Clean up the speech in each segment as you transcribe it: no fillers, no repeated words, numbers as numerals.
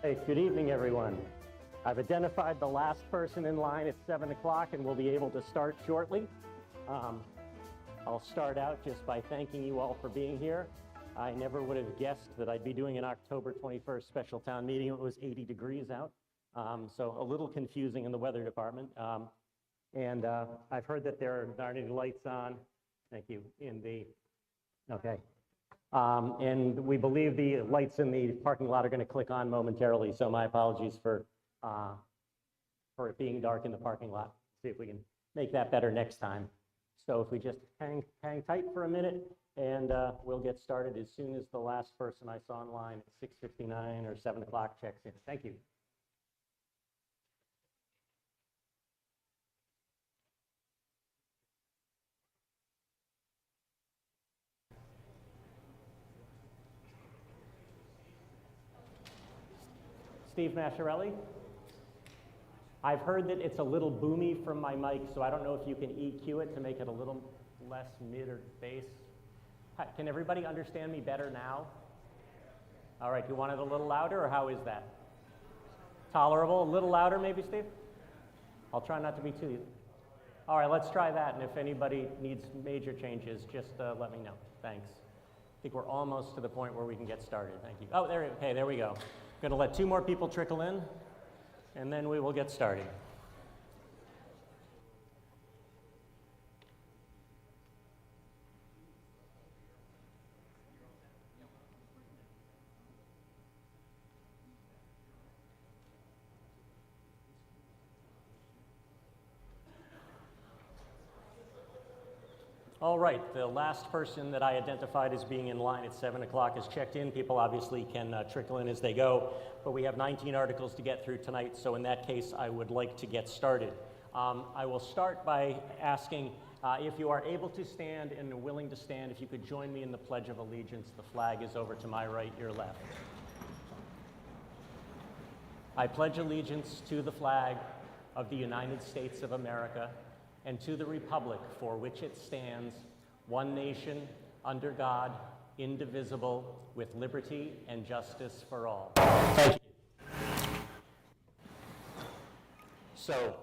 right, good evening, everyone. I've identified the last person in line at 7 o'clock and we'll be able to start shortly. I'll start out just by thanking you all for being here. I never would have guessed that I'd be doing an October 21st special town meeting. It was 80 degrees out, so a little confusing in the weather department. I've heard that there aren't any lights on, thank you, okay. And we believe the lights in the parking lot are going to click on momentarily, so my apologies for it being dark in the parking lot. See if we can make that better next time. So if we just hang tight for a minute, and we'll get started as soon as the last person I saw in line at 6:59 or 7 o'clock checks in. Thank you. Steve Masciarelli. I've heard that it's a little boomy from my mic, so I don't know if you can EQ it to make it a little less mid or bass. Hi, can everybody understand me better now? All right, you want it a little louder, or how is that? Tolerable? A little louder maybe, Steve? I'll try not to be too... All right, let's try that, and if anybody needs major changes, just let me know. Thanks. I think we're almost to the point where we can get started. Thank you. Oh, okay, there we go. Going to let 2 more people trickle in, and then we will get started. All right, the last person that I identified as being in line at 7 o'clock is checked in. People obviously can trickle in as they go, but we have 19 articles to get through tonight, so in that case, I would like to get started. I will start by asking if you are able to stand and willing to stand, if you could join me in the Pledge of Allegiance. The flag is over to my right, your left. I pledge allegiance to the flag of the United States of America and to the republic for which it stands, one nation, under God, indivisible, with liberty and justice for all. Thank you. So,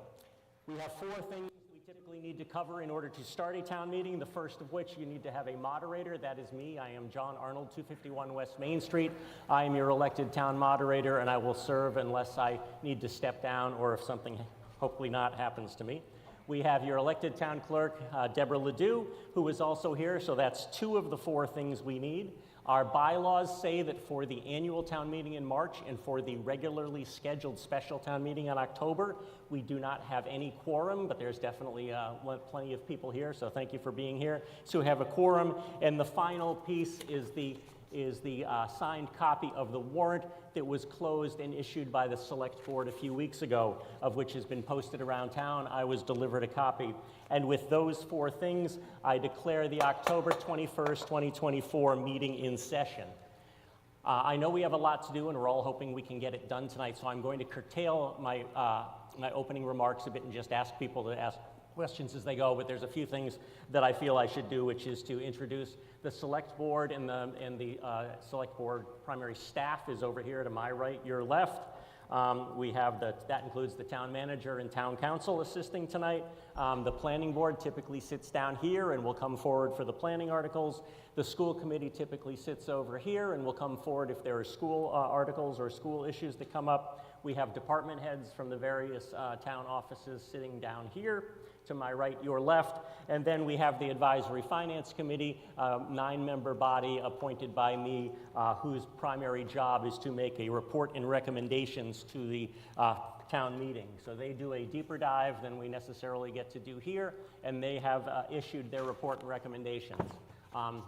we have 4 things we typically need to cover in order to start a town meeting. The first of which, you need to have a moderator. That is me. I am John Arnold, 251 West Main Street. I am your elected town moderator, and I will serve unless I need to step down or if something, hopefully not, happens to me. We have your elected town clerk, Deborah Ledoux, who is also here, so that's 2 of the 4 things we need. Our bylaws say that for the annual town meeting in March and for the regularly scheduled special town meeting in October, we do not have any quorum, but there's definitely plenty of people here, so thank you for being here. So we have a quorum, and the final piece is the signed copy of the warrant that was closed and issued by the Select Board a few weeks ago, of which has been posted around town. I was delivered a copy. And with those 4 things, I declare the October 21st, 2024 meeting in session. I know we have a lot to do, and we're all hoping we can get it done tonight, so I'm going to curtail my opening remarks a bit and just ask people to ask questions as they go, but there's a few things that I feel I should do, which is to introduce the Select Board, and the Select Board primary staff is over here to my right, your left. We have that includes the town manager and town council assisting tonight. The planning board typically sits down here and will come forward for the planning articles. The school committee typically sits over here and will come forward if there are school articles or school issues that come up. We have department heads from the various town offices sitting down here to my right, your left. And then we have the Advisory Finance Committee, 9-member body appointed by me, whose primary job is to make a report and recommendations to the town meeting. So they do a deeper dive than we necessarily get to do here, and they have issued their report and recommendations.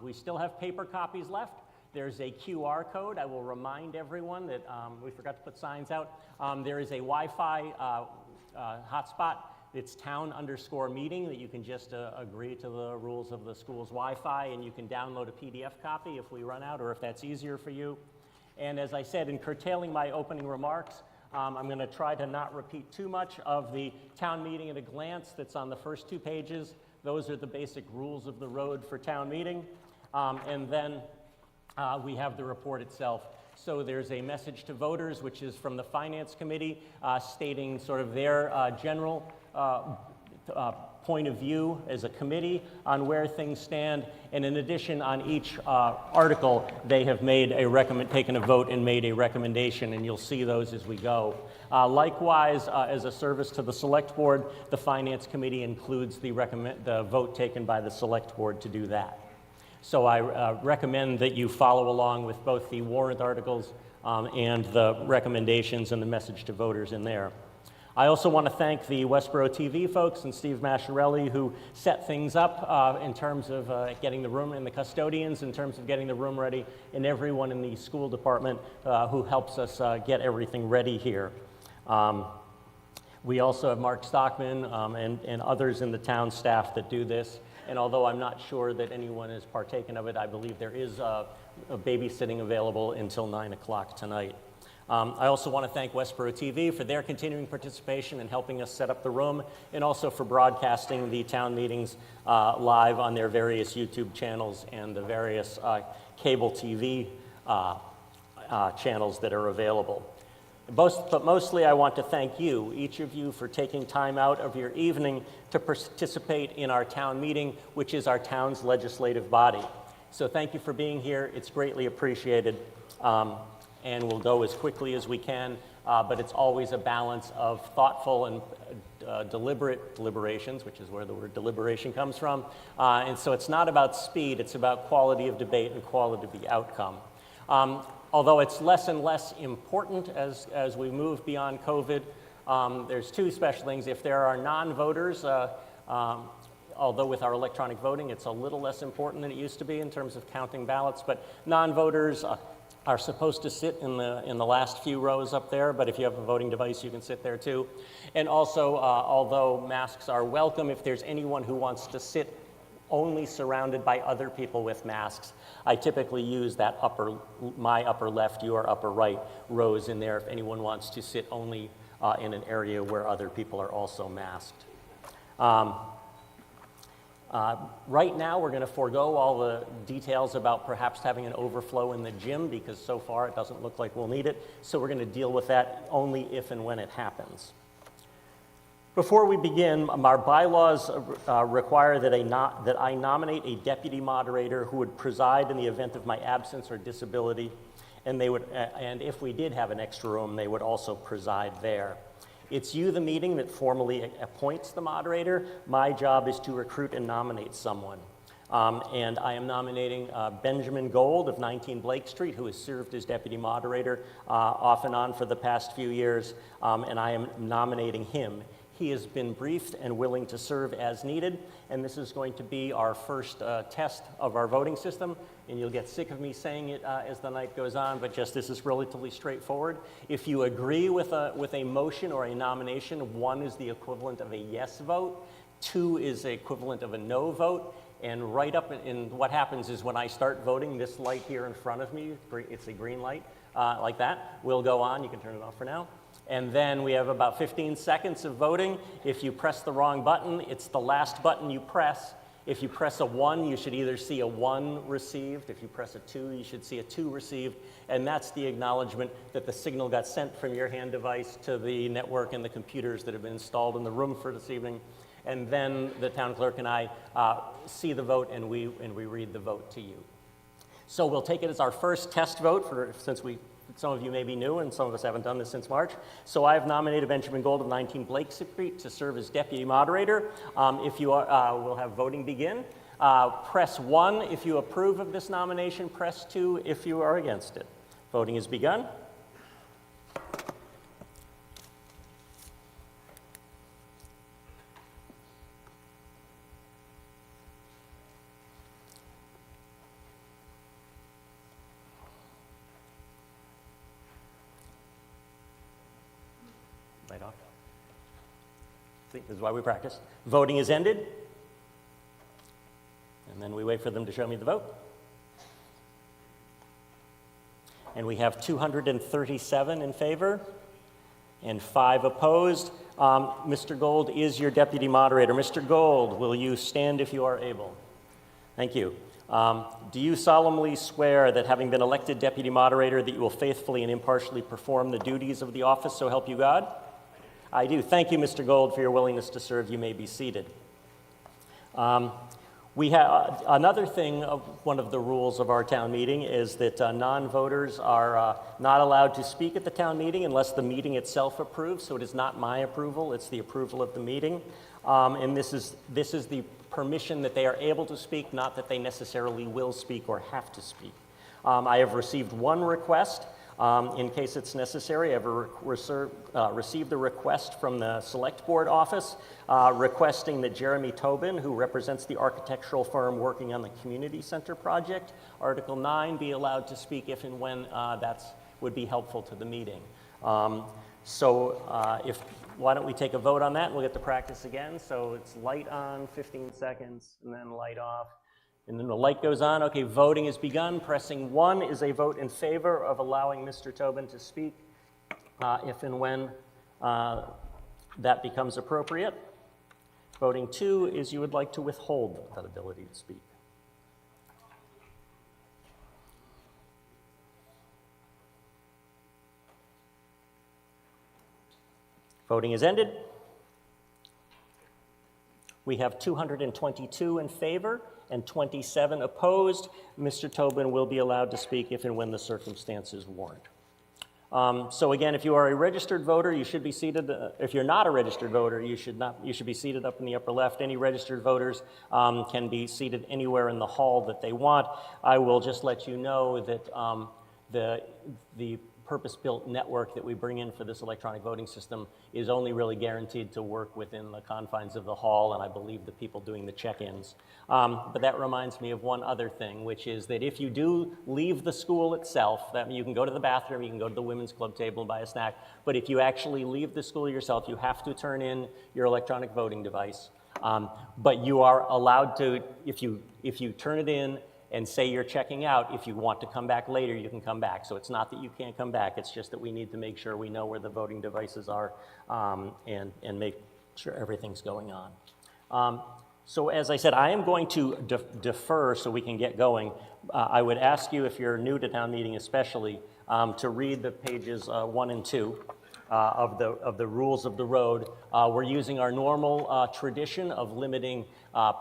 We still have paper copies left. There's a QR code. I will remind everyone that we forgot to put signs out. There is a Wi-Fi hotspot. It's town_meeting that you can just agree to the rules of the school's Wi-Fi, and you can download a PDF copy if we run out or if that's easier for you. And as I said, in curtailing my opening remarks, I'm going to try to not repeat too much of the town meeting at a glance that's on the first 2 pages. Those are the basic rules of the road for town meeting. And then we have the report itself. So there's a message to voters, which is from the Finance Committee, stating sort of their general point of view as a committee on where things stand. And in addition, on each article, they have made taken a vote and made a recommendation, and you'll see those as we go. Likewise, as a service to the Select Board, the Finance Committee includes the vote taken by the Select Board to do that. So I recommend that you follow along with both the warrant articles and the recommendations and the message to voters in there. I also want to thank the Westborough TV folks and Steve Masciarelli, who set things up in terms of getting the room, and the custodians in terms of getting the room ready, and everyone in the school department who helps us get everything ready here. We also have Mark Stockman and others in the town staff that do this. And although I'm not sure that anyone has partaken of it, I believe there is a babysitting available until 9 o'clock tonight. I also want to thank Westborough TV for their continuing participation in helping us set up the room, and also for broadcasting the town meetings live on their various YouTube channels and the various cable TV channels that are available. But mostly I want to thank you, each of you, for taking time out of your evening to participate in our town meeting, which is our town's legislative body. So thank you for being here. It's greatly appreciated. And we'll go as quickly as we can, but it's always a balance of thoughtful and deliberate deliberations, which is where the word deliberation comes from. And so it's not about speed, it's about quality of debate and quality of the outcome. Although it's less and less important as we move beyond COVID, there's two special things. If there are non-voters, although with our electronic voting, it's a little less important than it used to be in terms of counting ballots, but non-voters are supposed to sit in the last few rows up there, but if you have a voting device, you can sit there too. And also, although masks are welcome, if there's anyone who wants to sit only surrounded by other people with masks, I typically use that my upper left, your upper right rows in there if anyone wants to sit only in an area where other people are also masked. Right now, we're going to forego all the details about perhaps having an overflow in the gym, because so far it doesn't look like we'll need it. So we're going to deal with that only if and when it happens. Before we begin, our bylaws require that I nominate a deputy moderator who would preside in the event of my absence or disability, and and if we did have an extra room, they would also preside there. It's you, the meeting, that formally appoints the moderator. My job is to recruit and nominate someone. And I am nominating Benjamin Gold of 19 Blake Street, who has served as deputy moderator off and on for the past few years, and I am nominating him. He has been briefed and willing to serve as needed, and this is going to be our first test of our voting system, and you'll get sick of me saying it as the night goes on, but this is relatively straightforward. If you agree with a motion or a nomination, 1 is the equivalent of a yes vote, 2 is the equivalent of a no vote, and right up in what happens is when I start voting, this light here in front of me, it's a green light, like that, will go on. You can turn it off for now. And then we have about 15 seconds of voting. If you press the wrong button, it's the last button you press. If you press a 1, you should either see a 1 received. If you press a 2, you should see a 2 received. And that's the acknowledgement that the signal got sent from your hand device to the network and the computers that have been installed in the room for this evening. And then the town clerk and I see the vote, and we read the vote to you. So we'll take it as our first test vote, since some of you may be new, and some of us haven't done this since March. So I have nominated Benjamin Gold of 19 Blake Street to serve as deputy moderator. If you will have voting begin. Press 1 if you approve of this nomination. Press 2 if you are against it. Voting has begun. Light off. See, this is why we practice. Voting is ended. And then we wait for them to show me the vote. And we have 237 in favor and 5 opposed. Mr. Gold is your deputy moderator. Mr. Gold, will you stand if you are able? Thank you. Do you solemnly swear that having been elected deputy moderator that you will faithfully and impartially perform the duties of the office, so help you God? I do. Thank you, Mr. Gold, for your willingness to serve. You may be seated. We have another thing, one of the rules of our town meeting is that non-voters are not allowed to speak at the town meeting unless the meeting itself approves. So it is not my approval, it's the approval of the meeting. And this is the permission that they are able to speak, not that they necessarily will speak or have to speak. I have received one request. In case it's necessary, I've received a request from the Select Board office requesting that Jeremy Tobin, who represents the architectural firm working on the Community Center project, Article 9, be allowed to speak if and when that would be helpful to the meeting. Why don't we take a vote on that and we'll get to practice again. So it's light on, 15 seconds, and then light off. And then the light goes on. Okay, voting has begun. Pressing 1 is a vote in favor of allowing Mr. Tobin to speak if and when that becomes appropriate. Voting 2 is you would like to withhold that ability to speak. Voting is ended. We have 222 in favor and 27 opposed. Mr. Tobin will be allowed to speak if and when the circumstances warrant. So again, if you are a registered voter, you should be seated. If you're not a registered voter, you should be seated up in the upper left. Any registered voters can be seated anywhere in the hall that they want. I will just let you know that the purpose-built network that we bring in for this electronic voting system is only really guaranteed to work within the confines of the hall, and I believe the people doing the check-ins. But that reminds me of one other thing, which is that if you do leave the school itself, that you can go to the bathroom, you can go to the women's club table and buy a snack, but if you actually leave the school yourself, you have to turn in your electronic voting device. But you are allowed to, if you turn it in and say you're checking out, if you want to come back later, you can come back. So it's not that you can't come back, it's just that we need to make sure we know where the voting devices are and make sure everything's going on. So as I said, I am going to defer so we can get going. I would ask you, if you're new to town meeting especially, to read the pages 1 and 2 of the rules of the road. We're using our normal tradition of limiting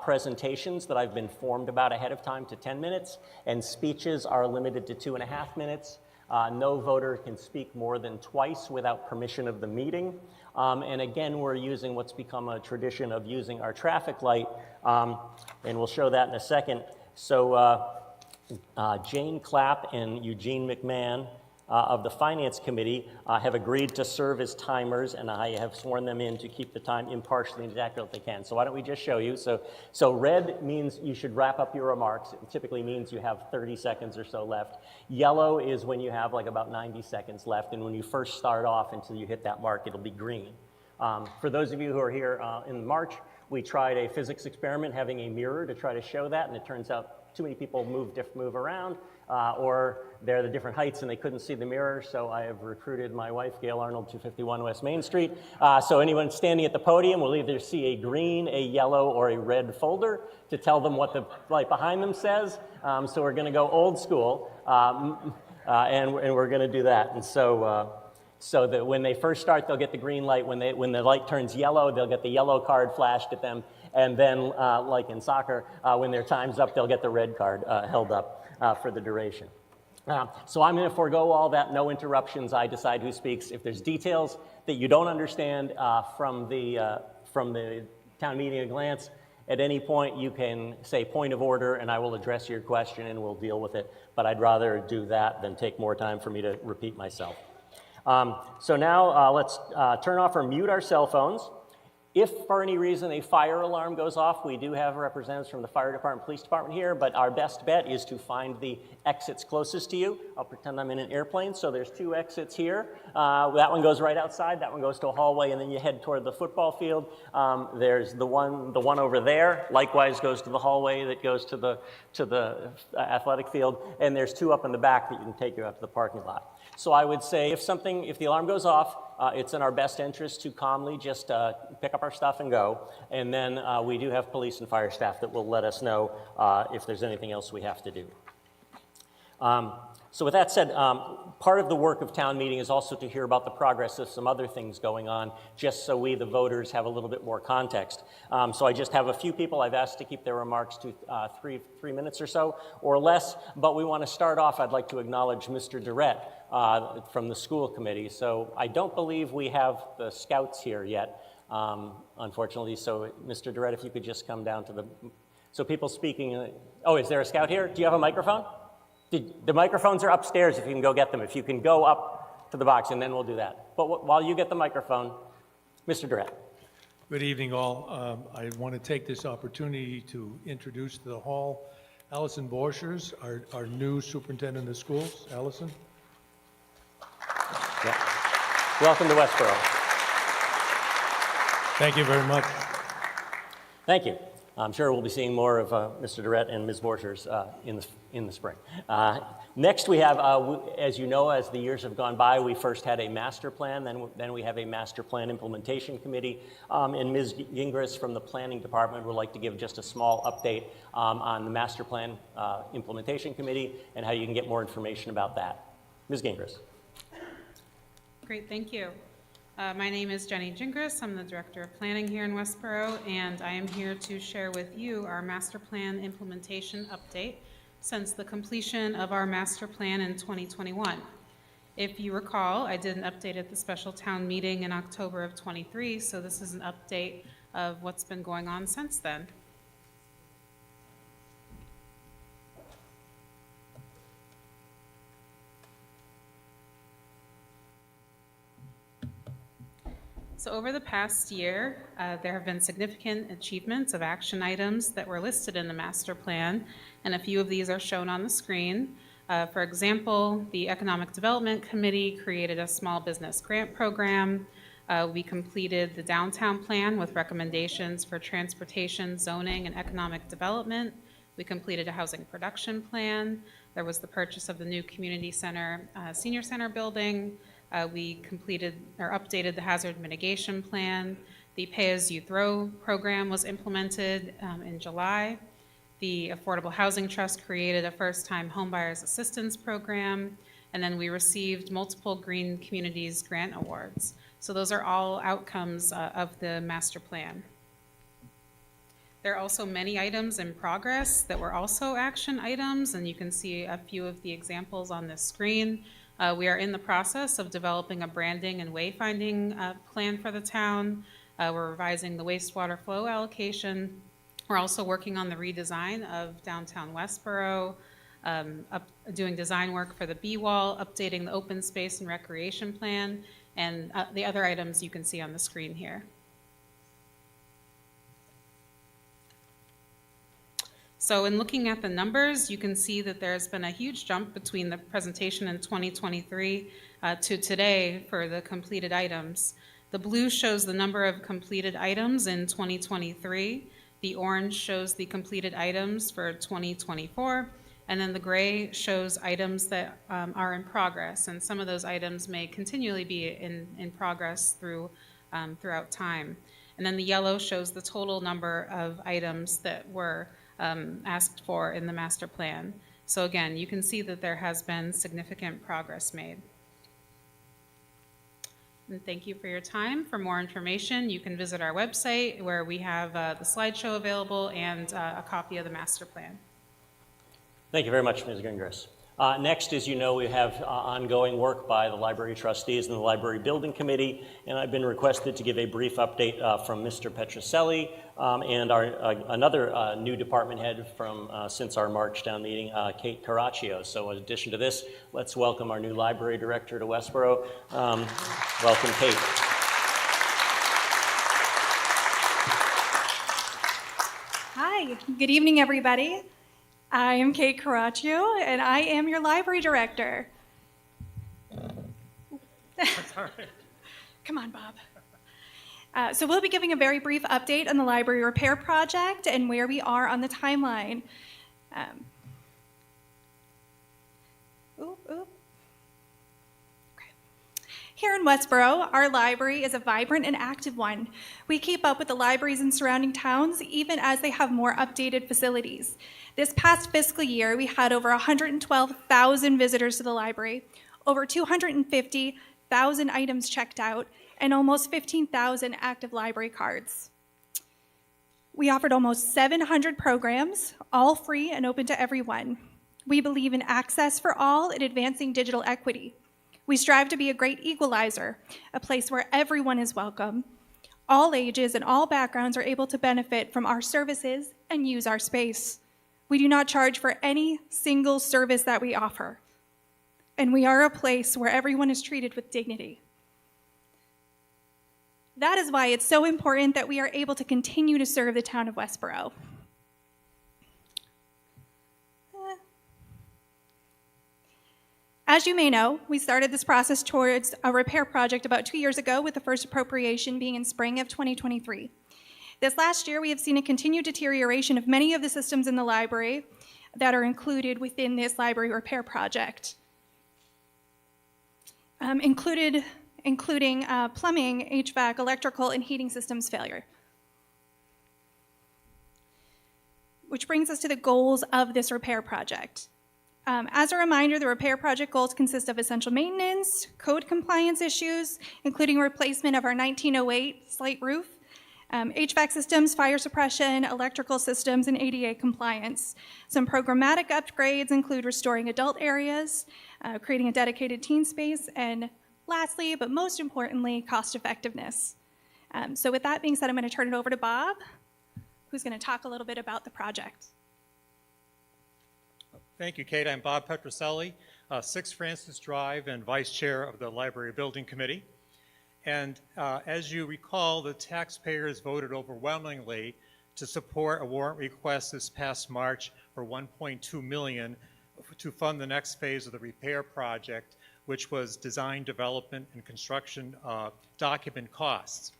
presentations that I've been informed about ahead of time to 10 minutes, and speeches are limited to 2.5 minutes. No voter can speak more than twice without permission of the meeting. And again, we're using what's become a tradition of using our traffic light, and we'll show that in a second. So Jane Clapp and Eugene McMahon of the Finance Committee have agreed to serve as timers, and I have sworn them in to keep the time impartially and as accurate as they can. So why don't we just show you? So red means you should wrap up your remarks. It typically means you have 30 seconds or so left. Yellow is when you have like about 90 seconds left, and when you first start off until you hit that mark, it'll be green. For those of you who are here in March, we tried a physics experiment having a mirror to try to show that, and it turns out too many people move around, or they're the different heights and they couldn't see the mirror, so I have recruited my wife, Gail Arnold, 251 West Main Street. So anyone standing at the podium will either see a green, a yellow, or a red folder to tell them what the light behind them says. So we're gonna go old school, and we're gonna do that. And so that when they first start, they'll get the green light. When the light turns yellow, they'll get the yellow card flashed at them. And then, like in soccer, when their time's up, they'll get the red card held up for the duration. So I'm going to forego all that, no interruptions. I decide who speaks. If there's details that you don't understand from the town meeting at a glance, at any point you can say point of order, and I will address your question and we'll deal with it. But I'd rather do that than take more time for me to repeat myself. So now let's turn off or mute our cell phones. If for any reason a fire alarm goes off, we do have representatives from the fire department, police department here, but our best bet is to find the exits closest to you. I'll pretend I'm in an airplane, so there's 2 exits here. That one goes right outside, that one goes to a hallway, and then you head toward the football field. There's the one over there, likewise goes to the hallway that goes to the athletic field, and there's 2 up in the back that you can take you out to the parking lot. So I would say if the alarm goes off, it's in our best interest to calmly just pick up our stuff and go. And then we do have police and fire staff that will let us know if there's anything else we have to do. So with that said, part of the work of town meeting is also to hear about the progress of some other things going on, just so we, the voters, have a little bit more context. So I just have a few people I've asked to keep their remarks to three minutes or so, or less, but we want to start off. I'd like to acknowledge Mr. Durrett from the school committee. So I don't believe we have the scouts here yet, unfortunately. So Mr. Durrett, if you could just come down to so people speaking, oh, is there a scout here? Do you have a microphone? The microphones are upstairs if you can go get them. If you can go up to the box, and then we'll do that. But while you get the microphone, Mr. Durrett. Good evening, all. I want to take this opportunity to introduce to the hall Allison Borchers, our new superintendent of schools. Allison. Yeah. Welcome to Westborough. Thank you very much. Thank you. I'm sure we'll be seeing more of Mr. Durrett and Ms. Borchers in the spring. Next we have, as you know, as the years have gone by, we first had a master plan, then we have a master plan implementation committee, and Ms. Gingras from the planning department would like to give just a small update on the master plan implementation committee and how you can get more information about that. Ms. Gingras. Great, thank you. My name is Jenny Gingras. I'm the Director of Planning here in Westborough, and I am here to share with you our master plan implementation update since the completion of our master plan in 2021. If you recall, I did an update at the special town meeting in October of 23, so this is an update of what's been going on since then. So over the past year, there have been significant achievements of action items that were listed in the master plan, and a few of these are shown on the screen. For example, the Economic Development Committee created a small business grant program. We completed the downtown plan with recommendations for transportation, zoning, and economic development. We completed a housing production plan. There was the purchase of the new community center, senior center building. We completed or updated the hazard mitigation plan. The pay-as-you-throw program was implemented in July. The Affordable Housing Trust created a first-time homebuyers assistance program, and then we received multiple Green Communities grant awards. So those are all outcomes of the master plan. There are also many items in progress that were also action items, and you can see a few of the examples on this screen. We are in the process of developing a branding and wayfinding plan for the town. We're revising the wastewater flow allocation. We're also working on the redesign of downtown Westborough, doing design work for the B-wall, updating the open space and recreation plan, and the other items you can see on the screen here. So in looking at the numbers, you can see that there's been a huge jump between the presentation in 2023 to today for the completed items. The blue shows the number of completed items in 2023. The orange shows the completed items for 2024. And then the gray shows items that are in progress. And some of those items may continually be in progress throughout time. And then the yellow shows the total number of items that were asked for in the master plan. So again, you can see that there has been significant progress made. And thank you for your time. For more information, you can visit our website where we have the slideshow available and a copy of the master plan. Thank you very much, Ms. Gingras. Next, as you know, we have ongoing work by the library trustees and the library building committee, and I've been requested to give a brief update from Mr. Petroselli and another new department head from since our March town meeting, Kate Caraccio. So in addition to this, let's welcome our new library director to Westborough. Welcome, Kate. Hi, good evening, everybody. I am Kate Caraccio, and I am your library director. That's all right. Come on, Bob. So we'll be giving a very brief update on the library repair project and where we are on the timeline. Here in Westborough, our library is a vibrant and active one. We keep up with the libraries in surrounding towns, even as they have more updated facilities. This past fiscal year, we had over 112,000 visitors to the library, over 250,000 items checked out, and almost 15,000 active library cards. We offered almost 700 programs, all free and open to everyone. We believe in access for all and advancing digital equity. We strive to be a great equalizer, a place where everyone is welcome. All ages and all backgrounds are able to benefit from our services and use our space. We do not charge for any single service that we offer. And we are a place where everyone is treated with dignity. That is why it's so important that we are able to continue to serve the town of Westborough. As you may know, we started this process towards a repair project about 2 years ago, with the first appropriation being in spring of 2023. This last year, we have seen a continued deterioration of many of the systems in the library that are included within this library repair project, including plumbing, HVAC, electrical, and heating systems failure. Which brings us to the goals of this repair project. As a reminder, the repair project goals consist of essential maintenance, code compliance issues, including replacement of our 1908 slate roof, HVAC systems, fire suppression, electrical systems, and ADA compliance. Some programmatic upgrades include restoring adult areas, creating a dedicated teen space, and lastly, but most importantly, cost effectiveness. So with that being said, I'm going to turn it over to Bob, who's going to talk a little bit about the project. Thank you, Kate. I'm Bob Petroselli, 6 Francis Drive and Vice Chair of the Library Building Committee. And as you recall, the taxpayers voted overwhelmingly to support a warrant request this past March for $1.2 million to fund the next phase of the repair project, which was design, development, and construction document costs.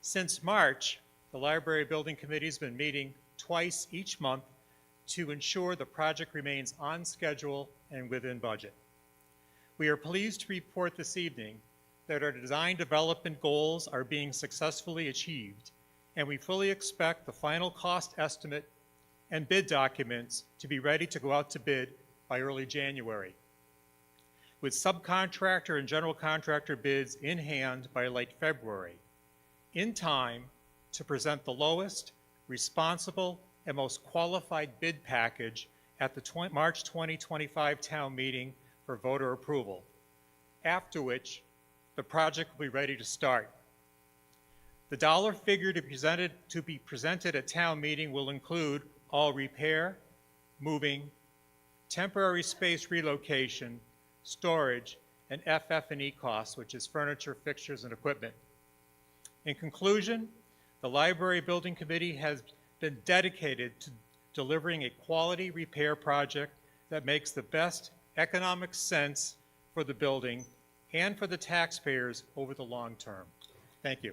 Since March, the Library Building Committee has been meeting twice each month to ensure the project remains on schedule and within budget. We are pleased to report this evening that our design development goals are being successfully achieved, and we fully expect the final cost estimate and bid documents to be ready to go out to bid by early January, with subcontractor and general contractor bids in hand by late February, in time to present the lowest, responsible, and most qualified bid package at the March 2025 town meeting for voter approval, after which the project will be ready to start. The dollar figure to be presented at town meeting will include all repair, moving, temporary space relocation, storage, and FF&E costs, which is furniture, fixtures, and equipment. In conclusion, the Library Building Committee has been dedicated to delivering a quality repair project that makes the best economic sense for the building and for the taxpayers over the long term. Thank you.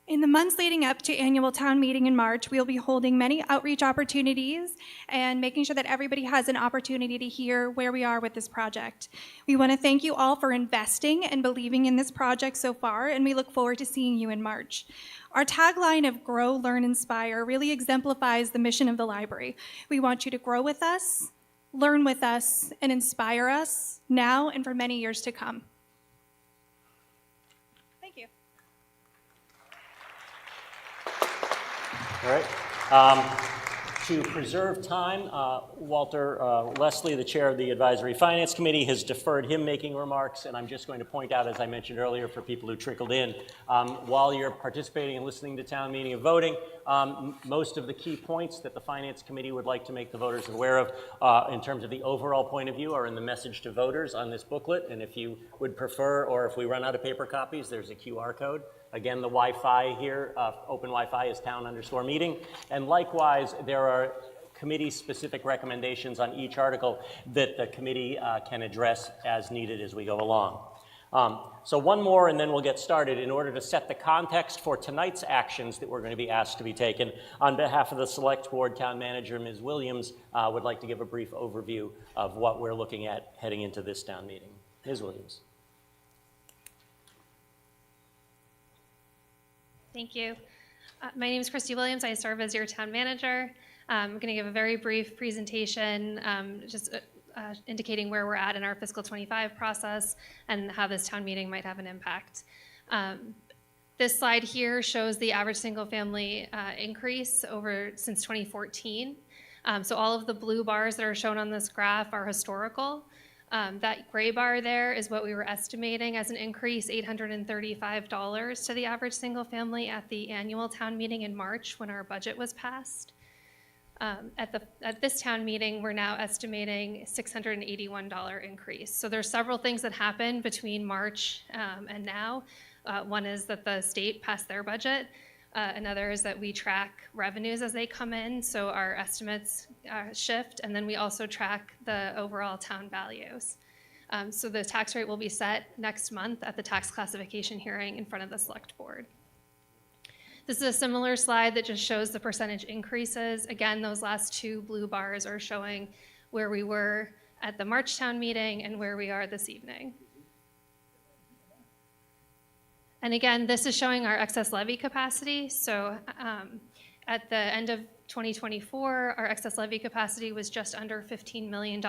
In the months leading up to annual town meeting in March, we'll be holding many outreach opportunities and making sure that everybody has an opportunity to hear where we are with this project. We want to thank you all for investing and believing in this project so far, and we look forward to seeing you in March. Our tagline of Grow, Learn, Inspire really exemplifies the mission of the library. We want you to grow with us, learn with us, and inspire us now and for many years to come. Thank you. All right. To preserve time, Walter Leslie, the chair of the Advisory Finance Committee, has deferred him making remarks, and I'm just going to point out, as I mentioned earlier, for people who trickled in, while you're participating and listening to town meeting and voting, most of the key points that the Finance Committee would like to make the voters aware of in terms of the overall point of view are in the message to voters on this booklet, and if you would prefer, or if we run out of paper copies, there's a QR code. Again, the Wi-Fi here, open Wi-Fi is town_meeting. And likewise, there are committee-specific recommendations on each article that the committee can address as needed as we go along. So one more and then we'll get started in order to set the context for tonight's actions that we're going to be asked to be taken. On behalf of the Select Board, Town Manager Ms. Williams would like to give a brief overview of what we're looking at heading into this town meeting. Ms. Williams. Thank you. My name is Christy Williams. I serve as your town manager. I'm going to give a very brief presentation, indicating where we're at in our fiscal 25 process and how this town meeting might have an impact. This slide here shows the average single-family increase since 2014. So all of the blue bars that are shown on this graph are historical. That gray bar there is what we were estimating as an increase, $835 to the average single family at the annual town meeting in March when our budget was passed. At this town meeting, we're now estimating $681 increase. So there's several things that happened between March and now. One is that the state passed their budget. Another is that we track revenues as they come in, so our estimates shift, and then we also track the overall town values. So the tax rate will be set next month at the tax classification hearing in front of the select board. This is a similar slide that just shows the percentage increases. Again, those last two blue bars are showing where we were at the March town meeting and where we are this evening. And again, this is showing our excess levy capacity. So at the end of 2024, our excess levy capacity was just under $15 million.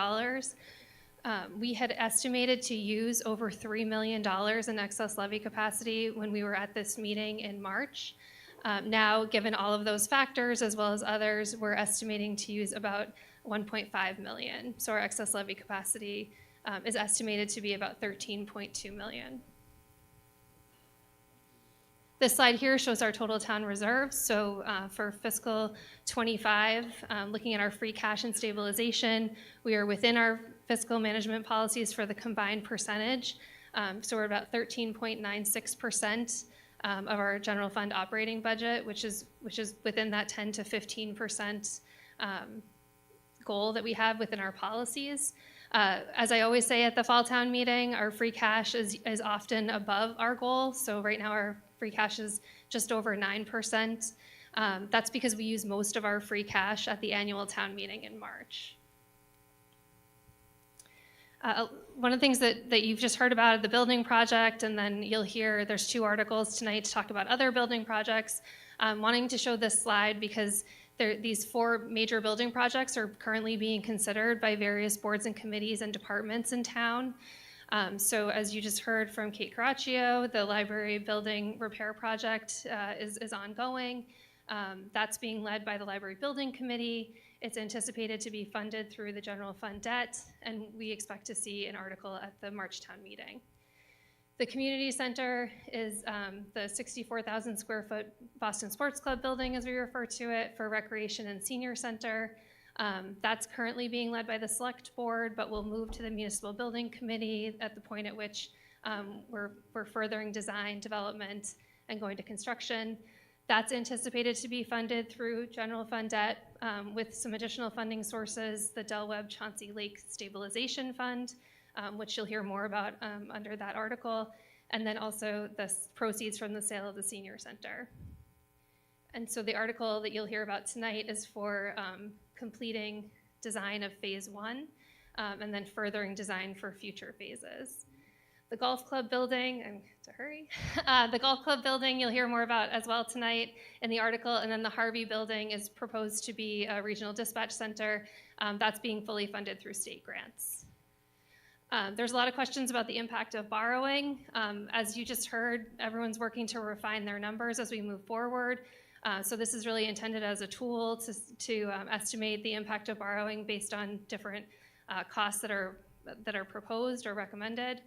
We had estimated to use over $3 million in excess levy capacity when we were at this meeting in March. Now, given all of those factors, as well as others, we're estimating to use about 1.5 million. So our excess levy capacity is estimated to be about 13.2 million. This slide here shows our total town reserves. So for fiscal 25, looking at our free cash and stabilization, we are within our fiscal management policies for the combined percentage. So we're about 13.96% of our general fund operating budget, which is within that 10 to 15% goal that we have within our policies. As I always say at the fall town meeting, our free cash is often above our goal. So right now our free cash is just over 9%. That's because we use most of our free cash at the annual town meeting in March. One of the things that you've just heard about the building project, and then you'll hear there's 2 articles tonight to talk about other building projects. I'm wanting to show this slide because these 4 major building projects are currently being considered by various boards and committees and departments in town. So as you just heard from Kate Caraccio, the library building repair project is ongoing. That's being led by the library building committee. It's anticipated to be funded through the general fund debt, and we expect to see an article at the March town meeting. The community center is the 64,000 square foot Boston Sports Club building, as we refer to it, for recreation and senior center. That's currently being led by the select board, but will move to the municipal building committee at the point at which we're furthering design, development, and going to construction. That's anticipated to be funded through general fund debt with some additional funding sources, the Del Webb Chauncey Lake Stabilization Fund, which you'll hear more about under that article, and then also the proceeds from the sale of the senior center. And so the article that you'll hear about tonight is for completing design of phase 1 and then furthering design for future phases. The golf club building, I have to hurry. The golf club building you'll hear more about as well tonight in the article, and then the Harvey building is proposed to be a regional dispatch center. That's being fully funded through state grants. There's a lot of questions about the impact of borrowing. As you just heard, everyone's working to refine their numbers as we move forward. So this is really intended as a tool to estimate the impact of borrowing based on different costs that are proposed or recommended.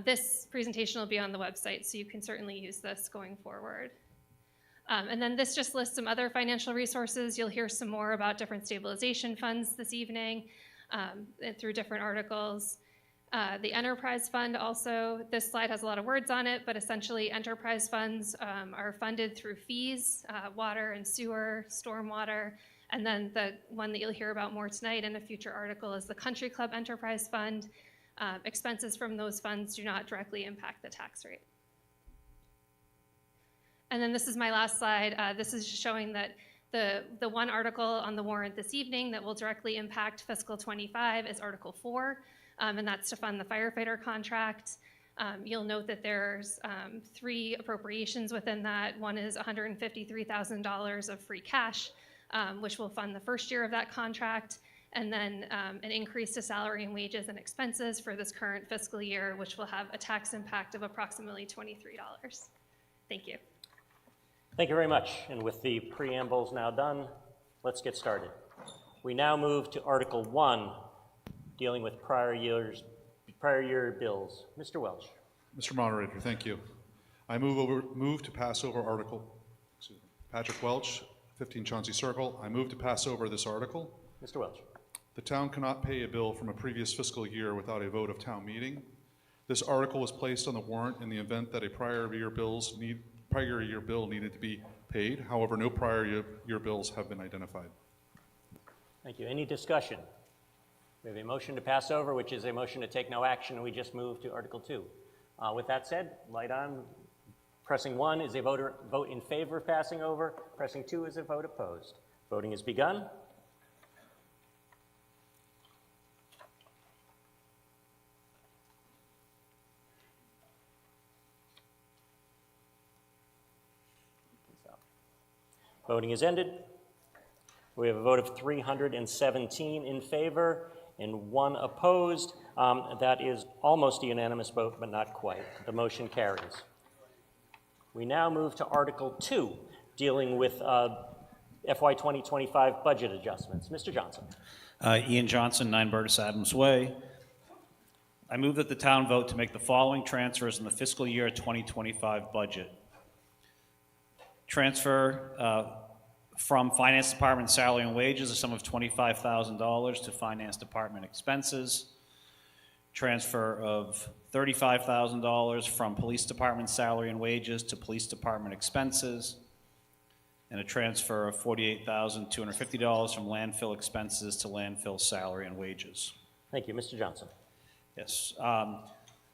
This presentation will be on the website, so you can certainly use this going forward. And then this just lists some other financial resources. You'll hear some more about different stabilization funds this evening through different articles. The enterprise fund also, this slide has a lot of words on it, but essentially enterprise funds are funded through fees, water and sewer, stormwater, and then the one that you'll hear about more tonight in a future article is the Country Club Enterprise Fund. Expenses from those funds do not directly impact the tax rate. And then this is my last slide. This is showing that the one article on the warrant this evening that will directly impact fiscal 25 is Article 4, and that's to fund the firefighter contract. You'll note that there's 3 appropriations within that. One is $153,000 of free cash, which will fund the first year of that contract, and then an increase to salary and wages and expenses for this current fiscal year, which will have a tax impact of approximately $23. Thank you. Thank you very much. And with the preambles now done, let's get started. We now move to Article 1, dealing with prior year bills. Mr. Welch. Mr. Moderator, thank you. I move to pass over Article, Patrick Welch, 15 Chauncey Circle. I move to pass over this article. Mr. Welch. The town cannot pay a bill from a previous fiscal year without a vote of town meeting. This article was placed on the warrant in the event that a prior year bill needed to be paid. However, no prior year bills have been identified. Thank you. Any discussion? We have a motion to pass over, which is a motion to take no action, and we just moved to Article 2. With that said, light on. Pressing 1 is a vote in favor of passing over. Pressing 2 is a vote opposed. Voting has begun. Voting is ended. We have a vote of 317 in favor and 1 opposed. That is almost a unanimous vote, but not quite. The motion carries. We now move to Article 2, dealing with FY 2025 budget adjustments. Mr. Johnson. Ian Johnson, 9 Burtis Adams Way. I move that the town vote to make the following transfers in the fiscal year 2025 budget. Transfer from Finance Department salary and wages, a sum of $25,000 to Finance Department expenses. Transfer of $35,000 from Police Department salary and wages to Police Department expenses. And a transfer of $48,250 from landfill expenses to landfill salary and wages. Thank you. Mr. Johnson. Yes.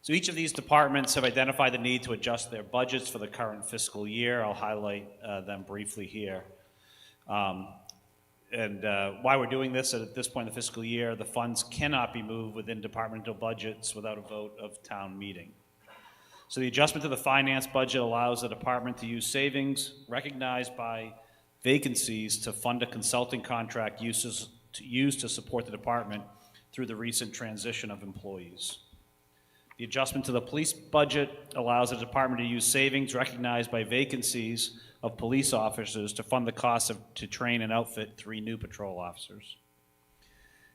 So each of these departments have identified the need to adjust their budgets for the current fiscal year. I'll highlight them briefly here. Why we're doing this at this point in the fiscal year, the funds cannot be moved within departmental budgets without a vote of town meeting. So the adjustment to the finance budget allows the department to use savings recognized by vacancies to fund a consulting contract used to support the department through the recent transition of employees. The adjustment to the police budget allows the department to use savings recognized by vacancies of police officers to fund the cost to train and outfit 3 new patrol officers.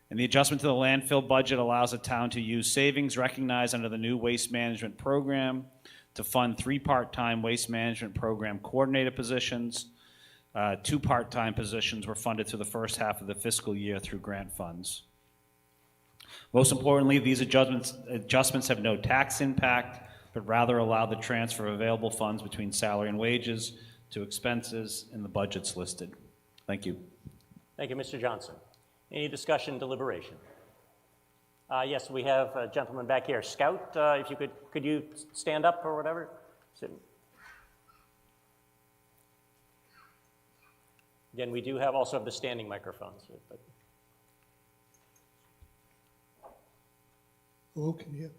And the adjustment to the landfill budget allows the town to use savings recognized under the new waste management program to fund 3 part-time waste management program coordinator positions. 2 part-time positions were funded through the first half of the fiscal year through grant funds. Most importantly, these adjustments have no tax impact, but rather allow the transfer of available funds between salary and wages to expenses in the budgets listed. Thank you. Thank you, Mr. Johnson. Any discussion, deliberation? Yes, we have a gentleman back here. Scout, if you could you stand up or whatever? Again, we do also have the standing microphones. But... Hello, can you hear?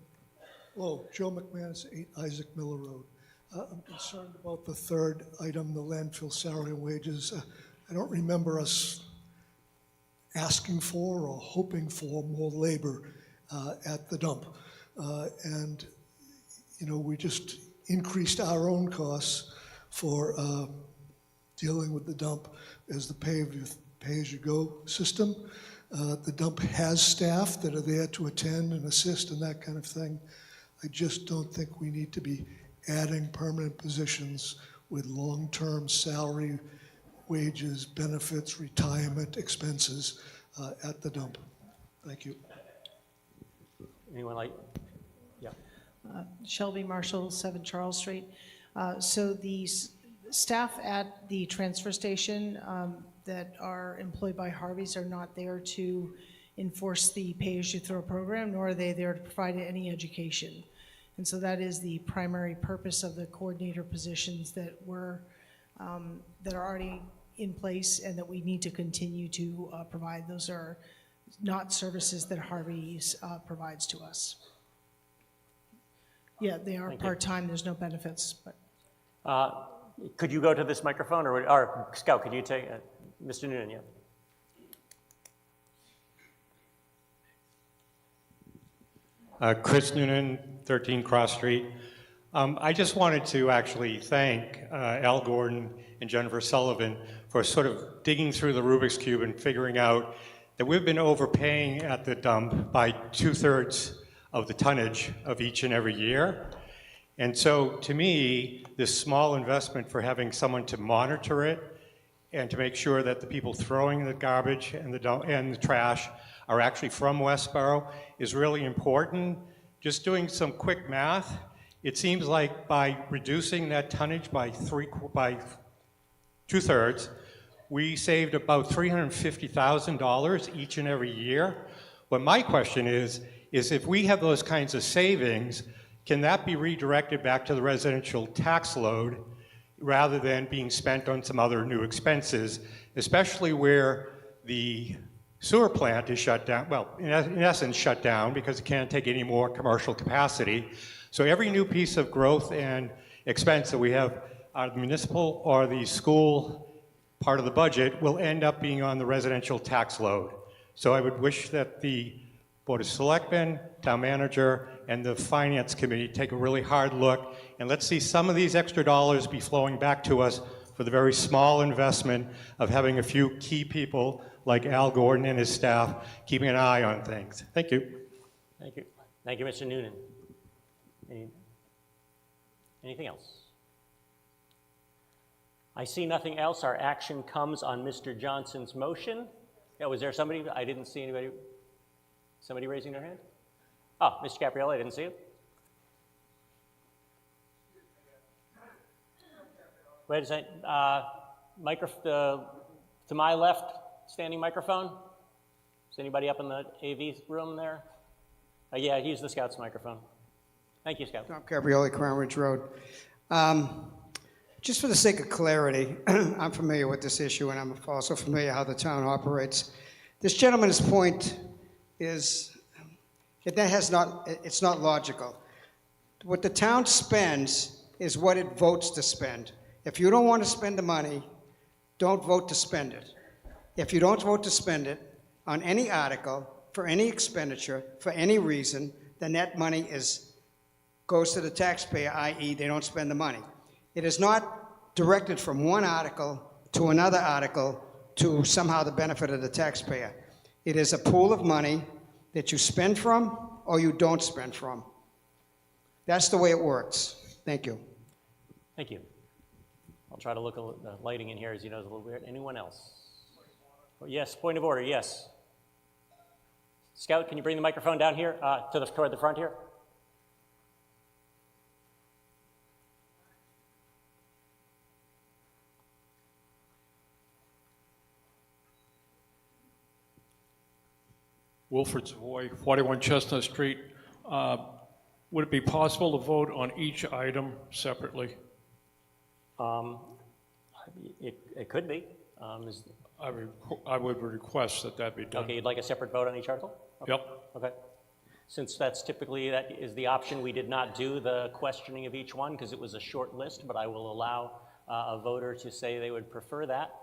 Hello, Joe McManus, 8 Isaac Miller Road. I'm concerned about the 3rd item, the landfill salary and wages. I don't remember us asking for or hoping for more labor at the dump. And, you know, we just increased our own costs for dealing with the dump as the pay-as-you-go system. The dump has staff that are there to attend and assist and that kind of thing. I just don't think we need to be adding permanent positions with long-term salary, wages, benefits, retirement expenses at the dump. Thank you. Anyone like? Yeah. Shelby Marshall, 7 Charles Street. So the staff at the transfer station that are employed by Harvey's are not there to enforce the pay-as-you-throw program, nor are they there to provide any education. And so that is the primary purpose of the coordinator positions that are already in place and that we need to continue to provide. Those are not services that Harvey's provides to us. Yeah, they are part-time, there's no benefits, but. Could you go to this microphone, or Scout, could you take, Mr. Noonan, yeah? Chris Noonan, 13 Cross Street. I just wanted to actually thank Al Gordon and Jennifer Sullivan for sort of digging through the Rubik's Cube and figuring out that we've been overpaying at the dump by 2/3 of the tonnage of each and every year. And so to me, this small investment for having someone to monitor it and to make sure that the people throwing the garbage and the trash are actually from Westborough is really important. Just doing some quick math, it seems like by reducing that tonnage by 2/3, we saved about $350,000 each and every year. But my question is if we have those kinds of savings, can that be redirected back to the residential tax load rather than being spent on some other new expenses, especially where the sewer plant is shut down, well, in essence shut down because it can't take any more commercial capacity. So every new piece of growth and expense that we have out of the municipal or the school part of the budget will end up being on the residential tax load. So I would wish that the Board of Selectmen, Town Manager, and the Finance Committee take a really hard look, and let's see some of these extra dollars be flowing back to us for the very small investment of having a few key people like Al Gordon and his staff keeping an eye on things. Thank you. Thank you. Thank you, Mr. Noonan. Anything else? I see nothing else. Our action comes on Mr. Johnson's motion. Yeah, was there somebody? I didn't see anybody. Somebody raising their hand? Oh, Mr. Caprielli, I didn't see it. Wait a second. To my left, standing microphone. Is anybody up in the AV room there? Yeah, use the Scout's microphone. Thank you, Scout. Tom Caprioli, Crown Ridge Road. Just for the sake of clarity, I'm familiar with this issue, and I'm also familiar how the town operates. This gentleman's point is it's not logical. What the town spends is what it votes to spend. If you don't want to spend the money, don't vote to spend it. If you don't vote to spend it on any article, for any expenditure, for any reason, then that money goes to the taxpayer, i.e. they don't spend the money. It is not directed from one article to another article to somehow the benefit of the taxpayer. It is a pool of money that you spend from or you don't spend from. That's the way it works. Thank you. Thank you. I'll try to look at the lighting in here, as you know, is a little weird. Anyone else? Oh, yes, point of order, yes. Scout, can you bring the microphone down here, toward the front here? Wilfred Savoy, 41 Chestnut Street. Would it be possible to vote on each item separately? It could be. I would request that be done. Okay, you'd like a separate vote on each article? Okay. Yep. Okay. Since that is the option, we did not do the questioning of each one because it was a short list, but I will allow a voter to say they would prefer that.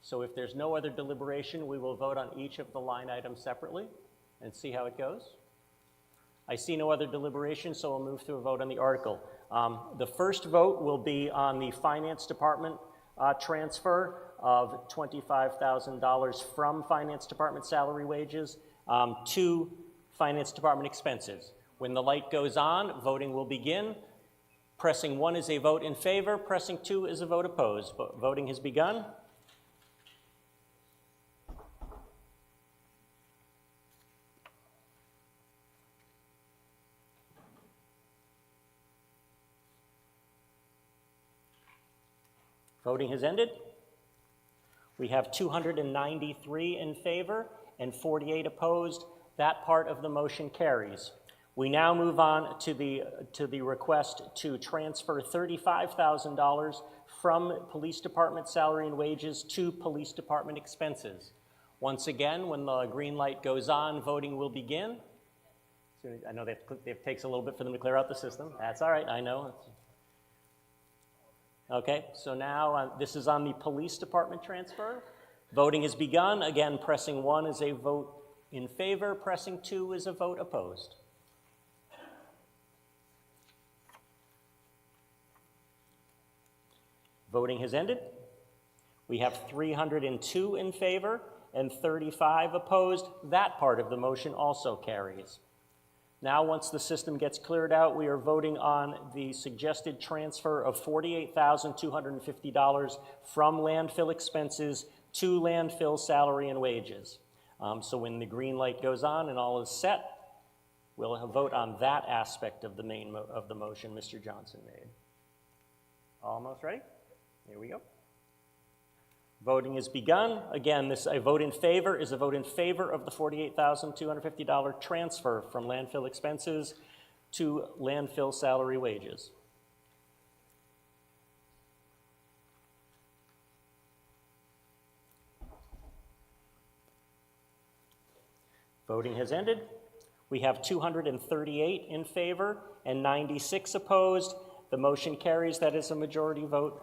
So if there's no other deliberation, we will vote on each of the line items separately and see how it goes. I see no other deliberation, so we'll move to a vote on the article. The first vote will be on the Finance Department transfer of $25,000 from Finance Department salary wages to Finance Department expenses. When the light goes on, voting will begin. Pressing 1 is a vote in favor, pressing 2 is a vote opposed. Voting has begun. Voting has ended. We have 293 in favor and 48 opposed. That part of the motion carries. We now move on to the request to transfer $35,000 from Police Department salary and wages to Police Department expenses. Once again, when the green light goes on, voting will begin. I know it takes a little bit for them to clear out the system. That's all right, I know. Okay, so now this is on the Police Department transfer. Voting has begun. Again, pressing 1 is a vote in favor, pressing 2 is a vote opposed. Voting has ended. We have 302 in favor and 35 opposed. That part of the motion also carries. Now, once the system gets cleared out, we are voting on the suggested transfer of $48,250 from landfill expenses to landfill salary and wages. So when the green light goes on and all is set, we'll vote on that aspect of the motion Mr. Johnson made. Almost ready? Here we go. Voting has begun. Again, a vote in favor is a vote in favor of the $48,250 transfer from landfill expenses to landfill salary wages. Voting has ended. We have 238 in favor and 96 opposed. The motion carries. That is a majority vote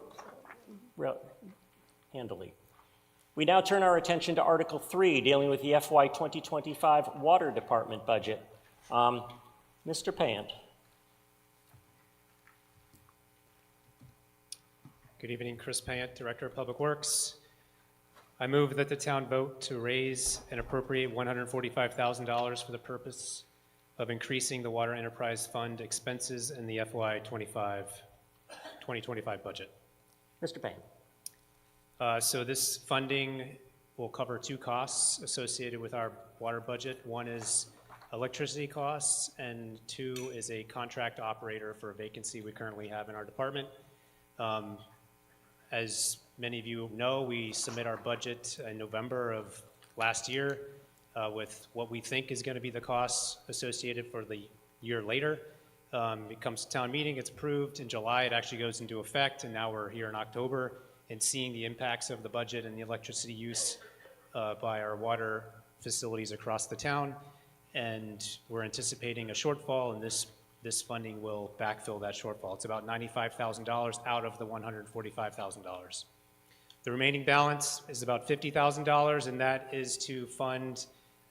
handily. We now turn our attention to Article 3, dealing with the FY 2025 Water Department budget. Mr. Payant. Good evening, Chris Payant, Director of Public Works. I move that the town vote to raise and appropriate $145,000 for the purpose of increasing the Water Enterprise Fund expenses in the FY 2025 budget. Mr. Payne. So this funding will cover 2 costs associated with our water budget. One is electricity costs, and 2 is a contract operator for a vacancy we currently have in our department. As many of you know, we submit our budget in November of last year with what we think is going to be the costs associated for the year later. It comes to town meeting, it's approved. In July, it actually goes into effect, and now we're here in October and seeing the impacts of the budget and the electricity use by our water facilities across the town. And we're anticipating a shortfall, and this funding will backfill that shortfall. It's about $95,000 out of the $145,000. The remaining balance is about $50,000, and that is to fund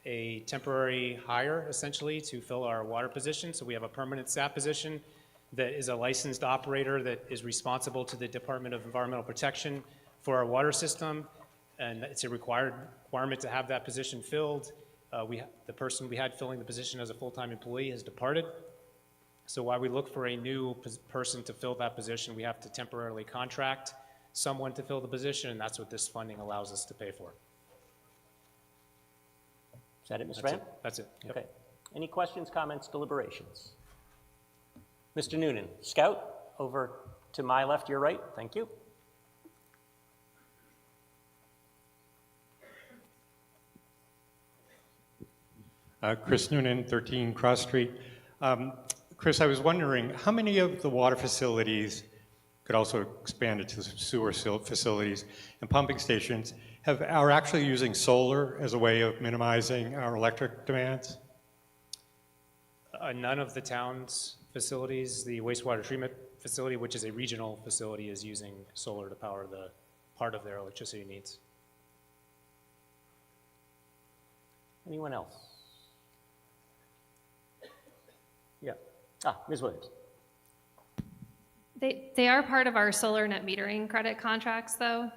a temporary hire, essentially, to fill our water position. So we have a permanent staff position that is a licensed operator that is responsible to the Department of Environmental Protection for our water system, and it's a requirement to have that position filled. The person we had filling the position as a full-time employee has departed. So while we look for a new person to fill that position, we have to temporarily contract someone to fill the position, and that's what this funding allows us to pay for. Is that it, Mr. Brand? That's it. Yep. Okay. Any questions, comments, deliberations? Mr. Noonan, Scout, over to my left, your right. Thank you. Chris Noonan, 13 Cross Street. Chris, I was wondering, how many of the water facilities, could also expand it to sewer facilities and pumping stations, are actually using solar as a way of minimizing our electric demands? None of the town's facilities, the wastewater treatment facility, which is a regional facility, is using solar to power the part of their electricity needs. Anyone else? Yeah. Ms. Williams. They are part of our solar net metering credit contracts, though.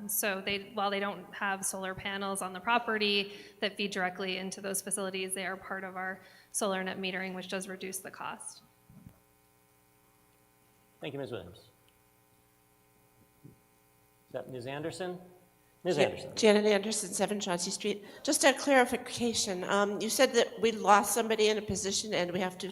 So while they don't have solar panels on the property that feed directly into those facilities, they are part of our solar net metering, which does reduce the cost. Thank you, Ms. Williams. Is that Ms. Anderson? Ms. Anderson. Janet Anderson, 7 Chauncey Street. Just a clarification. You said that we lost somebody in a position and we have to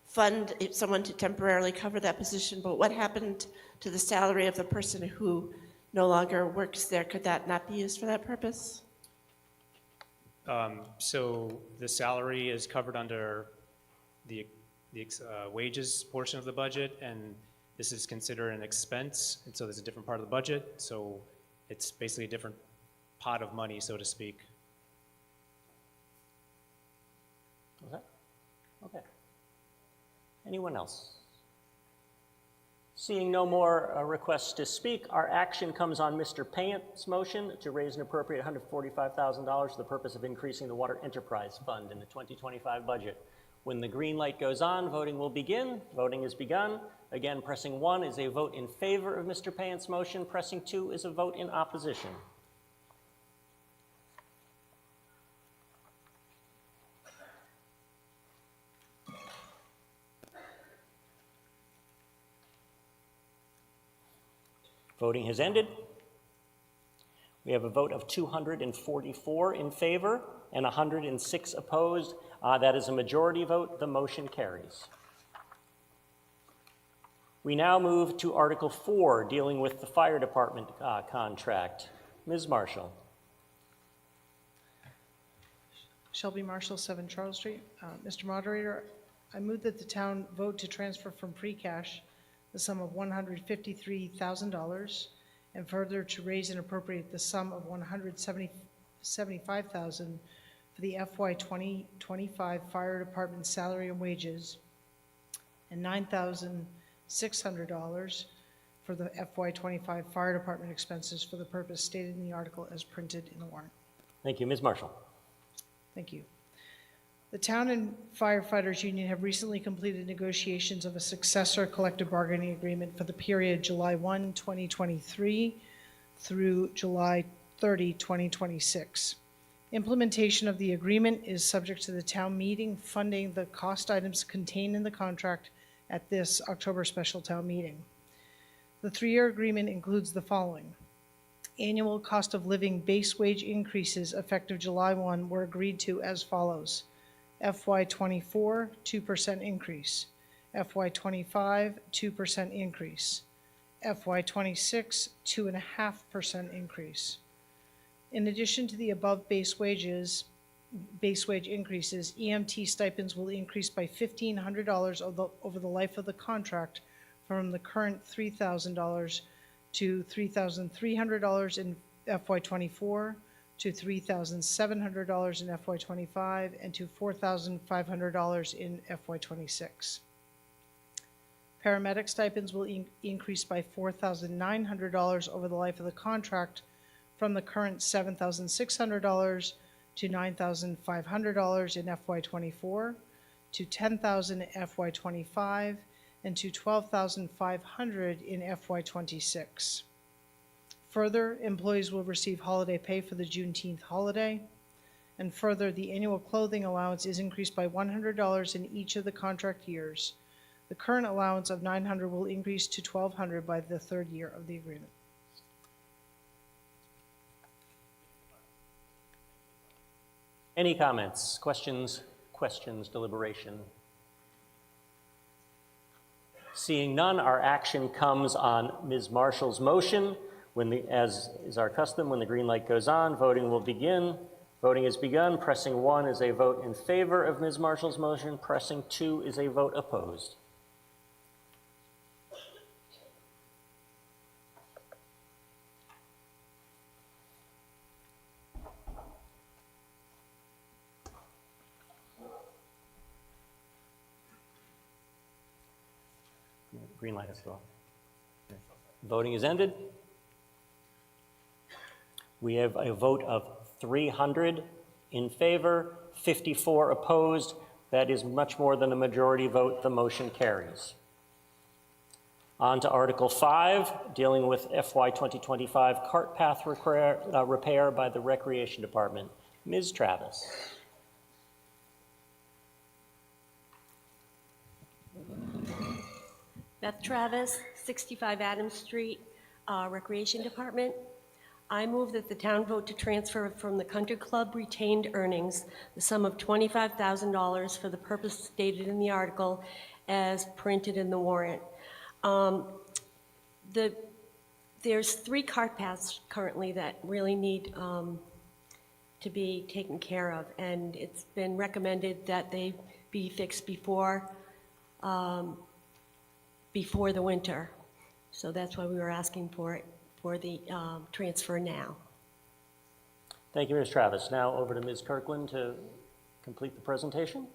fund someone to temporarily cover that position, but what happened to the salary of the person who no longer works there? Could that not be used for that purpose? So the salary is covered under the wages portion of the budget, and this is considered an expense, and so there's a different part of the budget, so it's basically a different pot of money, so to speak. Okay. Anyone else? Seeing no more requests to speak, our action comes on Mr. Payant's motion to raise an appropriate $145,000 for the purpose of increasing the Water Enterprise Fund in the 2025 budget. When the green light goes on, voting will begin. Voting is begun. Again, pressing 1 is a vote in favor of Mr. Payant's motion. Pressing 2 is a vote in opposition. Voting has ended. We have a vote of 244 in favor and 106 opposed. That is a majority vote. The motion carries. We now move to Article 4, dealing with the fire department contract. Ms. Marshall. Shelby Marshall, 7 Charles Street. Mr. Moderator, I move that the town vote to transfer from free cash the sum of $153,000 and further to raise and appropriate the sum of $175,000 for the FY 2025 fire department salary and wages and $9,600 for the FY 25 fire department expenses for the purpose stated in the article as printed in the warrant. Thank you. Ms. Marshall. Thank you. The Town and Firefighters Union have recently completed negotiations of a successor collective bargaining agreement for the period July 1, 2023 through July 30, 2026. Implementation of the agreement is subject to the town meeting funding the cost items contained in the contract at this October special town meeting. The 3-year agreement includes the following. Annual cost of living base wage increases effective July 1 were agreed to as follows. FY 24, 2% increase. FY 25, 2% increase. FY 26, 2.5% increase. In addition to the above base wage increases, EMT stipends will increase by $1,500 over the life of the contract from the current $3,000 to $3,300 in FY 24, to $3,700 in FY 25, and to $4,500 in FY 26. Paramedic stipends will increase by $4,900 over the life of the contract from the current $7,600 to $9,500 in FY 24, to $10,000 in FY 25, and to $12,500 in FY 26. Further, employees will receive holiday pay for the Juneteenth holiday. And further, the annual clothing allowance is increased by $100 in each of the contract years. The current allowance of $900 will increase to $1,200 by the 3rd year of the agreement. Any comments, questions, deliberation? Seeing none, our action comes on Ms. Marshall's motion. As is our custom, when the green light goes on, voting will begin. Voting has begun. Pressing 1 is a vote in favor of Ms. Marshall's motion. Pressing 2 is a vote opposed. Green light as well. Voting is ended. We have a vote of 300 in favor, 54 opposed. That is much more than a majority vote. The motion carries. On to Article 5, dealing with FY 2025 cart path repair by the Recreation Department. Ms. Travis. Beth Travis, 65 Adams Street, Recreation Department. I move that the town vote to transfer from the Country Club retained earnings the sum of $25,000 for the purpose stated in the article as printed in the warrant. There's 3 cart paths currently that really need to be taken care of. And it's been recommended that they be fixed before the winter. So that's why we were asking for the transfer now. Thank you, Ms. Travis. Now over to Ms. Kirkland to complete the presentation.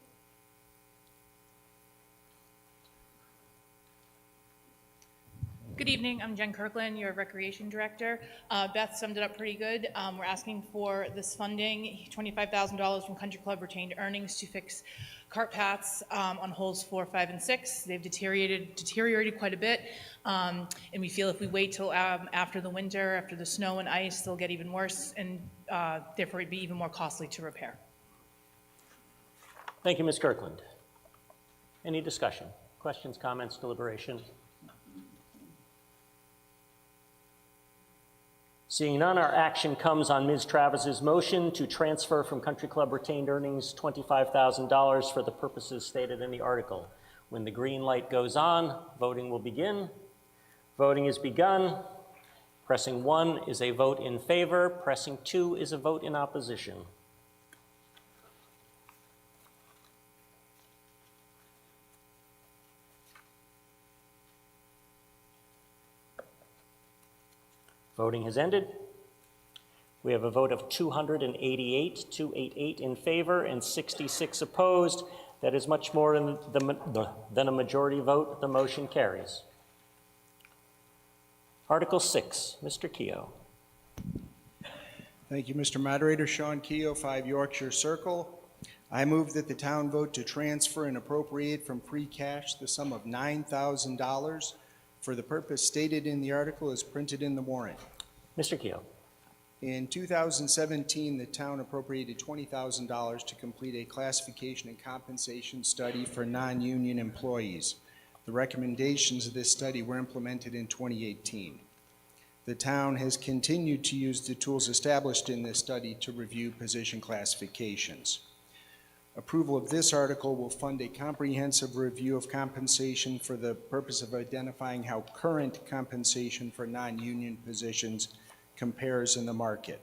Good evening, I'm Jen Kirkland, your Recreation Director. Beth summed it up pretty good. We're asking for this funding, $25,000 from Country Club retained earnings to fix cart paths on holes 4, 5, and 6. They've deteriorated quite a bit, and we feel if we wait till after the winter, after the snow and ice, they'll get even worse, and therefore it'd be even more costly to repair. Thank you, Ms. Kirkland. Any discussion? Questions, comments, deliberation? Seeing none, our action comes on Ms. Travis's motion to transfer from Country Club retained earnings $25,000 for the purposes stated in the article. When the green light goes on, voting will begin. Voting is begun. Pressing 1 is a vote in favor. Pressing 2 is a vote in opposition. Voting has ended. We have a vote of 288 in favor and 66 opposed. That is much more than a majority vote. The motion carries. Article 6, Mr. Keogh. Thank you, Mr. Moderator. Sean Keogh, 5 Yorkshire Circle. I move that the town vote to transfer and appropriate from free cash the sum of $9,000 for the purpose stated in the article as printed in the warrant. Mr. Keogh. In 2017, the town appropriated $20,000 to complete a classification and compensation study for non-union employees. The recommendations of this study were implemented in 2018. The town has continued to use the tools established in this study to review position classifications. Approval of this article will fund a comprehensive review of compensation for the purpose of identifying how current compensation for non-union positions compares in the market.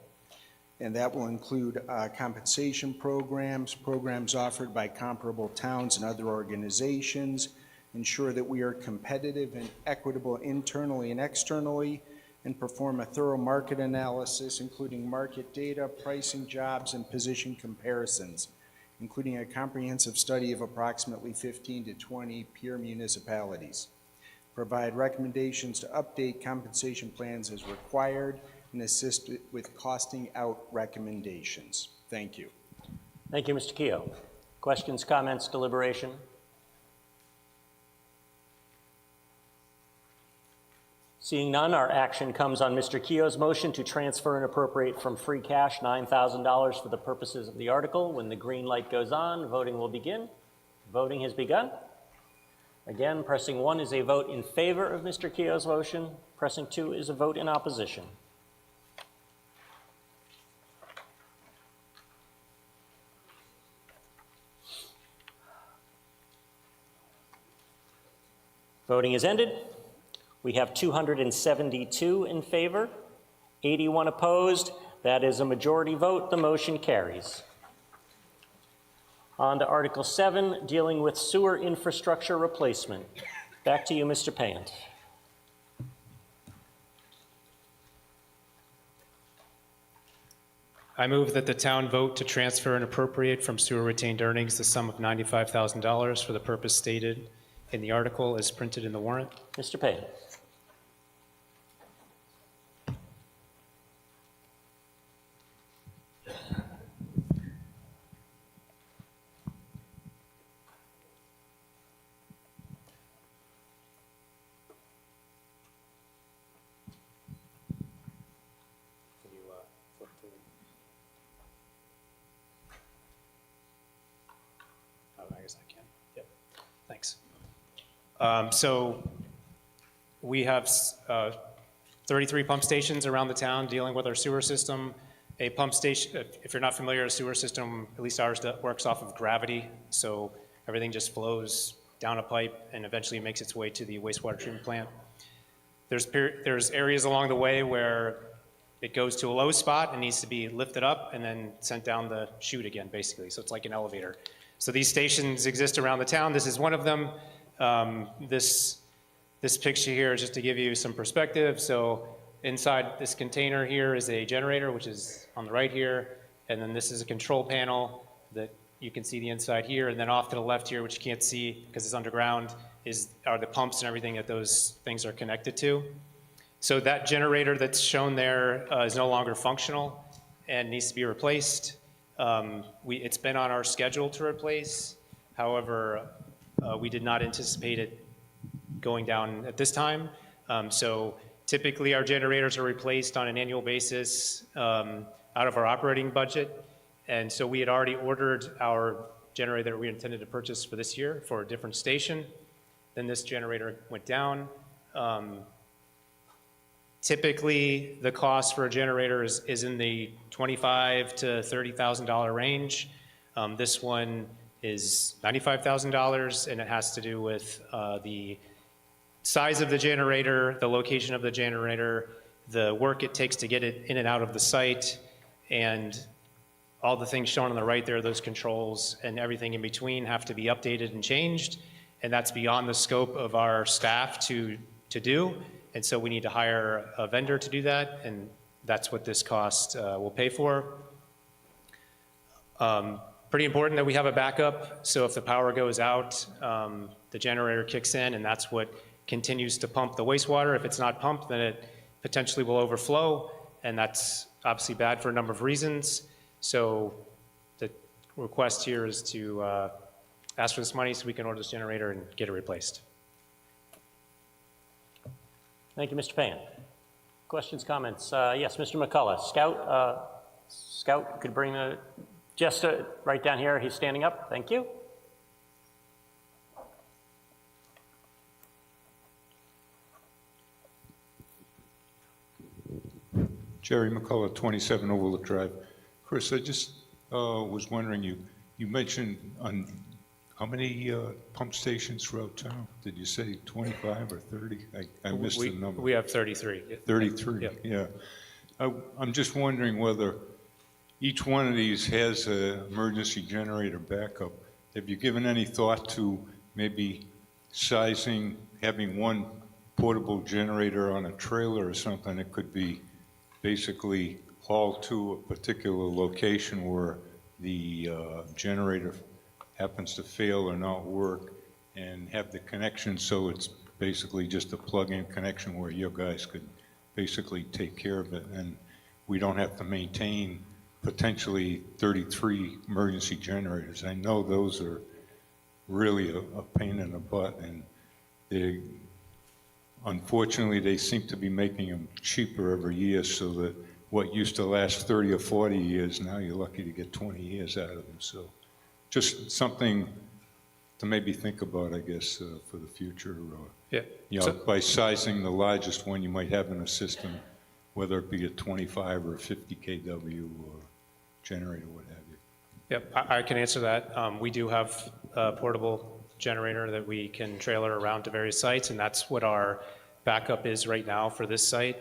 And that will include compensation programs offered by comparable towns and other organizations, ensure that we are competitive and equitable internally and externally, and perform a thorough market analysis, including market data, pricing, jobs, and position comparisons, including a comprehensive study of approximately 15 to 20 peer municipalities. Provide recommendations to update compensation plans as required and assist with costing out recommendations. Thank you. Thank you, Mr. Keogh. Questions, comments, deliberation? Seeing none, our action comes on Mr. Keogh's motion to transfer and appropriate from free cash $9,000 for the purposes of the article. When the green light goes on, voting will begin. Voting has begun. Again, pressing 1 is a vote in favor of Mr. Keogh's motion. Pressing 2 is a vote in opposition. Voting is ended. We have 272 in favor, 81 opposed. That is a majority vote. The motion carries. On to Article 7, dealing with sewer infrastructure replacement. Back to you, Mr. Payant. I move that the town vote to transfer and appropriate from sewer retained earnings the sum of $95,000 for the purpose stated in the article as printed in the warrant. Mr. Payant. Thanks. So we have 33 pump stations around the town dealing with our sewer system. A pump station, if you're not familiar, a sewer system, at least ours, works off of gravity. So everything just flows down a pipe and eventually makes its way to the wastewater treatment plant. There's areas along the way where it goes to a low spot and needs to be lifted up and then sent down the chute again, basically. So it's like an elevator. So these stations exist around the town. This is one of them. This picture here is just to give you some perspective. So inside this container here is a generator, which is on the right here. And then this is a control panel that you can see the inside here. And then off to the left here, which you can't see because it's underground, are the pumps and everything that those things are connected to. So that generator that's shown there is no longer functional and needs to be replaced. It's been on our schedule to replace. However, we did not anticipate it going down at this time. So typically our generators are replaced on an annual basis out of our operating budget. And so we had already ordered our generator that we intended to purchase for this year for a different station. Then this generator went down. Typically, the cost for a generator is in the $25,000 to $30,000 range. This one is $95,000, and it has to do with the size of the generator, the location of the generator, the work it takes to get it in and out of the site, and all the things shown on the right there, those controls and everything in between have to be updated and changed, and that's beyond the scope of our staff to do. And so we need to hire a vendor to do that, and that's what this cost will pay for. Pretty important that we have a backup, so if the power goes out, the generator kicks in, and that's what continues to pump the wastewater. If it's not pumped, then it potentially will overflow, and that's obviously bad for a number of reasons. So the request here is to ask for this money so we can order this generator and get it replaced. Thank you, Mr. Payne. Questions, comments? Yes, Mr. McCullough. Scout could bring the jester right down here. He's standing up. Thank you. Jerry McCullough, 27 Overlook Drive. Chris, I just was wondering, you mentioned on how many pump stations throughout town? Did you say 25 or 30? I missed the number. We have 33. 33, Yep. yeah. I'm just wondering whether each one of these has an emergency generator backup. Have you given any thought to maybe sizing, having one portable generator on a trailer or something that could be basically hauled to a particular location where the generator happens to fail or not work, and have the connection so it's basically just a plug-in connection where you guys could basically take care of it, and we don't have to maintain potentially 33 emergency generators. I know those are really a pain in the butt, and unfortunately they seem to be making them cheaper every year, so that what used to last 30 or 40 years, now you're lucky to get 20 years out of them. So just something to maybe think about, I guess, for the future. Yeah. You know, by sizing the largest one you might have in a system, whether it be a 25 or a 50 kW or generator, what have you. Yep, I can answer that. We do have a portable generator that we can trailer around to various sites, and that's what our backup is right now for this site.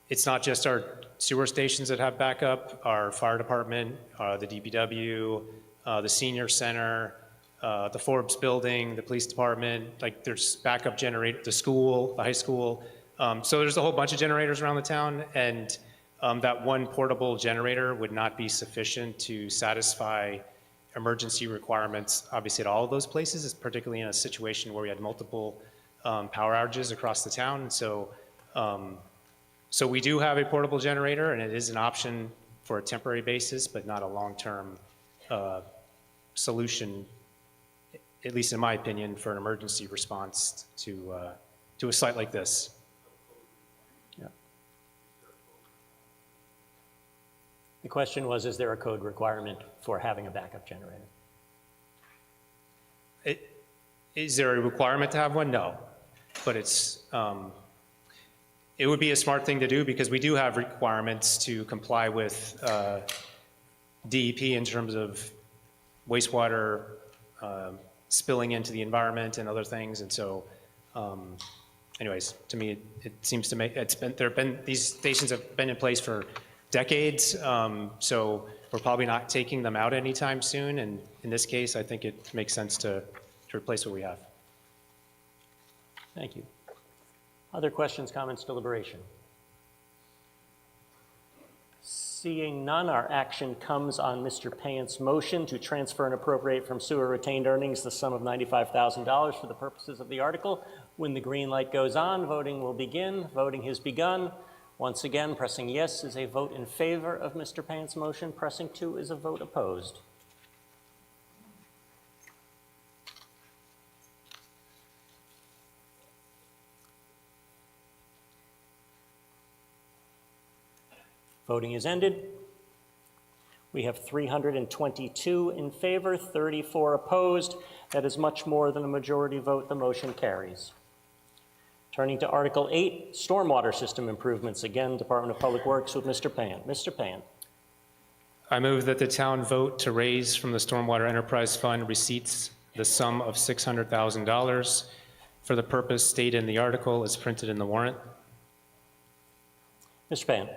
It's not just our sewer stations that have backup. Our fire department, the DPW, the senior center, the Forbes building, the police department, like there's backup generator, the school, the high school. So there's a whole bunch of generators around the town, and that one portable generator would not be sufficient to satisfy emergency requirements, obviously at all of those places, particularly in a situation where we had multiple power outages across the town. And so we do have a portable generator, and it is an option for a temporary basis, but not a long-term solution, at least in my opinion, for an emergency response to a site like this. Yeah. The question was, is there a code requirement for having a backup generator? Is there a requirement to have one? No, but it would be a smart thing to do because we do have requirements to comply with DEP in terms of wastewater spilling into the environment and other things. And so anyways, to me, it seems to make, these stations have been in place for decades, so we're probably not taking them out anytime soon, and in this case, I think it makes sense to replace what we have. Thank you. Other questions, comments, deliberation? Seeing none, our action comes on Mr. Payant's motion to transfer and appropriate from sewer retained earnings the sum of $95,000 for the purposes of the article. When the green light goes on, voting will begin. Voting has begun. Once again, pressing yes is a vote in favor of Mr. Payant's motion. Pressing 2 is a vote opposed. Voting is ended. We have 322 in favor, 34 opposed. That is much more than a majority vote. The motion carries. Turning to Article 8, Stormwater System Improvements. Again, Department of Public Works with Mr. Payant. Mr. Payant. I move that the town vote to raise from the Stormwater Enterprise Fund receipts the sum of $600,000 for the purpose stated in the article as printed in the warrant. Mr. Payant.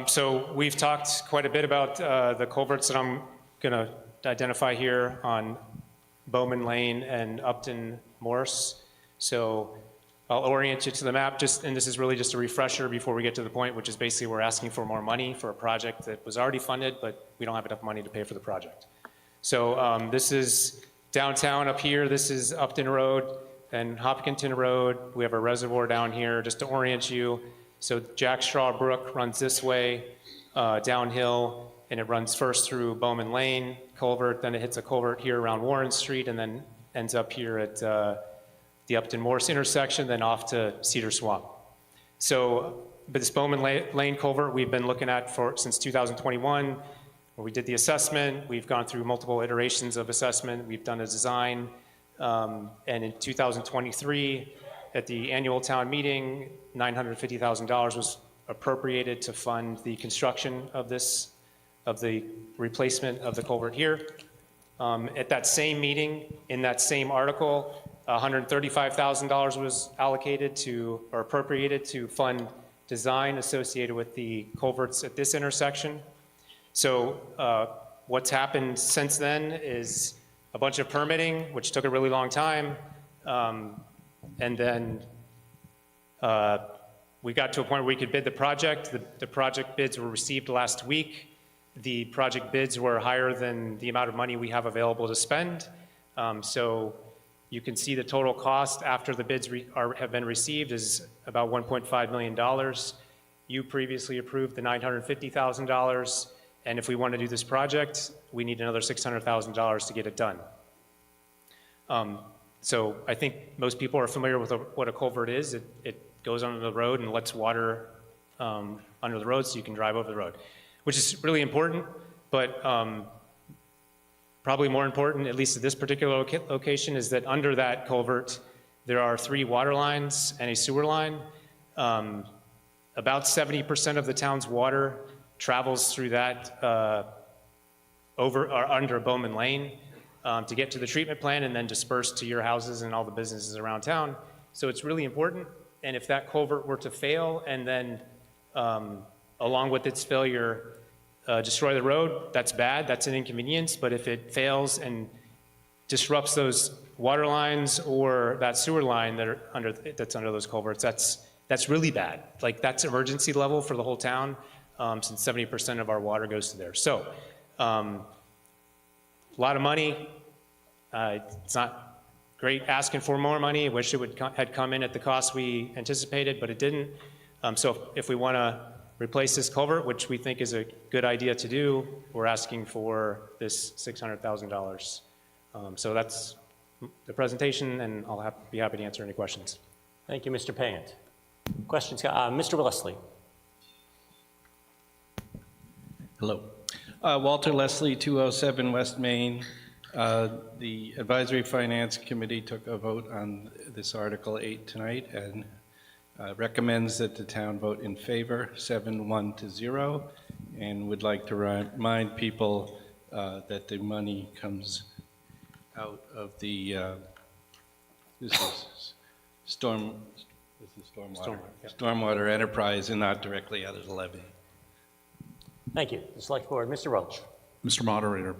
So we've talked quite a bit about the culverts that I'm going to identify here on Bowman Lane and Upton Morse. So I'll orient you to the map, and this is really just a refresher before we get to the point, which is basically we're asking for more money for a project that was already funded, but we don't have enough money to pay for the project. So this is downtown up here. This is Upton Road and Hopkinton Road. We have a reservoir down here, just to orient you. So Jack Straw Brook runs this way downhill, and it runs first through Bowman Lane culvert, then it hits a culvert here around Warren Street, and then ends up here at the Upton Morse intersection, then off to Cedar Swamp. So, but this Bowman Lane culvert we've been looking at since 2021, where we did the assessment. We've gone through multiple iterations of assessment. We've done a design, and in 2023, at the annual town meeting, $950,000 was appropriated to fund the construction of the replacement of the culvert here. At that same meeting, in that same article, $135,000 was allocated or appropriated to fund design associated with the culverts at this intersection. So what's happened since then is a bunch of permitting, which took a really long time. And then we got to a point where we could bid the project. The project bids were received last week. The project bids were higher than the amount of money we have available to spend. So you can see the total cost after the bids have been received is about $1.5 million. You previously approved the $950,000. And if we want to do this project, we need another $600,000 to get it done. So I think most people are familiar with what a culvert is. It goes under the road and lets water under the road so you can drive over the road, which is really important, but probably more important, at least at this particular location, is that under that culvert, there are 3 water lines and a sewer line. About 70% of the town's water travels through that over or under Bowman Lane. To get to the treatment plant and then disperse to your houses and all the businesses around town. So it's really important. And if that culvert were to fail and then, along with its failure, destroy the road, that's bad, that's an inconvenience. But if it fails and disrupts those water lines or that sewer line that's under those culverts, that's really bad. Like, that's emergency level for the whole town, since 70% of our water goes to there. So, a lot of money. It's not great asking for more money. I wish it had come in at the cost we anticipated, but it didn't. So if we want to replace this culvert, which we think is a good idea to do, we're asking for this $600,000. So that's the presentation, and I'll be happy to answer any questions. Thank you, Mr. Payant. Questions? Mr. Leslie. Hello. Walter Leslie, 207 West Main. The Advisory Finance Committee took a vote on this Article 8 tonight and recommends that the town vote in favor, 7-1 to 0, and would like to remind people that the money comes out of the, this is Stormwater Enterprise and not directly out of the levy. Thank you. The Select Board, Mr. Welch. Mr. Moderator,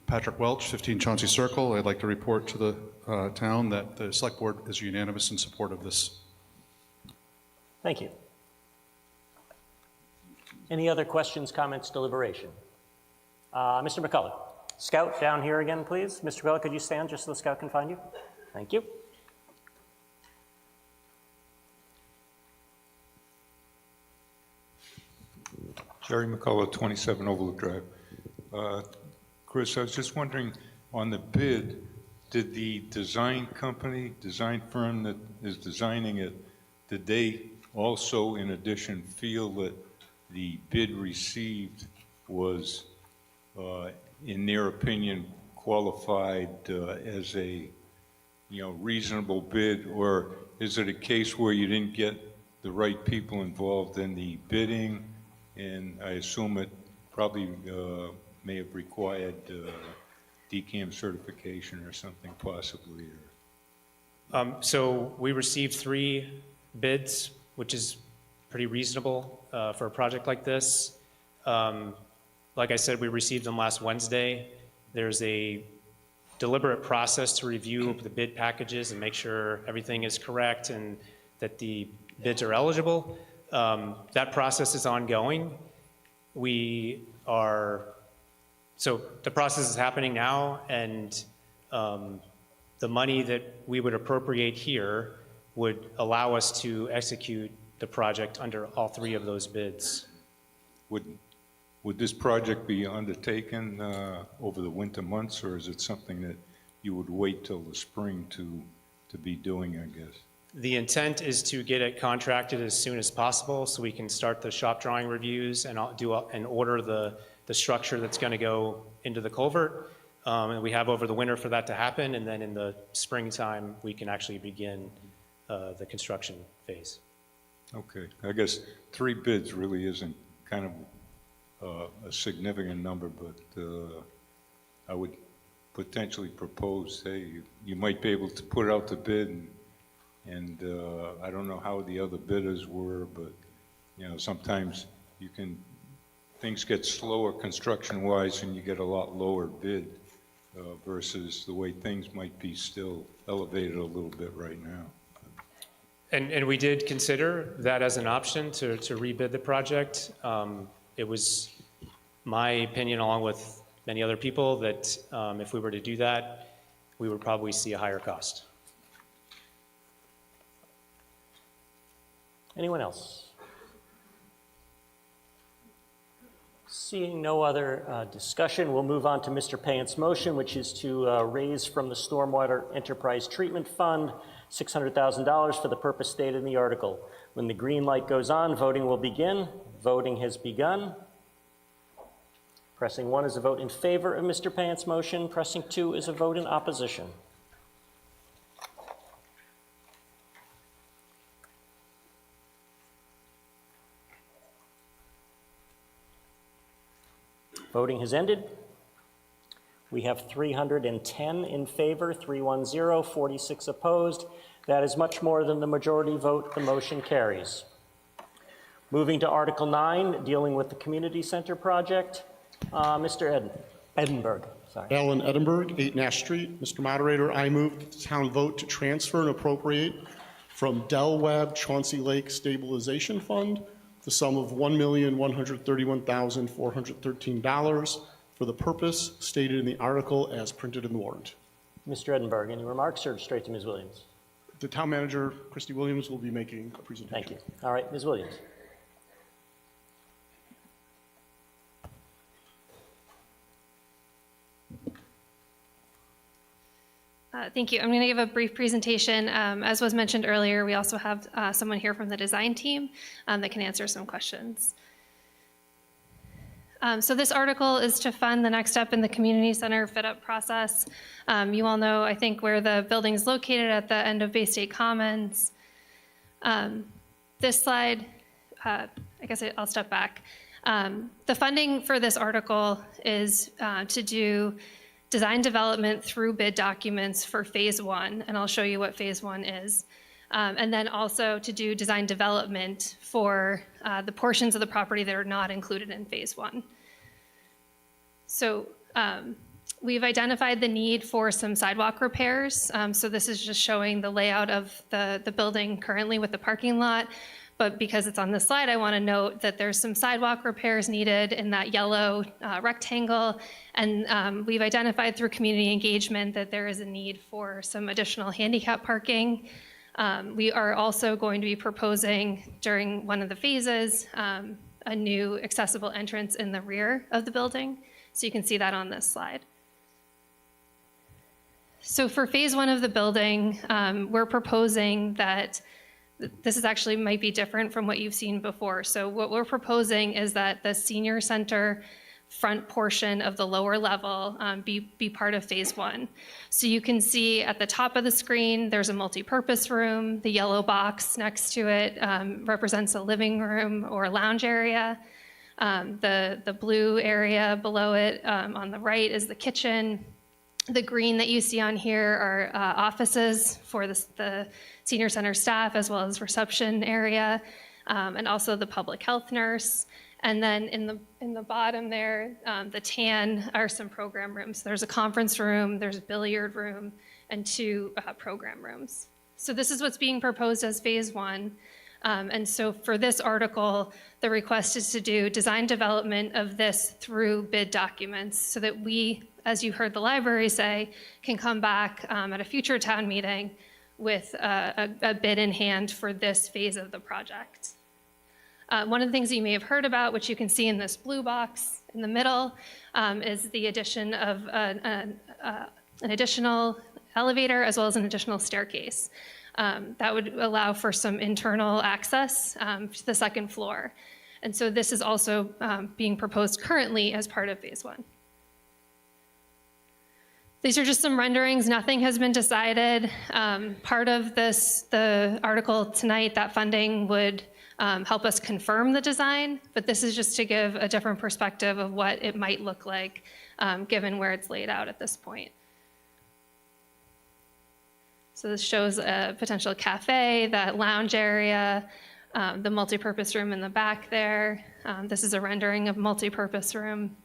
Patrick Welch, 15 Chauncey Circle. I'd like to report to the town that the Select Board is unanimous in support of this. Thank you. Any other questions, comments, deliberation? Mr. McCullough. Scout, down here again, please. Mr. McCullough, could you stand just so the Scout can find you? Thank you. Jerry McCullough, 27 Overlook Drive. Chris, I was just wondering, on the bid, did the design firm that is designing it, did they also, in addition, feel that the bid received was, in their opinion, qualified as a, reasonable bid, or is it a case where you didn't get the right people involved in the bidding, and I assume it probably may have required DCAM certification or something possibly? So we received 3 bids, which is pretty reasonable for a project like this. Like I said, we received them last Wednesday. There's a deliberate process to review the bid packages and make sure everything is correct and that the bids are eligible. That process is ongoing. So the process is happening now, and the money that we would appropriate here would allow us to execute the project under all 3 of those bids. Would this project be undertaken over the winter months, or is it something that you would wait till the spring to be doing, I guess? The intent is to get it contracted as soon as possible so we can start the shop drawing reviews and order the structure that's going to go into the culvert. And we have over the winter for that to happen, and then in the springtime we can actually begin the construction phase. Okay, I guess 3 bids really isn't kind of a significant number, but I would potentially propose, hey, you might be able to put out the bid, and I don't know how the other bidders were, but sometimes things get slower construction-wise, and you get a lot lower bid versus the way things might be still elevated a little bit right now. And we did consider that as an option to rebid the project. It was my opinion, along with many other people, that if we were to do that, we would probably see a higher cost. Anyone else? Seeing no other discussion, we'll move on to Mr. Payant's motion, which is to raise from the Stormwater Enterprise Treatment Fund $600,000 for the purpose stated in the article. When the green light goes on, voting will begin. Voting has begun. Pressing 1 is a vote in favor of Mr. Payant's motion. Pressing 2 is a vote in opposition. Voting has ended. We have 310 in favor, 310, 46 opposed. That is much more than the majority vote. The motion carries. Moving to Article 9, dealing with the Community Center project. Mr. Edinburgh. Sorry. Alan Edinburgh, 8 Nash Street. Mr. Moderator, I move that the town vote to transfer and appropriate from Del Webb Chauncey Lake Stabilization Fund the sum of $1,131,413 for the purpose stated in the article as printed in the warrant. Mr. Edinburgh, any remarks, or straight to Ms. Williams? The town manager, Christy Williams, will be making a presentation. Thank you. All right, Ms. Williams. Thank you. I'm going to give a brief presentation. As was mentioned earlier, we also have someone here from the design team that can answer some questions. So this article is to fund the next step in the community center fit-up process. You all know, I think, where the building is located at the end of Bay State Commons. This slide, I guess I'll step back. The funding for this article is to do design development through bid documents for phase 1, and I'll show you what phase 1 is. And then also to do design development for the portions of the property that are not included in phase 1. So we've identified the need for some sidewalk repairs. So this is just showing the layout of the building currently with the parking lot. But because it's on this slide, I want to note that there's some sidewalk repairs needed in that yellow rectangle. And we've identified through community engagement that there is a need for some additional handicap parking. We are also going to be proposing during one of the phases a new accessible entrance in the rear of the building. So you can see that on this slide. So for phase 1 of the building, we're proposing that this is actually might be different from what you've seen before. So what we're proposing is that the senior center front portion of the lower level be part of phase 1. So you can see at the top of the screen, there's a multi-purpose room. The yellow box next to it represents a living room or a lounge area. The blue area below it on the right is the kitchen. The green that you see on here are offices for the senior center staff, as well as reception area, and also the public health nurse. And then in the bottom there, the tan are some program rooms. There's a conference room, there's a billiard room, and 2 program rooms. So this is what's being proposed as phase 1. And so for this article, the request is to do design development of this through bid documents so that we, as you heard the library say, can come back at a future town meeting with a bid in hand for this phase of the project. One of the things that you may have heard about, which you can see in this blue box in the middle, is the addition of an additional elevator as well as an additional staircase. That would allow for some internal access to the second floor. And so this is also being proposed currently as part of phase 1. These are just some renderings. Nothing has been decided. Part of the article tonight, that funding would help us confirm the design, but this is just to give a different perspective of what it might look like given where it's laid out at this point. So this shows a potential cafe, that lounge area, the multipurpose room in the back there. This is a rendering of multipurpose room.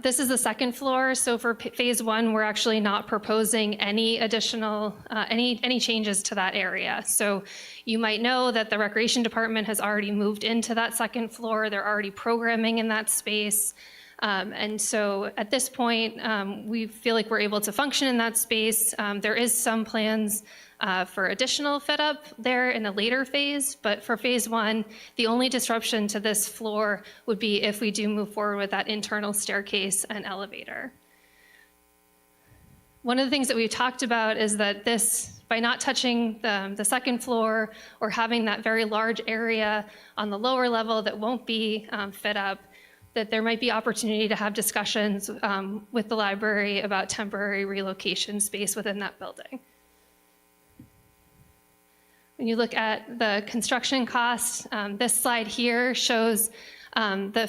This is the second floor. So for phase 1, we're actually not proposing any additional, any changes to that area. So you might know that the recreation department has already moved into that second floor. They're already programming in that space. And so at this point, we feel like we're able to function in that space. There is some plans for additional fit up there in a later phase, but for phase 1, the only disruption to this floor would be if we do move forward with that internal staircase and elevator. One of the things that we've talked about is that this, by not touching the second floor or having that very large area on the lower level that won't be fit up, that there might be opportunity to have discussions with the library about temporary relocation space within that building. When you look at the construction costs, this slide here shows the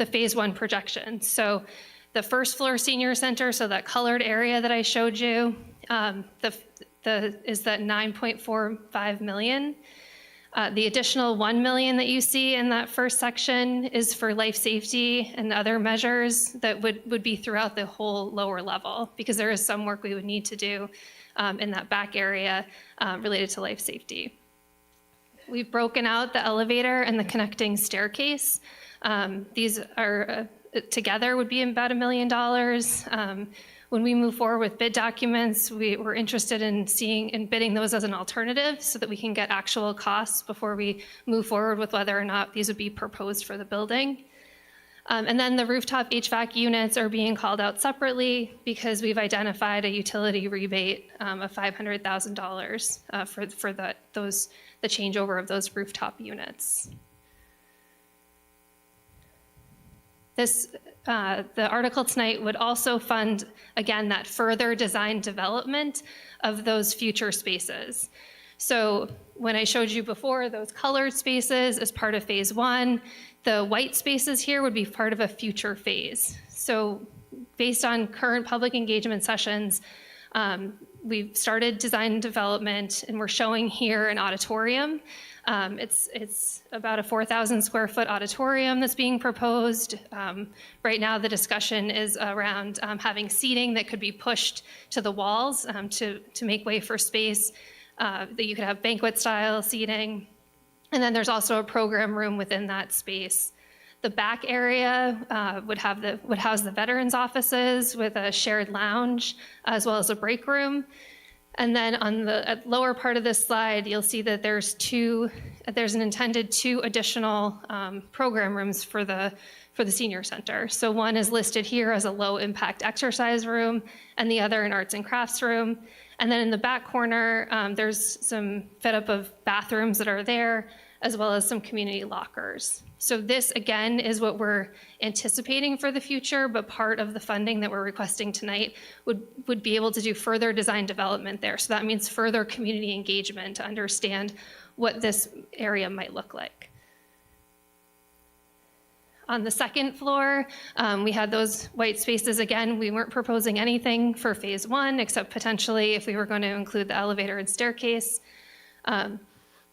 phase 1 projection. So the first floor senior center, so that colored area that I showed you, is that 9.45 million. The additional 1 million that you see in that first section is for life safety and other measures that would be throughout the whole lower level, because there is some work we would need to do in that back area related to life safety. We've broken out the elevator and the connecting staircase. These are together would be about $1 million. When we move forward with bid documents, we're interested in seeing and bidding those as an alternative so that we can get actual costs before we move forward with whether or not these would be proposed for the building. And then the rooftop HVAC units are being called out separately because we've identified a utility rebate of $500,000 for the changeover of those rooftop units. The article tonight would also fund, again, that further design development of those future spaces. So when I showed you before those colored spaces as part of phase 1, the white spaces here would be part of a future phase. So based on current public engagement sessions, we've started design development, and we're showing here an auditorium. It's about a 4,000 square foot auditorium that's being proposed. Right now, the discussion is around having seating that could be pushed to the walls to make way for space, that you could have banquet style seating. And then there's also a program room within that space. The back area would house the veterans offices with a shared lounge as well as a break room. And then on the lower part of this slide, you'll see that there's an intended 2 additional program rooms for the senior center. So one is listed here as a low impact exercise room and the other an arts and crafts room. And then in the back corner, there's some fit up of bathrooms that are there, as well as some community lockers. So this, again, is what we're anticipating for the future, but part of the funding that we're requesting tonight would be able to do further design development there. So that means further community engagement to understand what this area might look like. On the second floor, we had those white spaces. Again, we weren't proposing anything for phase 1, except potentially if we were going to include the elevator and staircase.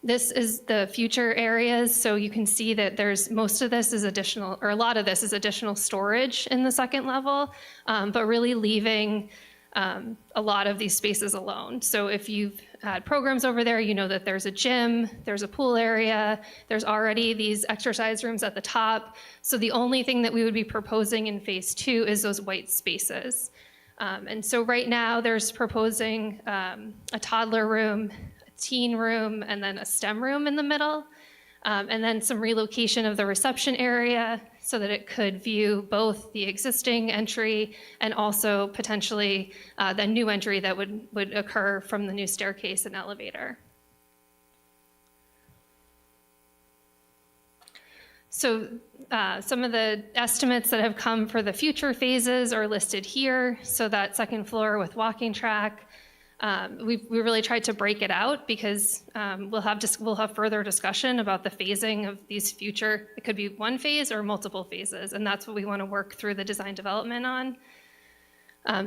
This is the future areas, so you can see that most of this is additional, or a lot of this is additional storage in the second level, but really leaving a lot of these spaces alone. So if you've had programs over there, you know that there's a gym, there's a pool area, there's already these exercise rooms at the top. So the only thing that we would be proposing in phase 2 is those white spaces. And so right now there's proposing a toddler room, teen room, and then a STEM room in the middle, and then some relocation of the reception area so that it could view both the existing entry and also potentially the new entry that would occur from the new staircase and elevator. So some of the estimates that have come for the future phases are listed here. So that second floor with walking track, we really tried to break it out because we'll have further discussion about the phasing of these future. It could be one phase or multiple phases, and that's what we want to work through the design development on.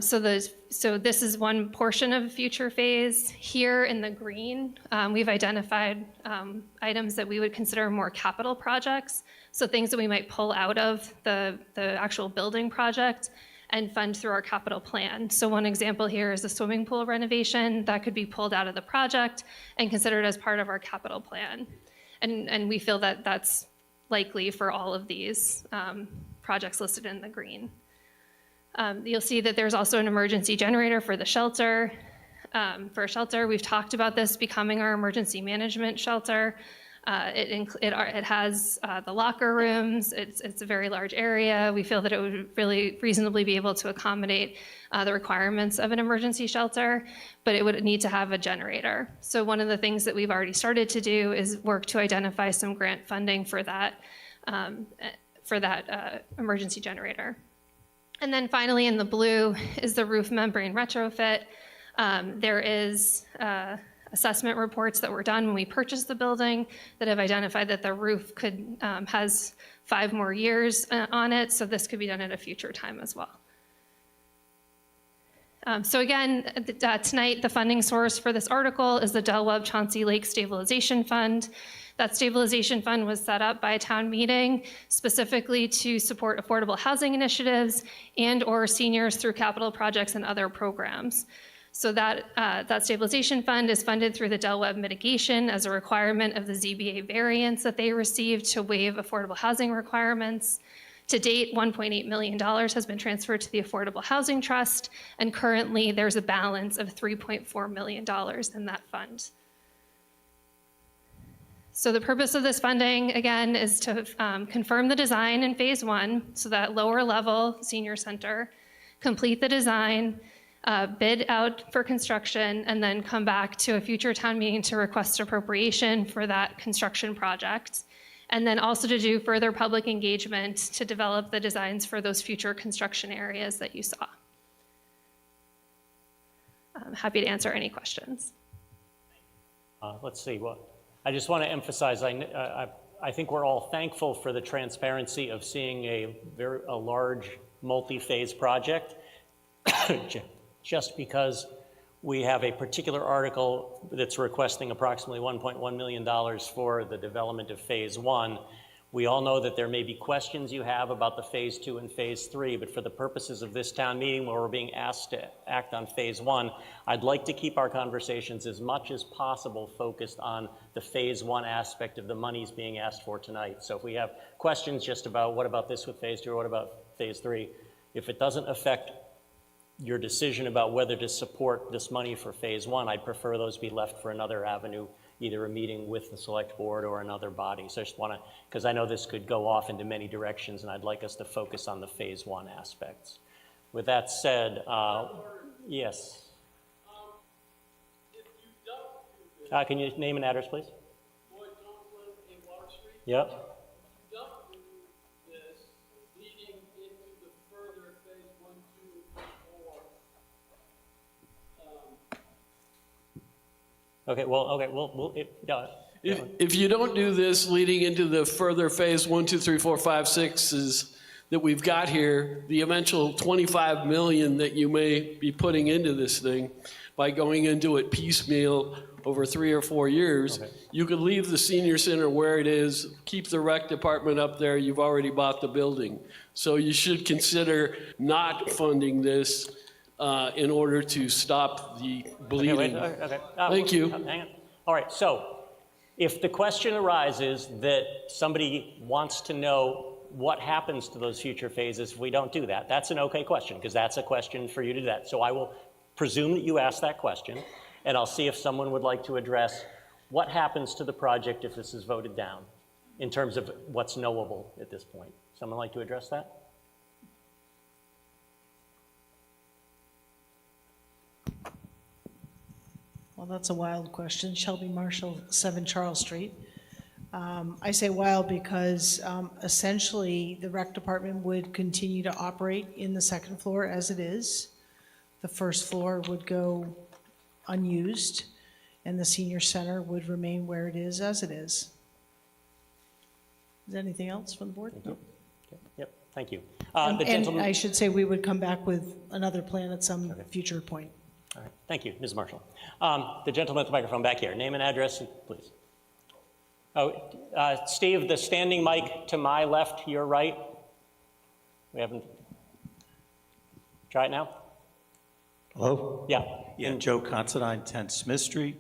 So this is one portion of a future phase. Here in the green, we've identified items that we would consider more capital projects. So things that we might pull out of the actual building project and fund through our capital plan. So one example here is the swimming pool renovation that could be pulled out of the project and considered as part of our capital plan. And we feel that that's likely for all of these projects listed in the green. You'll see that there's also an emergency generator for the shelter. For a shelter, we've talked about this becoming our emergency management shelter. It has the locker rooms. It's a very large area. We feel that it would really reasonably be able to accommodate the requirements of an emergency shelter, but it would need to have a generator. So one of the things that we've already started to do is work to identify some grant funding for that emergency generator. And then finally in the blue is the roof membrane retrofit. There is assessment reports that were done when we purchased the building that have identified that the roof has 5 more years on it, so this could be done at a future time as well. So again, tonight the funding source for this article is the Del Webb Chauncey Lake Stabilization Fund. That stabilization fund was set up by a town meeting specifically to support affordable housing initiatives and or seniors through capital projects and other programs. So that stabilization fund is funded through the Del Webb mitigation as a requirement of the ZBA variance that they received to waive affordable housing requirements. To date, $1.8 million has been transferred to the Affordable Housing Trust, and currently there's a balance of $3.4 million in that fund. So the purpose of this funding, again, is to confirm the design in phase 1, so that lower level senior center, complete the design, bid out for construction, and then come back to a future town meeting to request appropriation for that construction project. And then also to do further public engagement to develop the designs for those future construction areas that you saw. I'm happy to answer any questions. Let's see. Well, I just want to emphasize, I think we're all thankful for the transparency of seeing a large multi-phase project, just because we have a particular article that's requesting approximately $1.1 million for the development of phase 1. We all know that there may be questions you have about the phase 2 and phase 3, but for the purposes of this town meeting where we're being asked to act on phase 1, I'd like to keep our conversations as much as possible focused on the phase 1 aspect of the monies being asked for tonight. So if we have questions just about what about this with phase 2 or what about phase 3, if it doesn't affect your decision about whether to support this money for phase 1, I'd prefer those be left for another avenue, either a meeting with the select board or another body. So I just want to, because I know this could go off into many directions, and I'd like us to focus on the phase 1 aspects. With that said, yes. Can you name and address, please? Yep. Okay, well, if you don't do this leading into the further phase 1, 2, 3, 4, 5, 6s that we've got here, the eventual 25 million that you may be putting into this thing by going into it piecemeal over 3 or 4 years, you could leave the senior center where it is, keep the rec department up there, you've already bought the building. So you should consider not funding this in order to stop the bleeding. Thank you. Hang on. All right, so if the question arises that somebody wants to know what happens to those future phases if we don't do that, that's an okay question, because that's a question for you to do that. So I will presume that you asked that question, and I'll see if someone would like to address what happens to the project if this is voted down in terms of what's knowable at this point. Someone like to address that? Well, that's a wild question. Shelby Marshall, 7 Charles Street. I say wild because essentially the rec department would continue to operate in the second floor as it is. The first floor would go unused, and the senior center would remain where it is as it is. Is there anything else from the board? Thank you. Yep, thank you. And I should say we would come back with another plan at some future point. All right, thank you, Ms. Marshall. The gentleman with the microphone back here, name and address, please. Oh, Steve, the standing mic to my left, your right. We haven't. Try it now. Hello? Yeah. Yeah, Joe Considine, 10 Smith Street.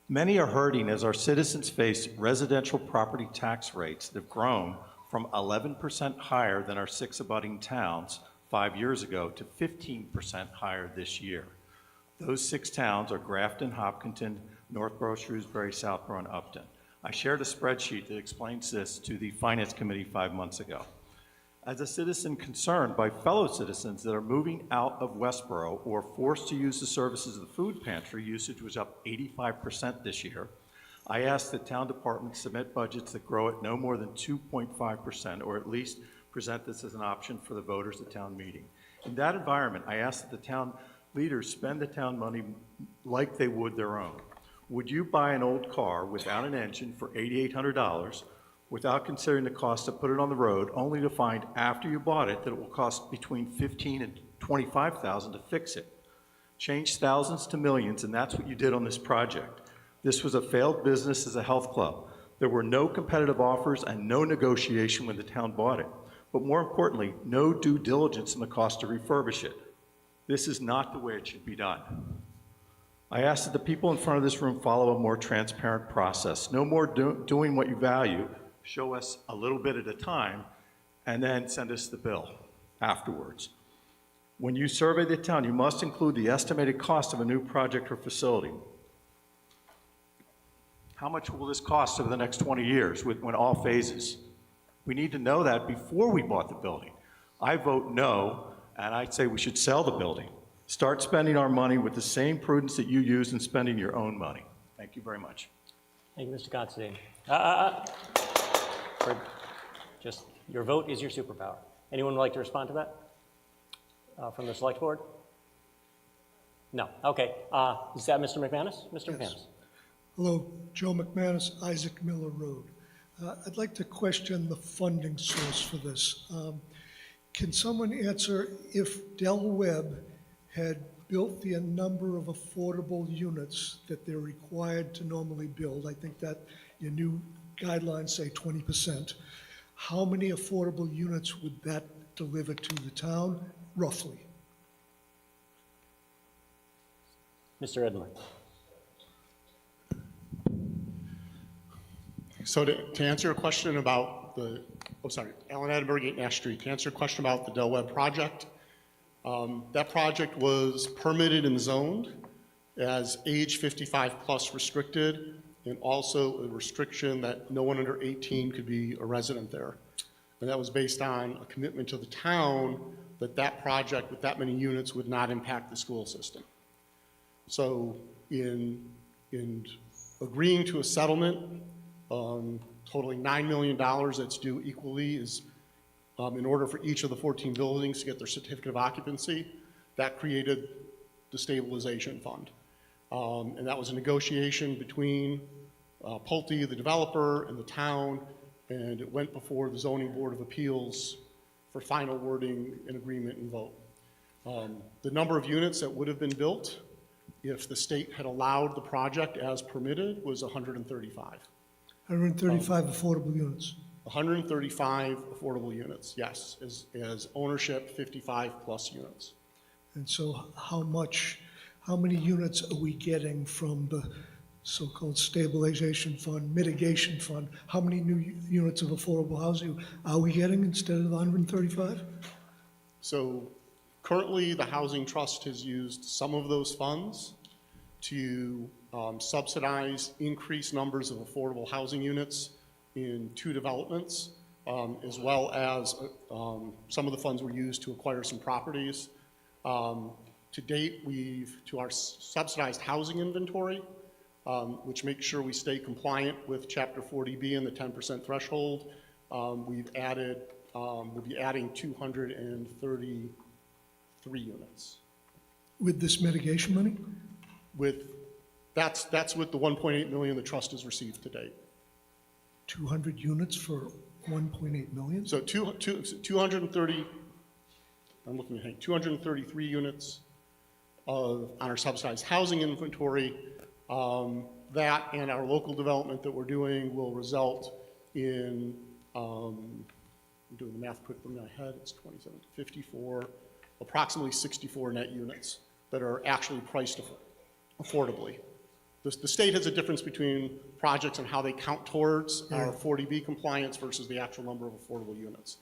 Many are hurting as our citizens face residential property tax rates that have grown from 11% higher than our 6 abutting towns 5 years ago to 15% higher this year. Those 6 towns are Grafton, Hopkinton, Northborough, Shrewsbury, Southborough, and Upton. I shared a spreadsheet that explains this to the Finance Committee 5 months ago. As a citizen concerned by fellow citizens that are moving out of Westborough or forced to use the services of the food pantry, usage was up 85% this year. I asked that town departments submit budgets that grow at no more than 2.5%, or at least present this as an option for the voters at town meeting. In that environment, I asked that the town leaders spend the town money like they would their own. Would you buy an old car without an engine for $8,800 without considering the cost to put it on the road, only to find after you bought it that it will cost between $15,000 and $25,000 to fix it? Change thousands to millions, and that's what you did on this project. This was a failed business as a health club. There were no competitive offers and no negotiation when the town bought it. But more importantly, no due diligence in the cost to refurbish it. This is not the way it should be done. I ask that the people in front of this room follow a more transparent process. No more doing what you value. Show us a little bit at a time, and then send us the bill afterwards. When you survey the town, you must include the estimated cost of a new project or facility. How much will this cost over the next 20 years when all phases? We need to know that before we bought the building. I vote no, and I'd say we should sell the building. Start spending our money with the same prudence that you use in spending your own money. Thank you very much. Thank you, Mr. Considine. Just, your vote is your superpower. Anyone would like to respond to that? From the select board? No, okay. Is that Mr. McManus? Mr. McManus. Hello, Joe McManus, Isaac Miller Road. I'd like to question the funding source for this. Can someone answer if Del Webb had built the number of affordable units that they're required to normally build? I think that your new guidelines say 20%. How many affordable units would that deliver to the town, roughly? Mr. Edmund. So to answer your question about Alan Edinburgh, 8 Nash Street, to answer your question about the Del Webb project, that project was permitted and zoned as age 55 plus restricted, and also a restriction that no one under 18 could be a resident there. And that was based on a commitment to the town that that project with that many units would not impact the school system. So in agreeing to a settlement totaling $9 million that's due equally is in order for each of the 14 buildings to get their certificate of occupancy, that created the stabilization fund. And that was a negotiation between Pulte, the developer, and the town, and it went before the Zoning Board of Appeals for final wording and agreement and vote. The number of units that would have been built if the state had allowed the project as permitted was 135. 135 affordable units. 135 affordable units, yes, as ownership 55 plus units. And so how many units are we getting from the so-called stabilization fund, mitigation fund? How many new units of affordable housing are we getting instead of 135? So currently the Housing Trust has used some of those funds to subsidize increased numbers of affordable housing units in 2 developments, as well as some of the funds were used to acquire some properties. To date, to our subsidized housing inventory, which makes sure we stay compliant with Chapter 40B and the 10% threshold, we'll be adding 233 units. With this mitigation money? That's with the 1.8 million the trust has received to date. 200 units for 1.8 million? So 230, I'm looking at 233 units on our subsidized housing inventory. That and our local development that we're doing will result in, I'm doing the math quickly in my head, it's 27, 54, approximately 64 net units that are actually priced affordably. The state has a difference between projects and how they count towards our 40B compliance versus the actual number of affordable units.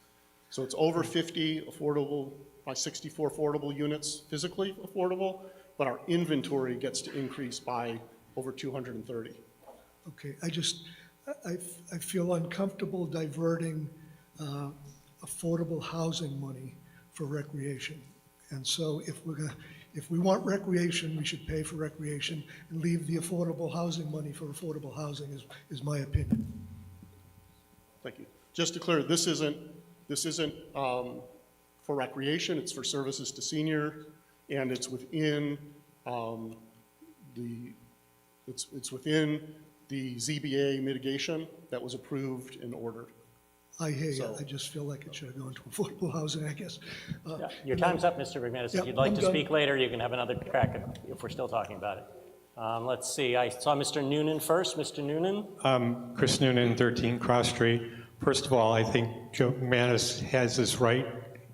So it's over 50 affordable, by 64 affordable units physically affordable, but our inventory gets to increase by over 230. Okay, I feel uncomfortable diverting affordable housing money for recreation. And so if we want recreation, we should pay for recreation and leave the affordable housing money for affordable housing is my opinion. Thank you. Just to clear, this isn't for recreation, it's for services to seniors, and it's within it's within the ZBA mitigation that was approved and ordered. I hear you. I just feel like it should have gone to affordable housing, I guess. Your time's up, Mr. McManus. If you'd like to speak later, you can have another crack if we're still talking about it. Let's see, I saw Mr. Noonan first. Mr. Noonan? Chris Noonan, 13 Cross Street. First of all, I think Joe McManus has this right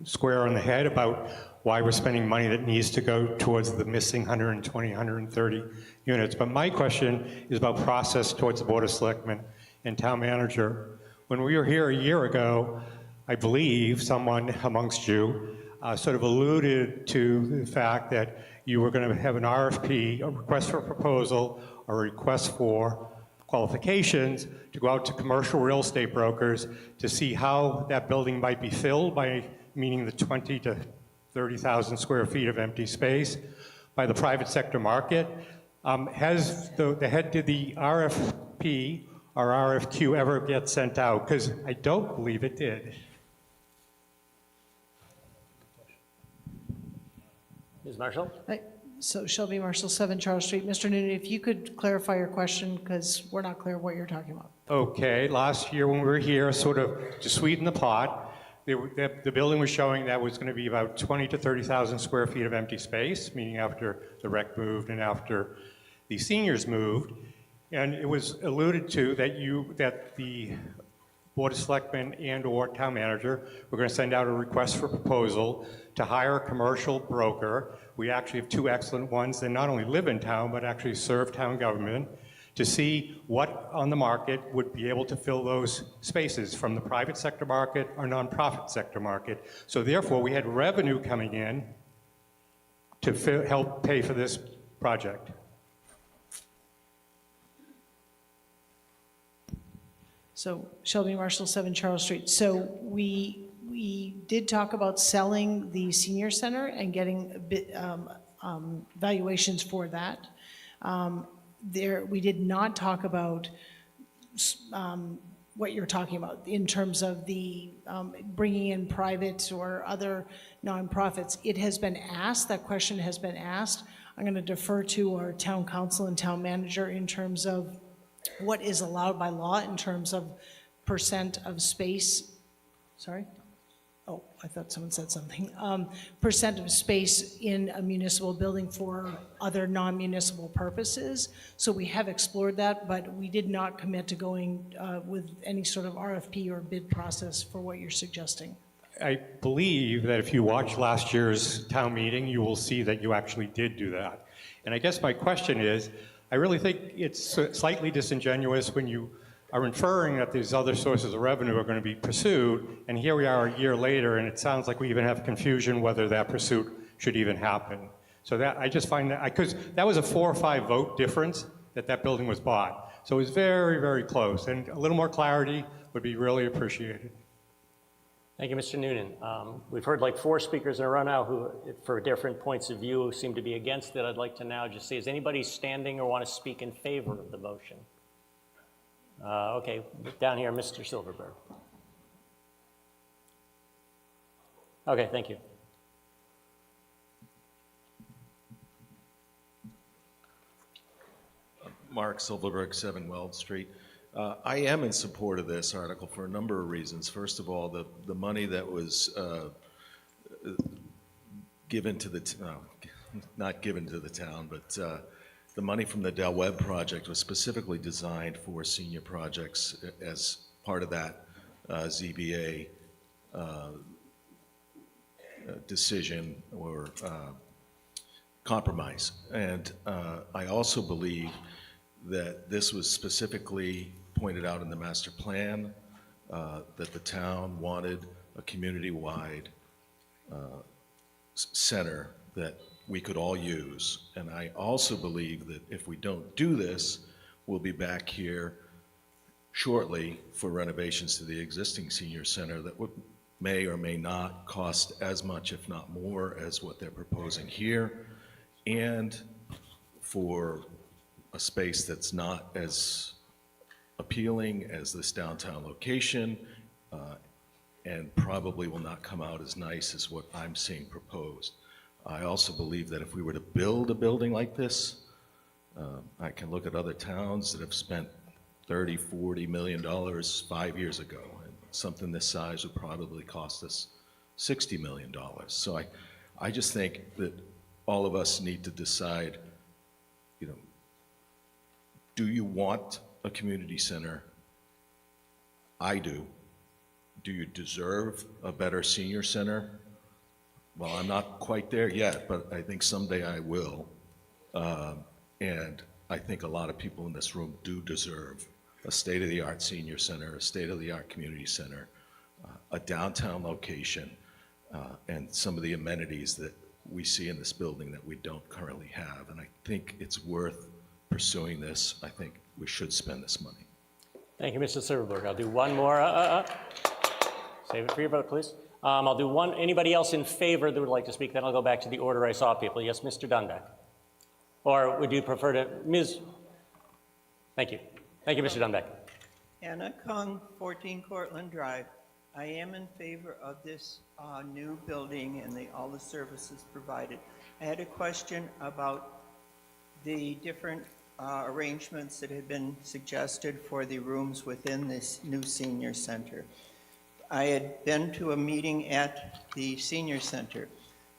square on the head about why we're spending money that needs to go towards the missing 120, 130 units. But my question is about process towards the Board of Selectmen and Town Manager. When we were here a year ago, I believe someone amongst you sort of alluded to the fact that you were going to have an RFP, a request for proposal, a request for qualifications to go out to commercial real estate brokers to see how that building might be filled by meaning the 20 to 30,000 square feet of empty space by the private sector market. Did the RFP our RFQ ever get sent out, because I don't believe it did. Ms. Marshall? So Shelby Marshall, 7 Charles Street. Mr. Noonan, if you could clarify your question, because we're not clear what you're talking about. Okay, last year when we were here, sort of to sweeten the pot, the building was showing that was going to be about 20 to 30,000 square feet of empty space, meaning after the rec moved and after the seniors moved. And it was alluded to that the Board of Selectmen and/or town manager were going to send out a request for proposal to hire a commercial broker. We actually have 2 excellent ones that not only live in town, but actually serve town government, to see what on the market would be able to fill those spaces from the private sector market or nonprofit sector market. So therefore, we had revenue coming in to help pay for this project. So Shelby Marshall, 7 Charles Street. So we did talk about selling the senior center and getting a bit, valuations for that. We did not talk about what you're talking about in terms of the bringing in private or other nonprofits. It has been asked, that question has been asked. I'm going to defer to our town council and town manager in terms of what is allowed by law in terms of percent of space. Sorry? Oh, I thought someone said something. Percent of space in a municipal building for other non-municipal purposes. So we have explored that, but we did not commit to going with any sort of RFP or bid process for what you're suggesting. I believe that if you watch last year's town meeting, you will see that you actually did do that. And I guess my question is, I really think it's slightly disingenuous when you are inferring that these other sources of revenue are going to be pursued, and here we are a year later, and it sounds like we even have confusion whether that pursuit should even happen. So that, I just find that, because that was a 4 or 5 vote difference that building was bought. So it was very, very close, and a little more clarity would be really appreciated. Thank you, Mr. Noonan. We've heard like 4 speakers in a row now who, for different points of view, seem to be against it. I'd like to now just see, is anybody standing or want to speak in favor of the motion? Okay, down here, Mr. Silverberg. Okay, thank you. Mark Silverberg, 7 Weld Street. I am in support of this article for a number of reasons. First of all, the money that was given to the, not given to the town, but the money from the Del Webb project was specifically designed for senior projects as part of that ZBA decision or compromise. And I also believe that this was specifically pointed out in the master plan, that the town wanted a community-wide center that we could all use. And I also believe that if we don't do this, we'll be back here shortly for renovations to the existing senior center that may or may not cost as much, if not more, as what they're proposing here, and for a space that's not as appealing as this downtown location, and probably will not come out as nice as what I'm seeing proposed. I also believe that if we were to build a building like this, I can look at other towns that have spent $30, $40 million 5 years ago, and something this size would probably cost us $60 million. So I just think that all of us need to decide, you know, do you want a community center? I do. Do you deserve a better senior center? Well, I'm not quite there yet, but I think someday I will. And I think a lot of people in this room do deserve a state-of-the-art senior center, a state-of-the-art community center, a downtown location, and some of the amenities that we see in this building that we don't currently have. And I think it's worth pursuing this. I think we should spend this money. Thank you, Mr. Silverberg. I'll do one more. Save it for your vote, please. I'll do one. Anybody else in favor that would like to speak? Then I'll go back to the order I saw people. Yes, Mr. Dunbeck. Or would you prefer to, Ms.? Thank you. Thank you, Mr. Dunbeck. Anna Kung, 14 Cortlandt Drive. I am in favor of this new building and all the services provided. I had a question about the different arrangements that had been suggested for the rooms within this new senior center. I had been to a meeting at the senior center.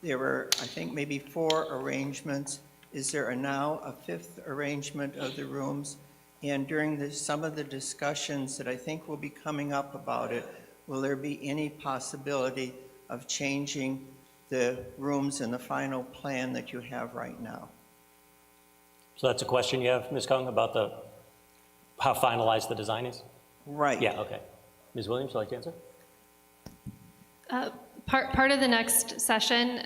There were, I think, maybe 4 arrangements. Is there now a 5th arrangement of the rooms? And during some of the discussions that I think will be coming up about it, will there be any possibility of changing the rooms in the final plan that you have right now? So that's a question you have, Ms. Kung, about how finalized the design is? Right. Yeah, okay. Ms. Williams, would you like to answer? Part of the next session,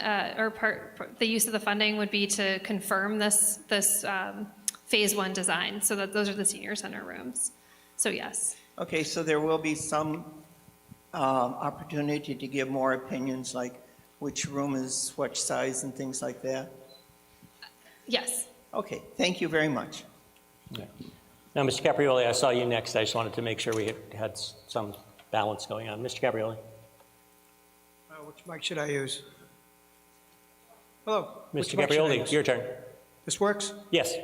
the use of the funding would be to confirm this phase 1 design, so that those are the senior center rooms. So yes. Okay, so there will be some opportunity to give more opinions, like which room is what size and things like that? Yes. Okay, thank you very much. Yeah. Now, Mr. Caprioli, I saw you next. I just wanted to make sure we had some balance going on. Mr. Caprioli. Which mic should I use? Hello. Mr. Caprioli, your turn. This works? Yes.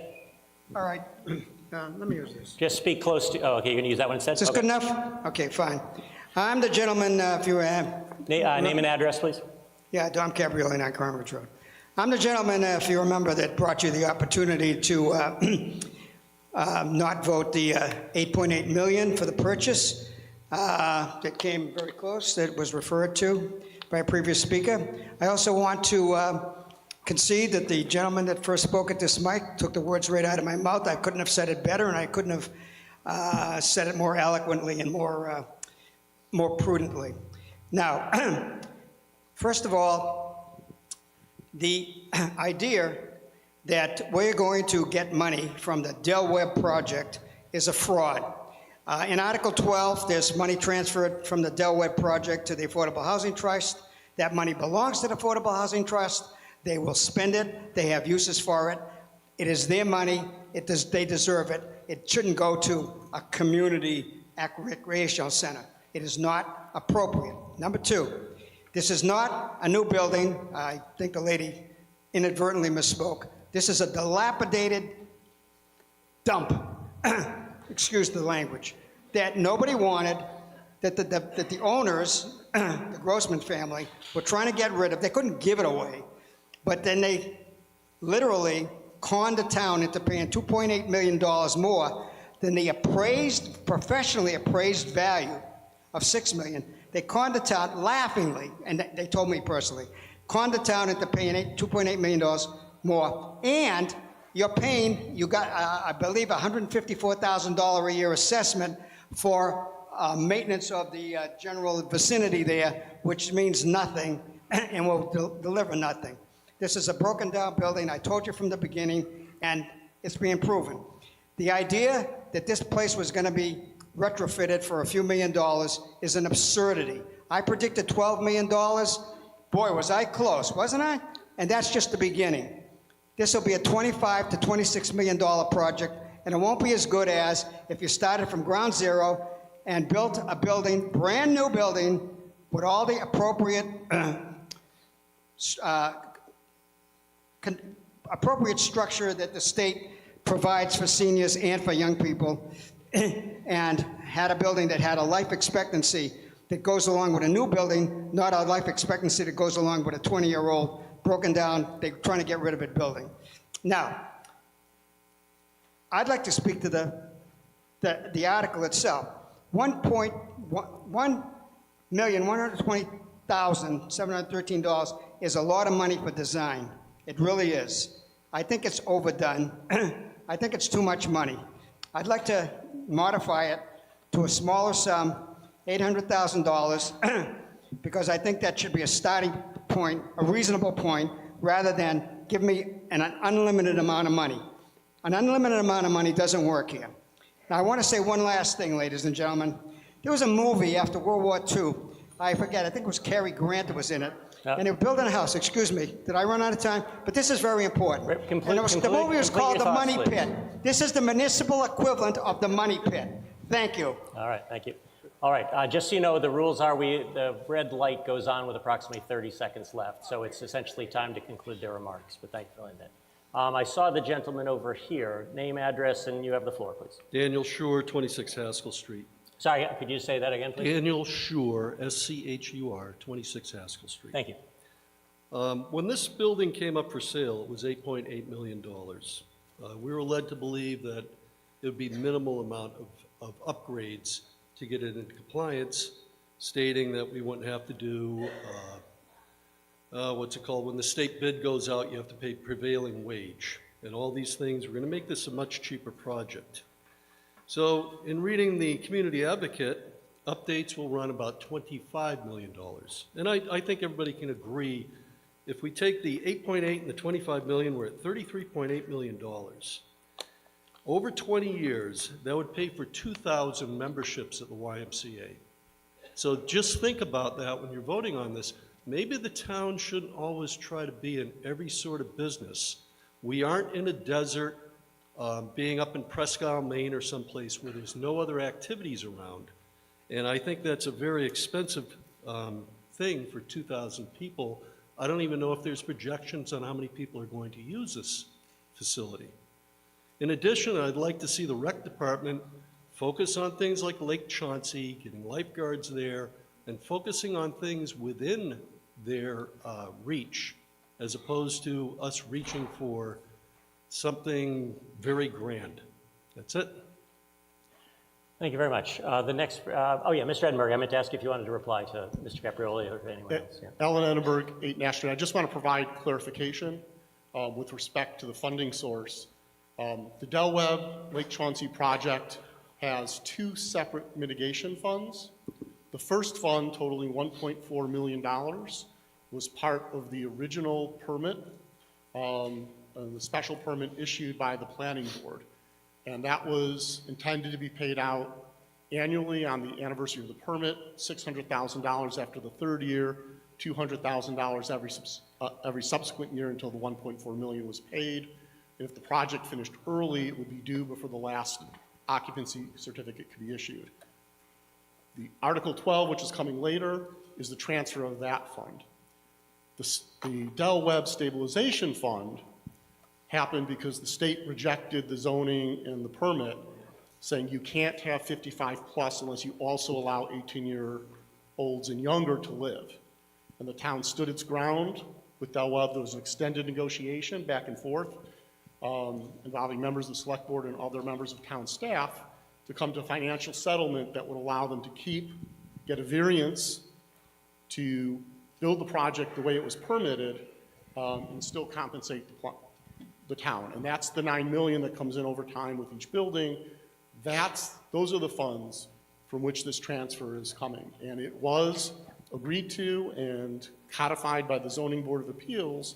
All right. Let me use this. Just speak close to, oh, okay, you're going to use that one instead? Is this good enough? Okay, fine. I'm the gentleman, if you name and address, please. Yeah, Dom Caprioli, 9 Carmody Road. I'm the gentleman, if you remember, that brought you the opportunity to not vote the $8.8 million for the purchase. That came very close, that was referred to by a previous speaker. I also want to concede that the gentleman that first spoke at this mic took the words right out of my mouth. I couldn't have said it better, and I couldn't have said it more eloquently and more prudently. Now, first of all, the idea that we're going to get money from the Del Webb project is a fraud. In Article 12, there's money transferred from the Del Webb project to the Affordable Housing Trust. That money belongs to the Affordable Housing Trust. They will spend it. They have uses for it. It is their money. They deserve it. It shouldn't go to a community recreational center. It is not appropriate. Number 2, this is not a new building. I think the lady inadvertently misspoke. This is a dilapidated dump. Excuse the language, that nobody wanted, that the owners, the Grossman family, were trying to get rid of. They couldn't give it away, but then they literally conned the town into paying $2.8 million more than the professionally appraised value of $6 million. They conned the town laughingly, and they told me personally, conned the town into paying $2.8 million more, and you're paying, you got, I believe, $154,000 a year assessment for maintenance of the general vicinity there, which means nothing and will deliver nothing. This is a broken down building. I told you from the beginning, and it's being proven. The idea that this place was going to be retrofitted for a few $1 million is an absurdity. I predicted $12 million. Boy, was I close, wasn't I? And that's just the beginning. This will be a $25 to $26 million project, and it won't be as good as if you started from ground zero and built a building, brand new building, with all the appropriate appropriate structure that the state provides for seniors and for young people, and had a building that had a life expectancy that goes along with a new building, not a life expectancy that goes along with a 20-year-old broken down, they're trying to get rid of it building. Now, I'd like to speak to the article itself. $1,120,713 is a lot of money for design. It really is. I think it's overdone. I think it's too much money. I'd like to modify it to a smaller sum, $800,000, because I think that should be a starting point, a reasonable point, rather than give me an unlimited amount of money. An unlimited amount of money doesn't work here. Now, I want to say one last thing, ladies and gentlemen. There was a movie after World War II. I forget, I think it was Cary Grant that was in it. And they were building a house. Excuse me, did I run out of time? But this is very important. The movie was called The Money Pit. This is the municipal equivalent of The Money Pit. Thank you. All right, thank you. All right, just so you know, the rules are the red light goes on with approximately 30 seconds left, so it's essentially time to conclude their remarks, but thank you for that. I saw the gentleman over here. Name, address, and you have the floor, please. Daniel Schur, 26 Haskell Street. Sorry, could you say that again, please? Daniel Schur, S-C-H-U-R, 26 Haskell Street. Thank you. When this building came up for sale, it was $8.8 million. We were led to believe that it would be minimal amount of upgrades to get it into compliance, stating that we wouldn't have to do, when the state bid goes out, you have to pay prevailing wage. And all these things, we're gonna make this a much cheaper project. So in reading the Community Advocate, updates will run about $25 million. And I think everybody can agree, if we take the 8.8 and the 25 million, we're at $33.8 million. Over 20 years, that would pay for 2,000 memberships at the YMCA. So just think about that when you're voting on this. Maybe the town shouldn't always try to be in every sort of business. We aren't in a desert, being up in Presque Isle, Maine or someplace where there's no other activities around. And I think that's a very expensive thing for 2,000 people. I don't even know if there's projections on how many people are going to use this facility. In addition, I'd like to see the rec department focus on things like Lake Chauncey, getting lifeguards there, and focusing on things within their reach, as opposed to us reaching for something very grand. That's it. Thank you very much. The next, Mr. Edinburgh, I meant to ask if you wanted to reply to Mr. Caprioli or anyone else. Yeah. Alan Edinburgh, 8 Nash Street. I just want to provide clarification with respect to the funding source. The Del Webb Lake Chauncey project has 2 separate mitigation funds. The first fund, totaling $1.4 million, was part of the original permit, the special permit issued by the planning board. And that was intended to be paid out annually on the anniversary of the permit, $600,000 after the 3rd year, $200,000 every subsequent year until the $1.4 million was paid. And if the project finished early, it would be due before the last occupancy certificate could be issued. The Article 12, which is coming later, is the transfer of that fund. The Del Webb Stabilization Fund happened because the state rejected the zoning and the permit, saying you can't have 55 plus unless you also allow 18-year-olds and younger to live. And the town stood its ground with Del Webb. There was an extended negotiation back and forth involving members of the select board and other members of town staff to come to a financial settlement that would allow them to get a variance to build the project the way it was permitted and still compensate the town. And that's the $9 million that comes in over time with each building. Those are the funds from which this transfer is coming. And it was agreed to and codified by the Zoning Board of Appeals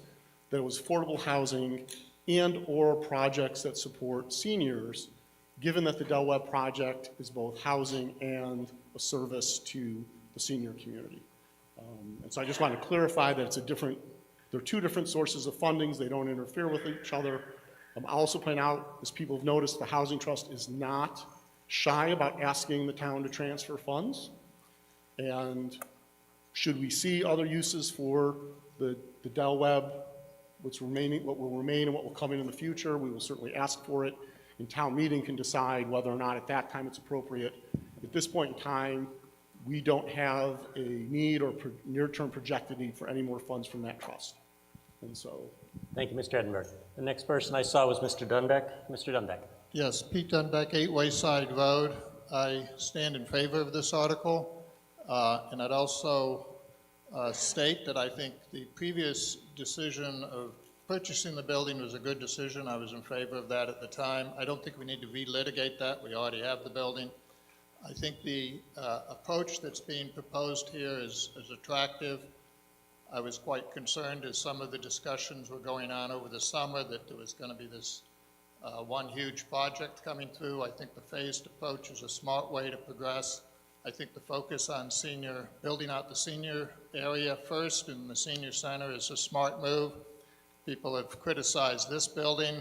that it was affordable housing and or projects that support seniors, given that the Del Webb project is both housing and a service to the senior community. And so I just want to clarify that there are 2 different sources of fundings. They don't interfere with each other. I'll also point out, as people have noticed, the Housing Trust is not shy about asking the town to transfer funds. And should we see other uses for the Del Webb, what will remain and what will come in the future, we will certainly ask for it. And town meeting can decide whether or not at that time it's appropriate. At this point in time, we don't have a need or near-term projected need for any more funds from that trust. And so. Thank you, Mr. Edinburgh. The next person I saw was Mr. Dunbeck. Mr. Dunbeck. Yes, Pete Dunbeck, 8 Wayside Road. I stand in favor of this article. And I'd also state that I think the previous decision of purchasing the building was a good decision. I was in favor of that at the time. I don't think we need to relitigate that. We already have the building. I think the approach that's being proposed here is attractive. I was quite concerned as some of the discussions were going on over the summer that there was going to be this one huge project coming through. I think the phased approach is a smart way to progress. I think the focus on building out the senior area first and the senior center is a smart move. People have criticized this building.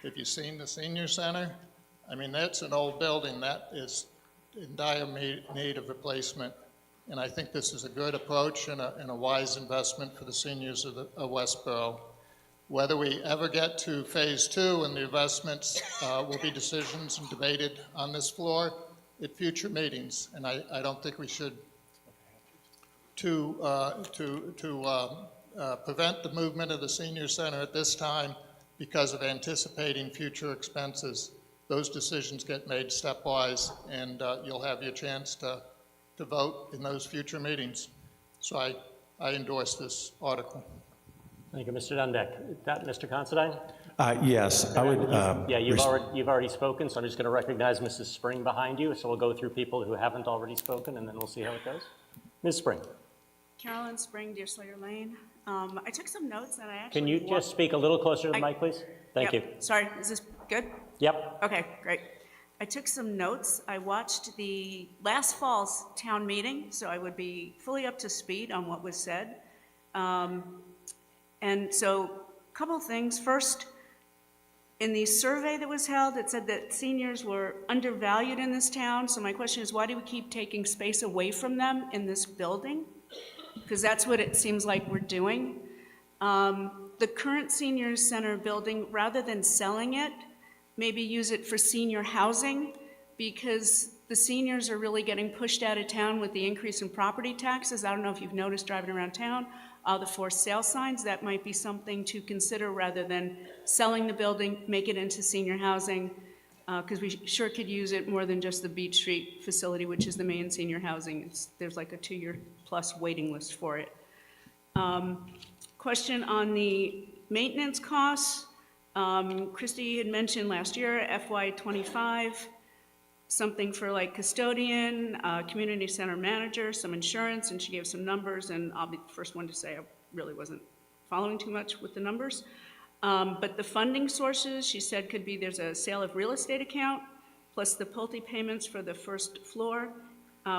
Have you seen the senior center? I mean, that's an old building. That is in dire need of replacement. And I think this is a good approach and a wise investment for the seniors of Westborough. Whether we ever get to phase 2 and the investments will be decisions and debated on this floor at future meetings. And I don't think we should prevent the movement of the senior center at this time because of anticipating future expenses. Those decisions get made stepwise, and you'll have your chance to vote in those future meetings. So I endorse this article. Thank you, Mr. Dundeck. Mr. Considine? Yes, I would. Yeah, you've already spoken, so I'm just going to recognize Mrs. Spring behind you. So we'll go through people who haven't already spoken, and then we'll see how it goes. Ms. Spring. Carolyn Spring, Deer Slayer Lane. I took some notes and I actually... Can you just speak a little closer to the mic, please? Thank you. Sorry, is this good? Yep. Okay, great. I took some notes. I watched the last fall's town meeting, so I would be fully up to speed on what was said. And so, a couple of things. First, in the survey that was held, it said that seniors were undervalued in this town. So my question is, why do we keep taking space away from them in this building? Because that's what it seems like we're doing. The current senior center building, rather than selling it, maybe use it for senior housing, because the seniors are really getting pushed out of town with the increase in property taxes. I don't know if you've noticed driving around town, the for sale signs. That might be something to consider rather than selling the building, make it into senior housing, because we sure could use it more than just the Beach Street facility, which is the main senior housing. There's like a 2-year plus waiting list for it. Question on the maintenance costs. Christy had mentioned last year, FY25, something for like custodian, community center manager, some insurance, and she gave some numbers, and I'll be the first one to say I really wasn't following too much with the numbers. But the funding sources, she said, could be there's a sale of real estate account, plus the Pulte payments for the first floor,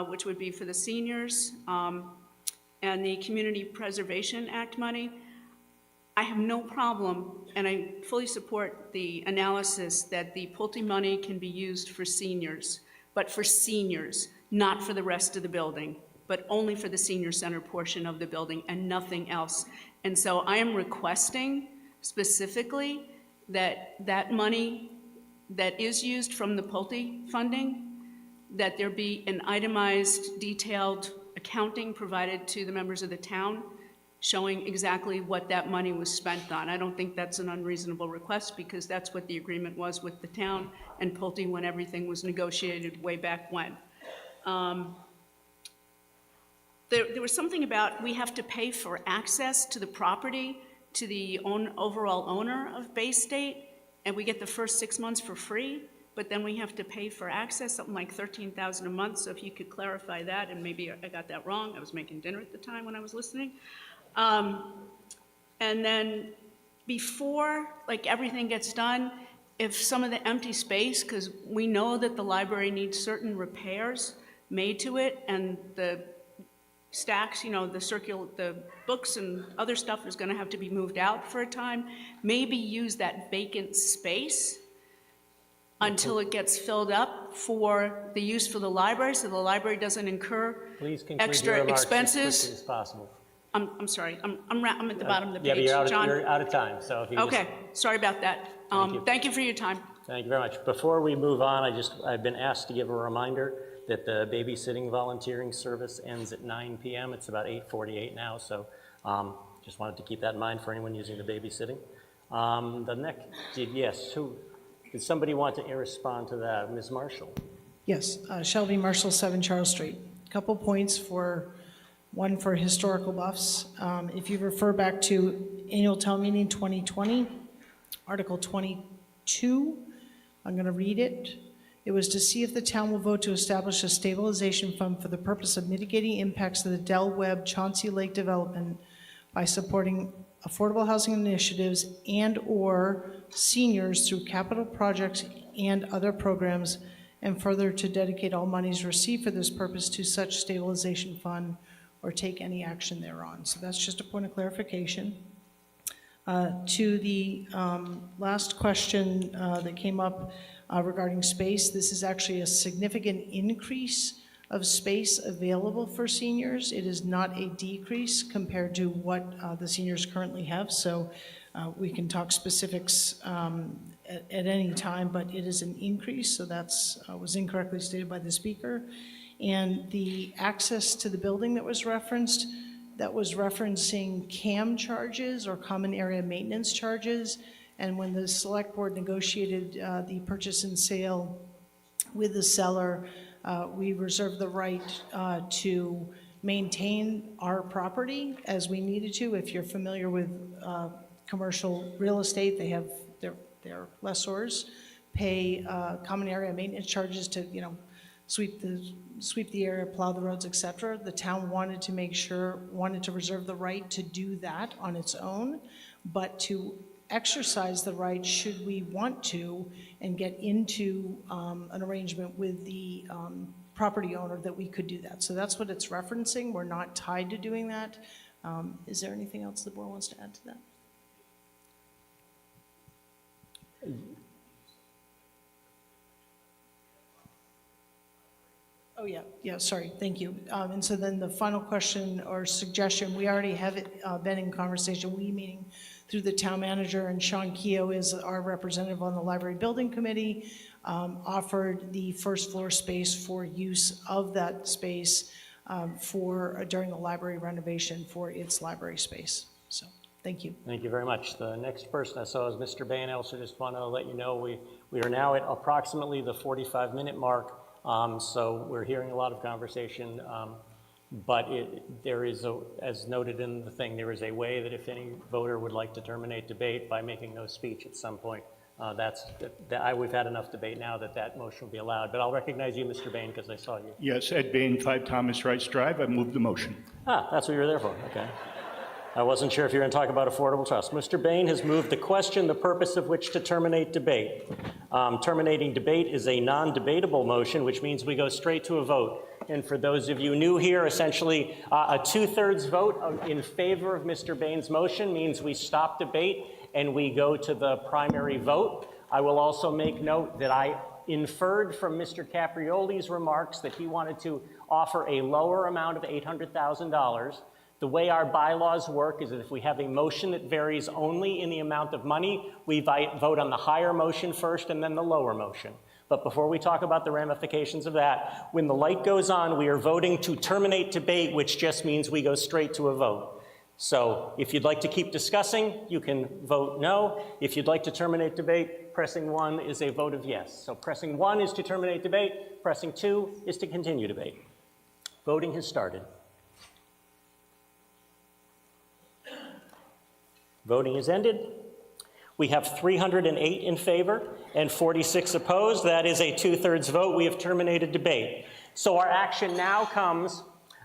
which would be for the seniors, and the Community Preservation Act money. I have no problem, and I fully support the analysis that the Pulte money can be used for seniors, but for seniors, not for the rest of the building, but only for the senior center portion of the building and nothing else. And so I am requesting specifically that that money that is used from the Pulte funding, that there be an itemized, detailed accounting provided to the members of the town showing exactly what that money was spent on. I don't think that's an unreasonable request, because that's what the agreement was with the town and Pulte when everything was negotiated way back when. There was something about we have to pay for access to the property to the overall owner of Bay State, and we get the first 6 months for free, but then we have to pay for access, something like $13,000 a month. So if you could clarify that, and maybe I got that wrong. I was making dinner at the time when I was listening. And then before like everything gets done, if some of the empty space, because we know that the library needs certain repairs made to it, and the stacks, you know, the books and other stuff is going to have to be moved out for a time, maybe use that vacant space until it gets filled up for the use for the library, so the library doesn't incur extra expenses. As quickly as possible. I'm sorry, I'm at the bottom of the Yeah, page, but John. you're out of time, so if you Okay, sorry about that. Thank you for your time. Thank you very much. Before we move on, I've been asked to give a reminder that the babysitting volunteering service ends at 9 p.m. It's about 8:48 now, so just wanted to keep that in mind for anyone using the babysitting. The next, yes, did somebody want to respond to that? Ms. Marshall? Yes, Shelby Marshall, 7 Charles Street. Couple points one for historical buffs. If you refer back to Annual Town Meeting 2020, Article 22, I'm going to read it. It was to see if the town will vote to establish a stabilization fund for the purpose of mitigating impacts of the Del Webb Chauncey Lake development by supporting affordable housing initiatives and/or seniors through capital projects and other programs, and further to dedicate all monies received for this purpose to such stabilization fund or take any action thereon. So that's just a point of clarification. To the last question that came up, regarding space. This is actually a significant increase of space available for seniors. It is not a decrease compared to what the seniors currently have. So we can talk specifics at any time, but it is an increase. So that's was incorrectly stated by the speaker. And the access to the building that was referenced, that was referencing CAM charges or common area maintenance charges. And when the select board negotiated the purchase and sale with the seller, we reserved the right to maintain our property as we needed to. If you're familiar with commercial real estate, they have their lessors pay common area maintenance charges to, you know, sweep the area, plow the roads, etc. The town wanted to reserve the right to do that on its own, but to exercise the right should we want to and get into an arrangement with the property owner that we could do that. So that's what it's referencing. We're not tied to doing that. Is there anything else the board wants to add to that? Oh, yeah, sorry, thank you. And so then the final question or suggestion, we already have it been in conversation, we meaning through the town manager, and Sean Keogh is our representative on the library building committee, offered the first floor space for use of that space during the library renovation for its library space. So, thank you. Thank you very much. The next person I saw is Mr. Bain. I also just want to let you know we are now at approximately the 45-minute mark. So we're hearing a lot of conversation, but there is, as noted in the thing, there is a way that if any voter would like to terminate debate by making no speech at some point, we've had enough debate now that motion will be allowed. But I'll recognize you, Mr. Bain, because I saw you. Yes, Ed Bain, 5 Thomas Rice Drive. I move the motion. That's what you were there for, okay. I wasn't sure if you were going to talk about affordable trust. Mr. Bain has moved the question, the purpose of which to terminate debate. Terminating debate is a non-debatable motion, which means we go straight to a vote. And for those of you new here, essentially a 2/3 vote in favor of Mr. Bain's motion means we stop debate and we go to the primary vote. I will also make note that I inferred from Mr. Caprioli's remarks that he wanted to offer a lower amount of $800,000. The way our bylaws work is that if we have a motion that varies only in the amount of money, we vote on the higher motion first and then the lower motion. But before we talk about the ramifications of that, when the light goes on, we are voting to terminate debate, which just means we go straight to a vote. So if you'd like to keep discussing, you can vote no. If you'd like to terminate debate, pressing 1 is a vote of yes. So pressing 1 is to terminate debate, pressing 2 is to continue debate. Voting has started. Voting is ended. We have 308 in favor and 46 opposed. That is a 2/3 vote. We have terminated debate. So our action now comes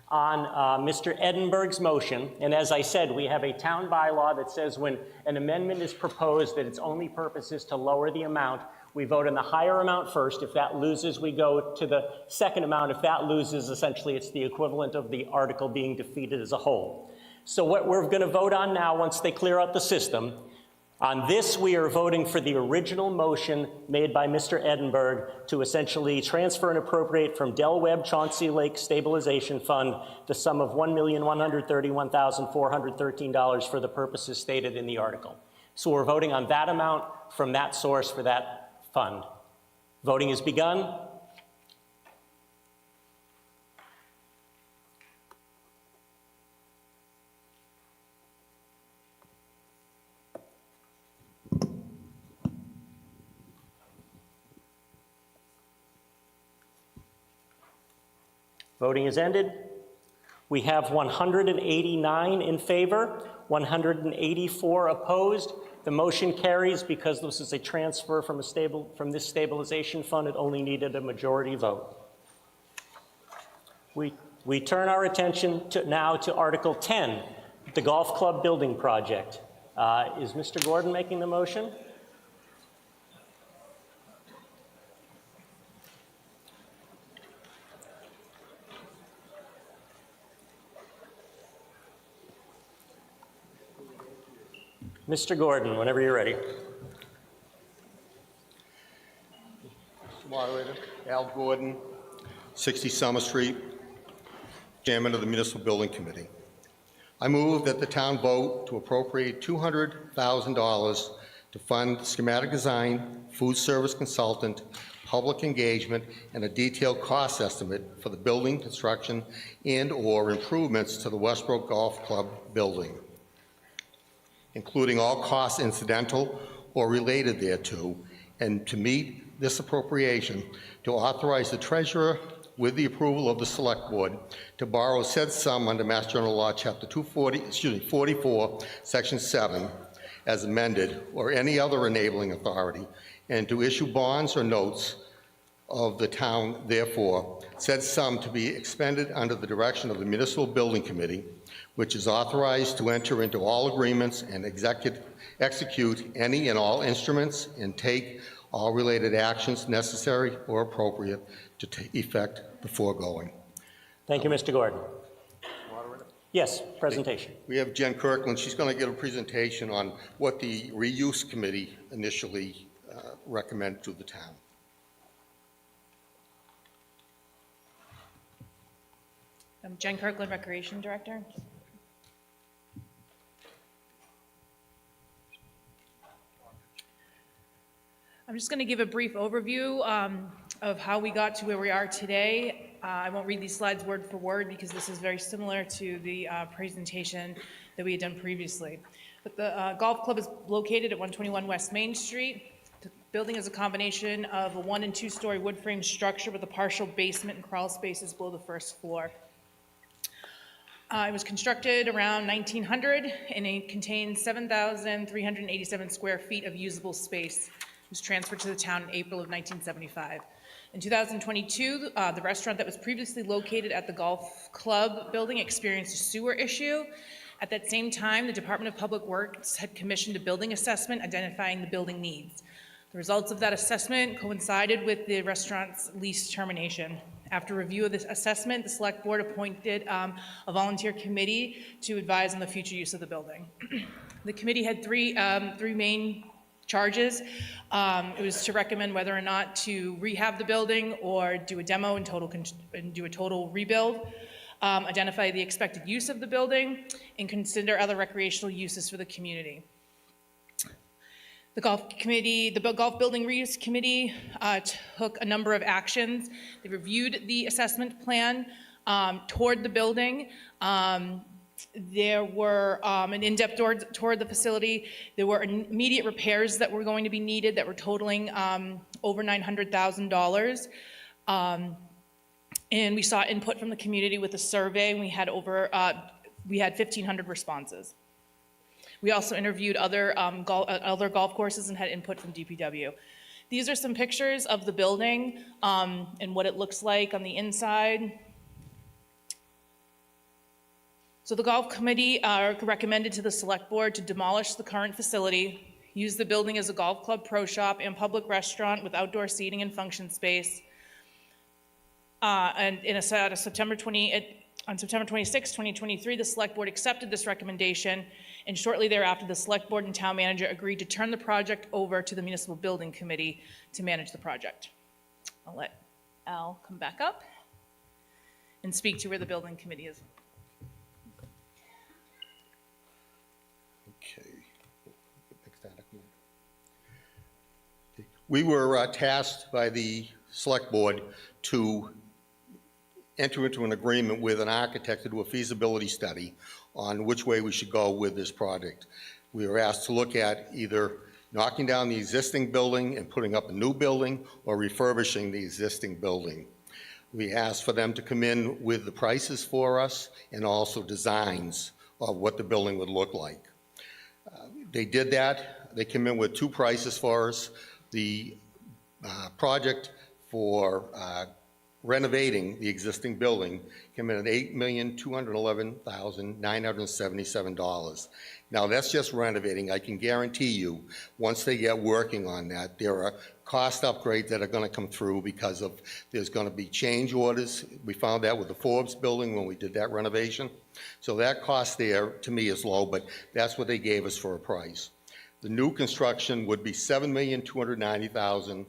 on Mr. Edinburgh's motion. And as I said, we have a town bylaw that says when an amendment is proposed that its only purpose is to lower the amount, we vote on the higher amount first. If that loses, we go to the second amount. If that loses, essentially it's the equivalent of the article being defeated as a whole. So what we're going to vote on now, once they clear out the system, on this we are voting for the original motion made by Mr. Edinburgh to essentially transfer and appropriate from Del Webb Chauncey Lake Stabilization Fund the sum of $1,131,413 for the purposes stated in the article. So we're voting on that amount from that source for that fund. Voting has begun. Voting is ended. We have 189 in favor, 184 opposed. The motion carries because this is a transfer from this stabilization fund. It only needed a majority vote. We turn our attention now to Article 10, the golf club building project. Is Mr. Gordon making the motion? Mr. Gordon, whenever you're ready. Gordon, 60 Summer Street, Chairman of the Municipal Building Committee. I move that the town vote to appropriate $200,000 to fund schematic design, food service consultant, public engagement, and a detailed cost estimate for the building construction and/or improvements to the Westborough Golf Club building, including all costs incidental or related thereto, and to meet this appropriation, to authorize the treasurer, with the approval of the Select Board, to borrow said sum under Mass General Law, Chapter 44, Section 7, as amended, or any other enabling authority, and to issue bonds or notes of the town, therefore, said sum to be expended under the direction of the Municipal Building Committee, which is authorized to enter into all agreements and execute any and all instruments and take all related actions necessary or appropriate to effect the foregoing. Thank you, Mr. Gordon. Yes, presentation. We have Jen Kirkland. She's going to give a presentation on what the reuse committee initially recommended to the town. I'm Jen Kirkland, Recreation Director. I'm just going to give a brief overview of how we got to where we are today. I won't read these slides word for word because this is very similar to the presentation that we had done previously. But the golf club is located at 121 West Main Street. The building is a combination of a 1- and 2-story wood frame structure with a partial basement and crawl spaces below the first floor. It was constructed around 1900 and it contains 7,387 square feet of usable space. It was transferred to the town in April of 1975. In 2022, the restaurant that was previously located at the golf club building experienced a sewer issue. At that same time, the Department of Public Works had commissioned a building assessment identifying the building needs. The results of that assessment coincided with the restaurant's lease termination. After review of this assessment, the Select Board appointed a volunteer committee to advise on the future use of the building. The committee had three main charges. It was to recommend whether or not to rehab the building or do a demo and do a total rebuild, identify the expected use of the building, and consider other recreational uses for the community. The golf building reuse committee took a number of actions. They reviewed the assessment plan, toured the building. There were an in-depth tour of the facility. There were immediate repairs that were going to be needed that were totaling over $900,000. And we saw input from the community with a survey, and we had 1,500 responses. We also interviewed other golf courses and had input from DPW. These are some pictures of the building and what it looks like on the inside. So the golf committee recommended to the Select Board to demolish the current facility, use the building as a golf club, pro shop, and public restaurant with outdoor seating and function space. And on September 26, 2023, the Select Board accepted this recommendation, and shortly thereafter, the Select Board and Town Manager agreed to turn the project over to the Municipal Building Committee to manage the project. I'll let Al come back up and speak to where the Building Committee is. We were tasked by the Select Board to enter into an agreement with an architect to do a feasibility study on which way we should go with this project. We were asked to look at either knocking down the existing building and putting up a new building or refurbishing the existing building. We asked for them to come in with the prices for us and also designs of what the building would look like. They did that. They came in with two prices for us. The project for renovating the existing building came in at $8,211,977. Now that's just renovating. I can guarantee you, once they get working on that, there are cost upgrades that are going to come through because of there's going to be change orders. We found that with the Forbes building when we did that renovation. So that cost there, to me, is low, but that's what they gave us for a price. The new construction would be $7,290,977.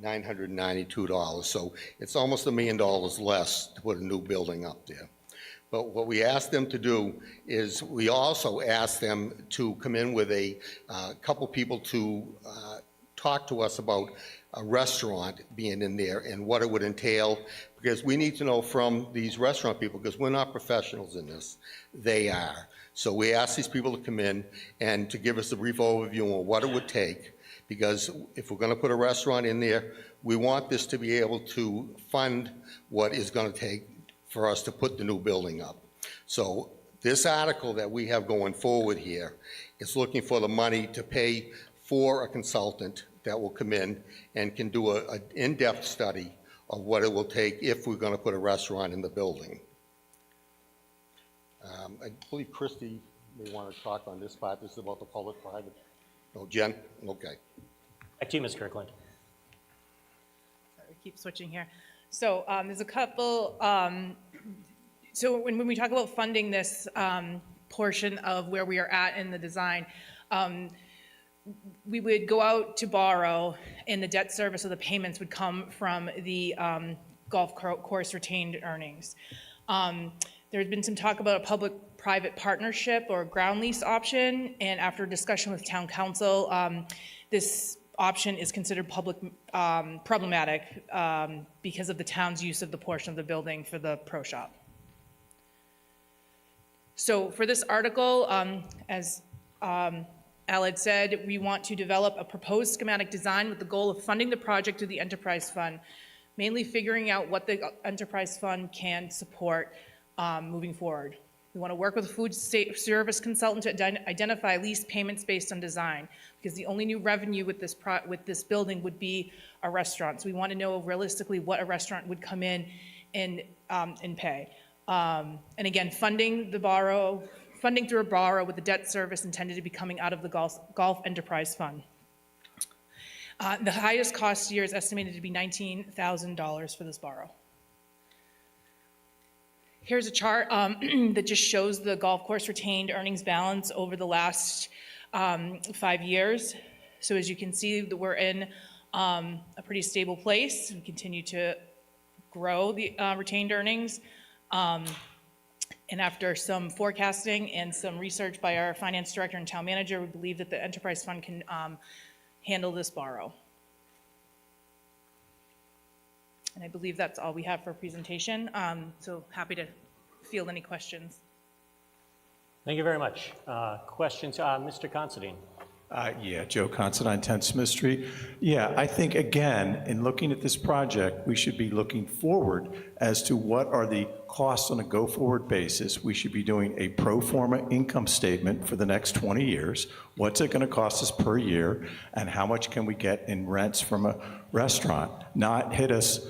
$992. So it's almost $1 million less to put a new building up there. But what we asked them to do is we also asked them to come in with a couple people to talk to us about a restaurant being in there and what it would entail, because we need to know from these restaurant people, because we're not professionals in this, they are. So we asked these people to come in and to give us a brief overview on what it would take, because if we're going to put a restaurant in there, we want this to be able to fund what is going to take for us to put the new building up. So this article that we have going forward here is looking for the money to pay for a consultant that will come in and can do an in-depth study of what it will take if we're going to put a restaurant in the building. I believe Christy may want to talk on this part. This is about the public-private. Oh, Jen? Okay. Back to you, Ms. Kirkland. Sorry, we keep switching here. So there's a couple, so when we talk about funding this portion of where we are at in the design, we would go out to borrow, and the debt service of the payments would come from the golf course retained earnings. There's been some talk about a public-private partnership or ground lease option, and after discussion with town council, this option is considered problematic because of the town's use of the portion of the building for the pro shop. So for this article, as Al had said, we want to develop a proposed schematic design with the goal of funding the project through the enterprise fund, mainly figuring out what the enterprise fund can support moving forward. We want to work with a food service consultant to identify lease payments based on design, because the only new revenue with this building would be a restaurant. So we want to know realistically what a restaurant would come in and pay. And again, funding through a borrow with the debt service intended to be coming out of the Golf Enterprise Fund. The highest cost year is estimated to be $19,000 for this borrow. Here's a chart that just shows the golf course retained earnings balance over the last 5 years. So as you can see, that we're in a pretty stable place. We continue to grow the retained earnings. And after some forecasting and some research by our finance director and town manager, we believe that the enterprise fund can handle this borrow. And I believe that's all we have for presentation. So happy to field any questions. Thank you very much. Questions? Mr. Considine. Yeah, Joe Considine, 10 Smith Street. Yeah, I think, again, in looking at this project, we should be looking forward as to what are the costs on a go-forward basis. We should be doing a pro forma income statement for the next 20 years. What's it going to cost us per year, and how much can we get in rents from a restaurant? Not hit us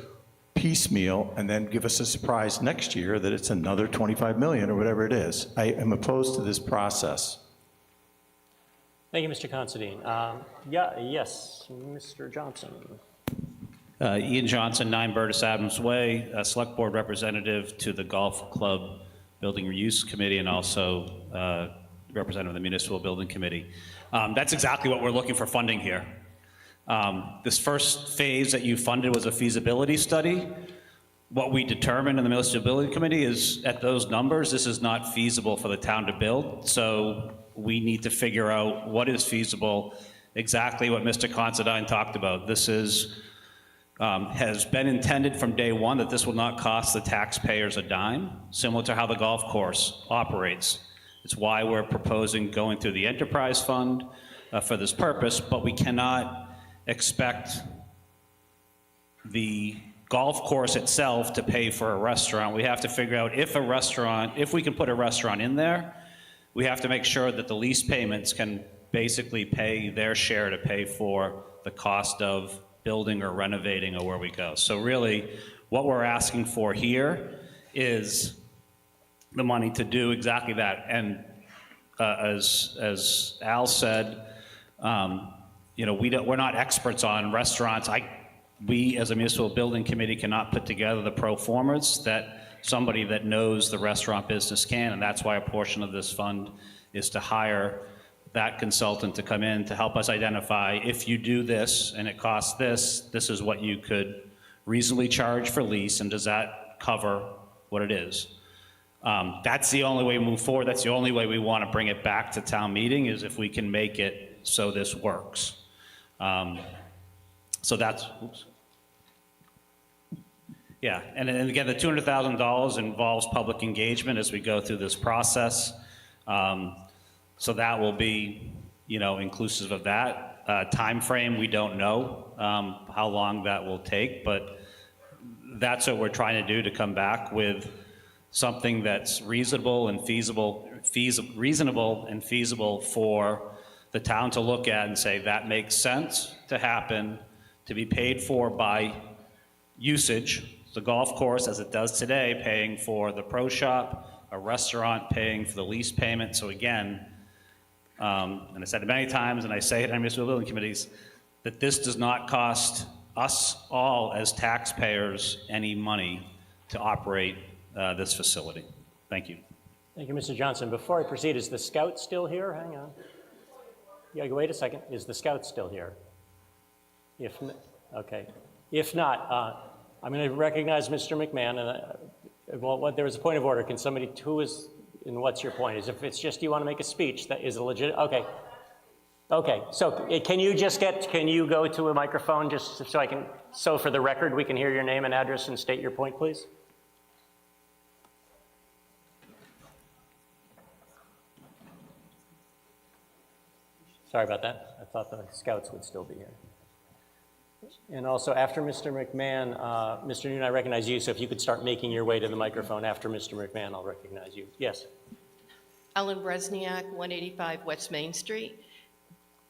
piecemeal and then give us a surprise next year that it's another 25 million or whatever it is. I am opposed to this process. Thank you, Mr. Considine. Yes, Mr. Johnson. Ian Johnson, 9 Burtis Adams Way, a Select Board representative to the Golf Club Building Reuse Committee, and also representative of the Municipal Building Committee. That's exactly what we're looking for funding here. This first phase that you funded was a feasibility study. What we determined in the Municipal Building Committee is, at those numbers, this is not feasible for the town to build. So we need to figure out what is feasible, exactly what Mr. Considine talked about. This is, has been intended from day one that this will not cost the taxpayers a dime, similar to how the golf course operates. It's why we're proposing going through the enterprise fund for this purpose, but we cannot expect the golf course itself to pay for a restaurant. We have to figure out if we can put a restaurant in there, we have to make sure that the lease payments can basically pay their share to pay for the cost of building or renovating or where we go. So really, what we're asking for here is the money to do exactly that. And as Al said, you know, we're not experts on restaurants. We, as a municipal building committee, cannot put together the pro formas that somebody that knows the restaurant business can, and that's why a portion of this fund is to hire that consultant to come in to help us identify, if you do this and it costs this, this is what you could reasonably charge for lease, and does that cover what it is? That's the only way we move forward. That's the only way we want to bring it back to town meeting, is if we can make it so this works. So that's, oops. Yeah, and again, the $200,000 involves public engagement as we go through this process. So that will be, inclusive of that. Time frame, we don't know how long that will take, but that's what we're trying to do, to come back with something that's reasonable and feasible for the town to look at and say, that makes sense to happen, to be paid for by usage. The golf course, as it does today, paying for the pro shop, a restaurant paying for the lease payment. So again, and I said it many times, and I say it on municipal building committees, that this does not cost us all as taxpayers any money to operate this facility. Thank you. Thank you, Mr. Johnson. Before I proceed, is the scout still here? Hang on. Yeah, wait a second. Is the scout still here? Okay. If not, I'm going to recognize Mr. McMahon. And there was a point of order. Can somebody, who is, and what's your point? Is if it's just you want to make a speech, that is a legit, okay. Okay, so can you go to a microphone just so for the record we can hear your name and address and state your point, please? Sorry about that. I thought the scouts would still be here. And also, after Mr. McMahon, Mr. Noon, I recognize you, so if you could start making your way to the microphone after Mr. McMahon, I'll recognize you. Yes. Ellen Bresniak, 185 West Main Street.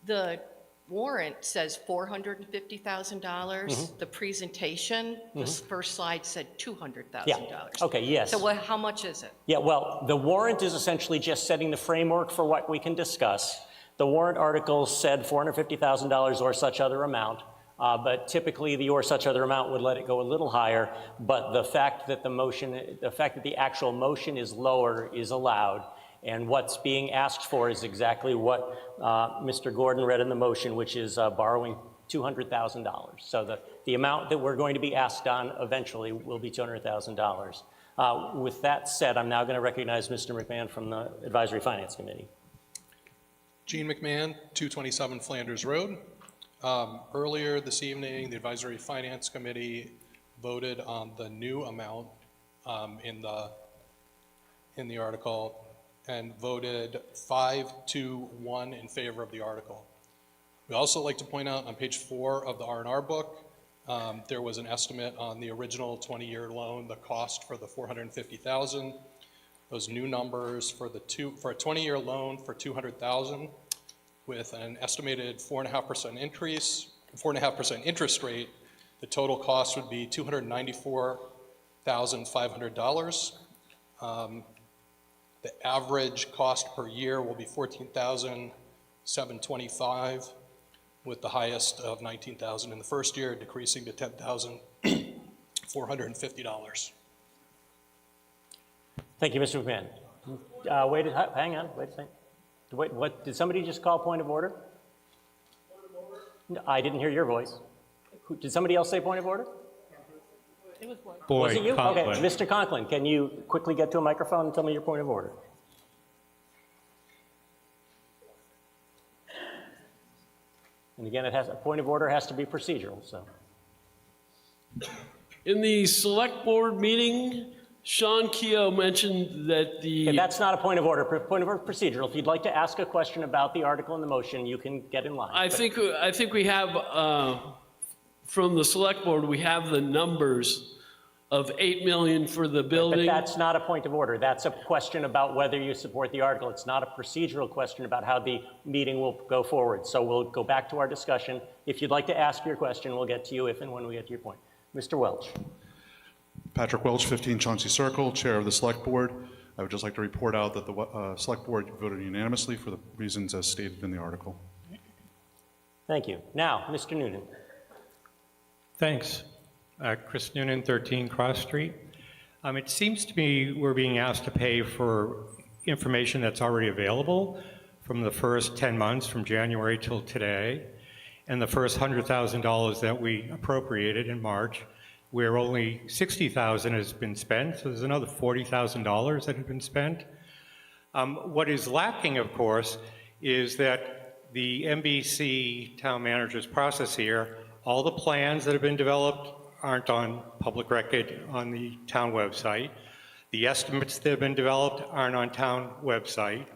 The warrant says $450,000. The presentation, the first slide said $200,000. Yeah. Okay, yes. So how much is it? Yeah, well, the warrant is essentially just setting the framework for what we can discuss. The warrant article said $450,000 or such other amount. But typically the or such other amount would let it go a little higher, but the fact that the actual motion is lower is allowed, and what's being asked for is exactly what Mr. Gordon read in the motion, which is borrowing $200,000. So the amount that we're going to be asked on eventually will be $200,000. With that said, I'm now going to recognize Mr. McMahon from the Advisory Finance Committee. Gene McMahon, 227 Flanders Road. Earlier this evening, the Advisory Finance Committee voted on the new amount in the article and voted 5-1 in favor of the article. We also like to point out on page 4 of the R&R book, there was an estimate on the original 20-year loan, the cost for the $450,000. Those new numbers for a 20-year loan for $200,000. With an estimated 4.5% interest rate, the total cost would be $294,500. The average cost per year will be $14,725, with the highest of $19,000 in the first year, decreasing to $10,450. Thank you, Mr. McMahon. Hang on, wait a second. What, did somebody just call point of order? No, I didn't hear your voice. Did somebody else say point of order? It was Was it you? Conklin. Okay, Mr. Conklin, can you quickly get to a microphone and tell me your point of order? And again, a point of order has to be procedural, so. In the select board meeting, Sean Keogh mentioned that Okay, that's not a point of order. Point of order procedural. If you'd like to ask a question about the article in the motion, you can get in line. I think we have, from the select board, we have the numbers of $8 million for the building. But that's not a point of order. That's a question about whether you support the article. It's not a procedural question about how the meeting will go forward. So we'll go back to our discussion. If you'd like to ask your question, we'll get to you if and when we get to your point. Mr. Welch. Patrick Welch, 15 Chauncey Circle, Chair of the Select Board. I would just like to report out that the Select Board voted unanimously for the reasons as stated in the article. Thank you. Now, Mr. Noonan. Thanks. Chris Noonan, 13 Cross Street. It seems to me we're being asked to pay for information that's already available from the first 10 months, from January till today, and the first $100,000 that we appropriated in March, where only $60,000 has been spent, so there's another $40,000 that has been spent. What is lacking, of course, is that the MBC town manager's process here, all the plans that have been developed aren't on public record on the town website. The estimates that have been developed aren't on town website.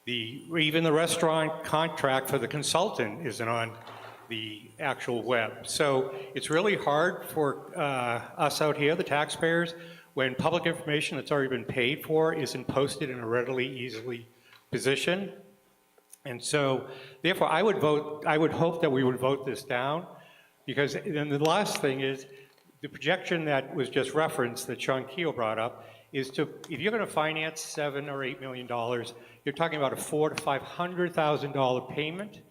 Even the restaurant contract for the consultant isn't on the actual web. So it's really hard for us out here, the taxpayers, when public information that's already been paid for isn't posted in a readily, easily position. And so, therefore, I would hope that we would vote this down, because then the last thing is, the projection that was just referenced, that Sean Keel brought up, is if you're gonna finance $7 or $8 million, you're talking about a $400,000 to $500,000 payment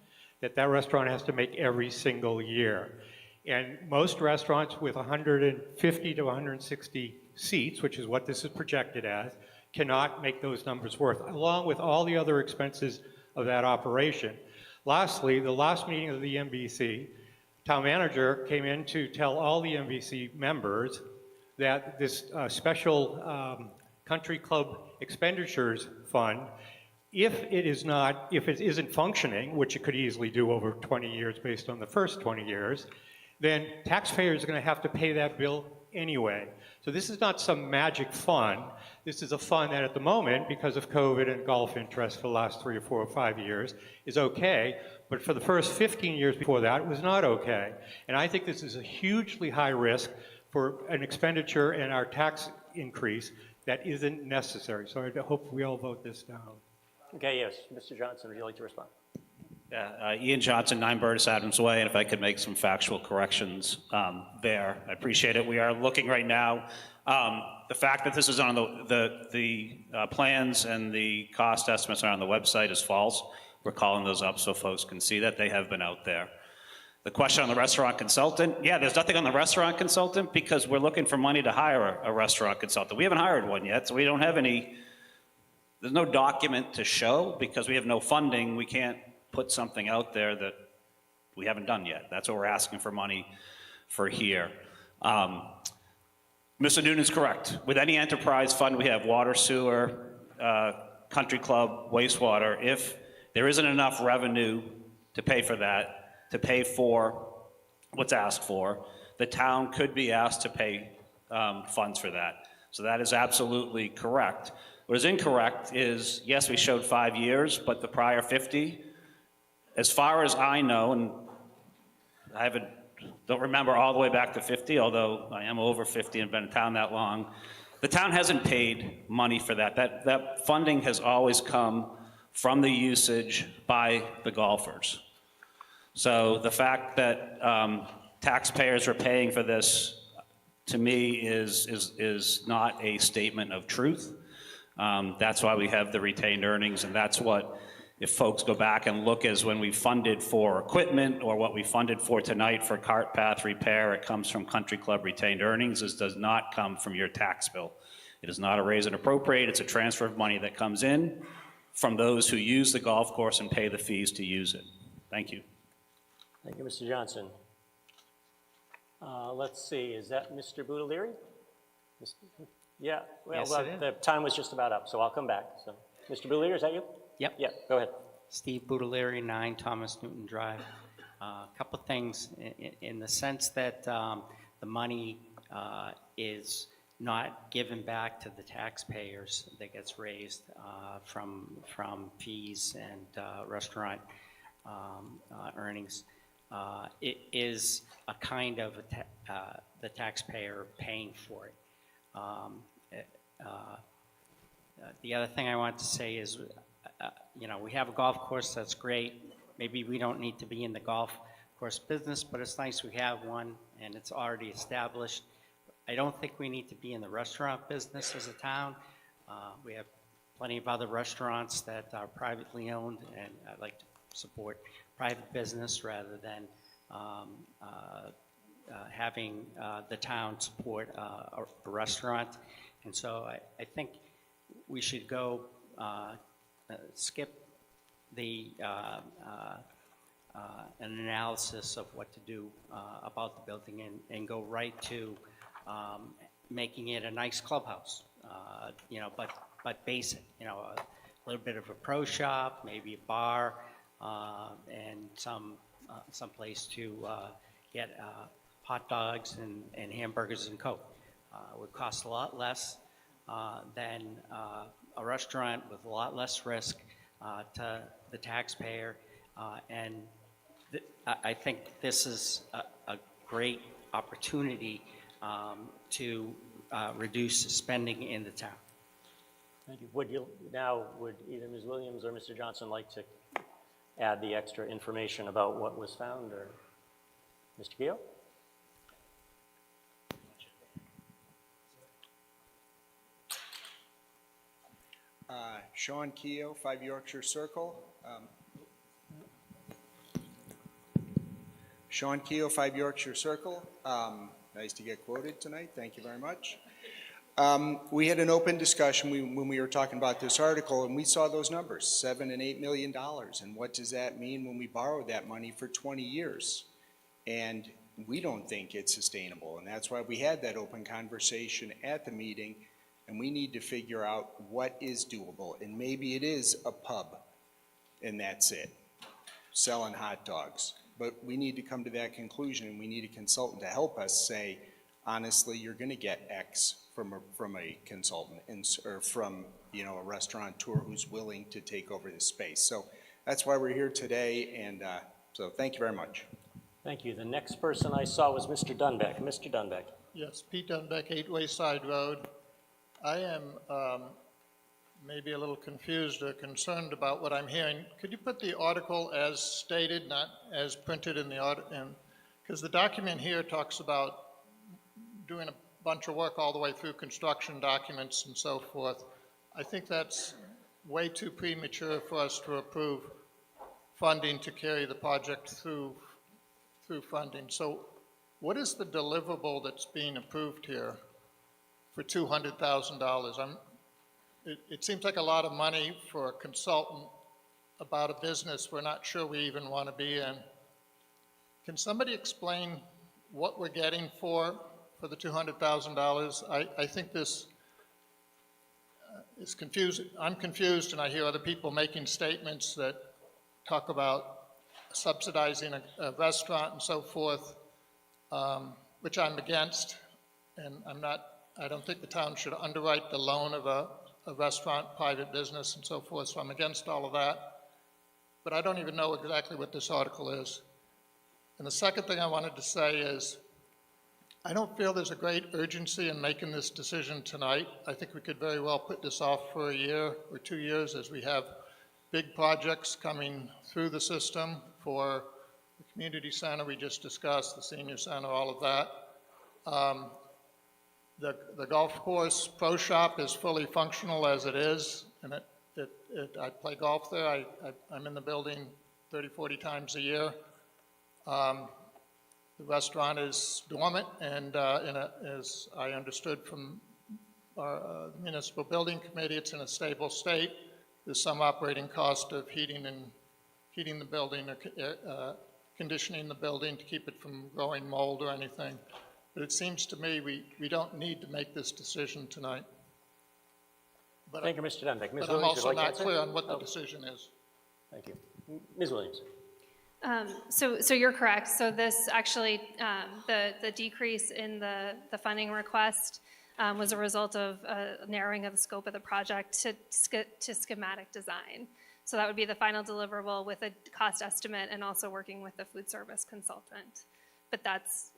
that restaurant has to make every single year. And most restaurants with 150 to 160 seats, which is what this is projected as, cannot make those numbers work, along with all the other expenses of that operation. Lastly, the last meeting of the MBC, town manager came in to tell all the MBC members that this special country club expenditures fund, if it isn't functioning, which it could easily do over 20 years based on the first 20 years, then taxpayers are going to have to pay that bill anyway. So this is not some magic fund. This is a fund that at the moment, because of COVID and golf interest for the last 3 or 4 or 5 years, is okay. But for the first 15 years before that, it was not okay. And I think this is a hugely high risk for an expenditure and our tax increase that isn't necessary. So I hope we all vote this down. Okay, yes. Mr. Johnson, would you like to respond? Yeah, Ian Johnson, 9 Burtis Adams Way, and if I could make some factual corrections there, I appreciate it. We are looking right now, the fact that this is on the plans and the cost estimates are on the website is false. We're calling those up so folks can see that they have been out there. The question on the restaurant consultant, yeah, there's nothing on the restaurant consultant because we're looking for money to hire a restaurant consultant. We haven't hired one yet, so we don't have any, there's no document to show because we have no funding. We can't put something out there that we haven't done yet. That's what we're asking for money for here. Mr. Noonan's correct. With any enterprise fund, we have water, sewer, country club, wastewater. If there isn't enough revenue to pay for that, to pay for what's asked for, the town could be asked to pay funds for that. So that is absolutely correct. What is incorrect is, yes, we showed 5 years, but the prior 50, as far as I know, and I don't remember all the way back to 50, although I am over 50 and been in town that long, the town hasn't paid money for that. That funding has always come from the usage by the golfers. So the fact that taxpayers are paying for this, to me, is not a statement of truth. That's why we have the retained earnings, and that's what, if folks go back and look as when we funded for equipment or what we funded for tonight for cart path repair, it comes from country club retained earnings. This does not come from your tax bill. It is not a raise and appropriate. It's a transfer of money that comes in from those who use the golf course and pay the fees to use it. Thank you. Thank you, Mr. Johnson. Let's see, is that Mr. Boudeleary? Yeah, well, Yes, it is. the time was just about up, so I'll come back. So, Mr. Boudeleary, is that you? Yep. Yeah, go ahead. Steve Boudeleary, 9 Thomas Newton Drive. A couple things in the sense that the money is not given back to the taxpayers that gets raised from fees and restaurant earnings. It is a kind of the taxpayer paying for it. The other thing I want to say is, we have a golf course that's great. Maybe we don't need to be in the golf course business, but it's nice we have one and it's already established. I don't think we need to be in the restaurant business as a town. We have plenty of other restaurants that are privately owned, and I'd like to support private business rather than having the town support a restaurant. And so I think we should go skip an analysis of what to do about the building and go right to making it a nice clubhouse, you know, but basic, you know, a little bit of a pro shop, maybe a bar, and some place to get hot dogs and hamburgers and Coke. It would cost a lot less than a restaurant with a lot less risk to the taxpayer. And I think this is a great opportunity to reduce spending in the town. Thank you. Would either Ms. Williams or Mr. Johnson like to add the extra information about what was found, or Mr. Keogh? Sean Keogh, 5 Yorkshire Circle. Sean Keogh, 5 Yorkshire Circle. Nice to get quoted tonight. Thank you very much. We had an open discussion when we were talking about this article, and we saw those numbers, $7 and $8 million. And what does that mean when we borrow that money for 20 years? And we don't think it's sustainable. And that's why we had that open conversation at the meeting. And we need to figure out what is doable. And maybe it is a pub, and that's it, selling hot dogs. But we need to come to that conclusion, and we need a consultant to help us say, honestly, you're going to get X from a consultant, or from, you know, a restaurateur who's willing to take over this space. So that's why we're here today, and so thank you very much. Thank you. The next person I saw was Mr. Dunbeck. Mr. Dunbeck. Yes, Pete Dunbeck, 8 Wayside Road. I am maybe a little confused or concerned about what I'm hearing. Could you put the article as stated, not as printed in the article? Because the document here talks about doing a bunch of work all the way through construction documents and so forth. I think that's way too premature for us to approve funding to carry the project through funding. So what is the deliverable that's being approved here for $200,000? It seems like a lot of money for a consultant about a business we're not sure we even want to be in. Can somebody explain what we're getting for the $200,000? I think this is confusing. I'm confused, and I hear other people making statements that talk about subsidizing a restaurant and so forth, which I'm against, and I don't think the town should underwrite the loan of a restaurant, private business, and so forth, so I'm against all of that. But I don't even know exactly what this article is. And the second thing I wanted to say is, I don't feel there's a great urgency in making this decision tonight. I think we could very well put this off for a year or 2 years as we have big projects coming through the system for the community center we just discussed, the senior center, all of that. The golf course pro shop is fully functional as it is, and I play golf there. I'm in the building 30, 40 times a year. The restaurant is dormant, and as I understood from our municipal building committee, it's in a stable state. There's some operating cost of heating the building, or conditioning the building to keep it from growing mold or anything. But it seems to me we don't need to make this decision tonight. But Thank you, Mr. Dunbeck. Ms. But I'm Williams, also would you like not to answer? clear on what the decision is. Thank you. Ms. Williams. So you're correct. So this actually, the decrease in the funding request was a result of a narrowing of the scope of the project to schematic design. So that would be the final deliverable with a cost estimate and also working with the food service consultant. But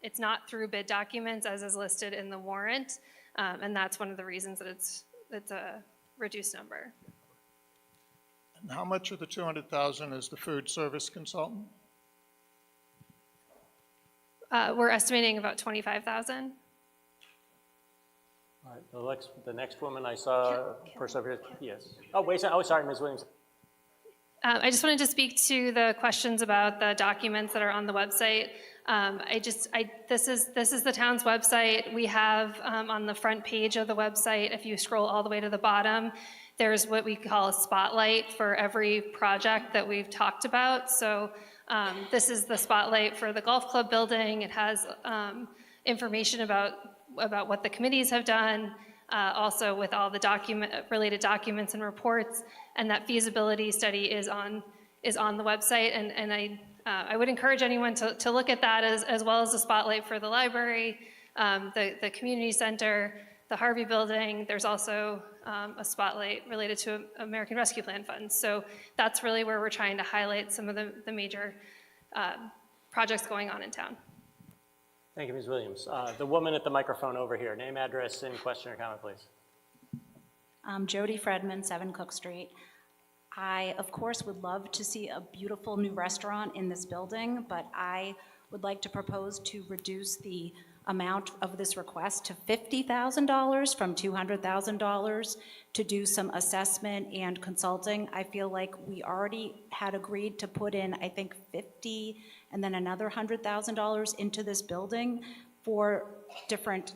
it's not through bid documents as is listed in the warrant, and that's one of the reasons that it's a reduced number. And how much of the $200,000 is the food service consultant? We're estimating about $25,000. All right, the next woman I saw, person over here, yes. Oh, wait a second. Oh, sorry, Ms. Williams. I just wanted to speak to the questions about the documents that are on the website. This is the town's website. We have on the front page of the website, if you scroll all the way to the bottom, there's what we call a spotlight for every project that we've talked about. So this is the spotlight for the golf club building. It has information about what the committees have done, also with all the related documents and reports, and that feasibility study is on the website. And I would encourage anyone to look at that as well as the spotlight for the library, the community center, the Harvey building. There's also a spotlight related to American Rescue Plan funds. So that's really where we're trying to highlight some of the major projects going on in town. Thank you, Ms. Williams. The woman at the microphone over here, name, address, and question or comment, please. Jody Fredman, 7 Cook Street. I, of course, would love to see a beautiful new restaurant in this building, but I would like to propose to reduce the amount of this request to $50,000 from $200,000 to do some assessment and consulting. I feel like we already had agreed to put in, I think, $50,000 and then another $100,000 into this building for different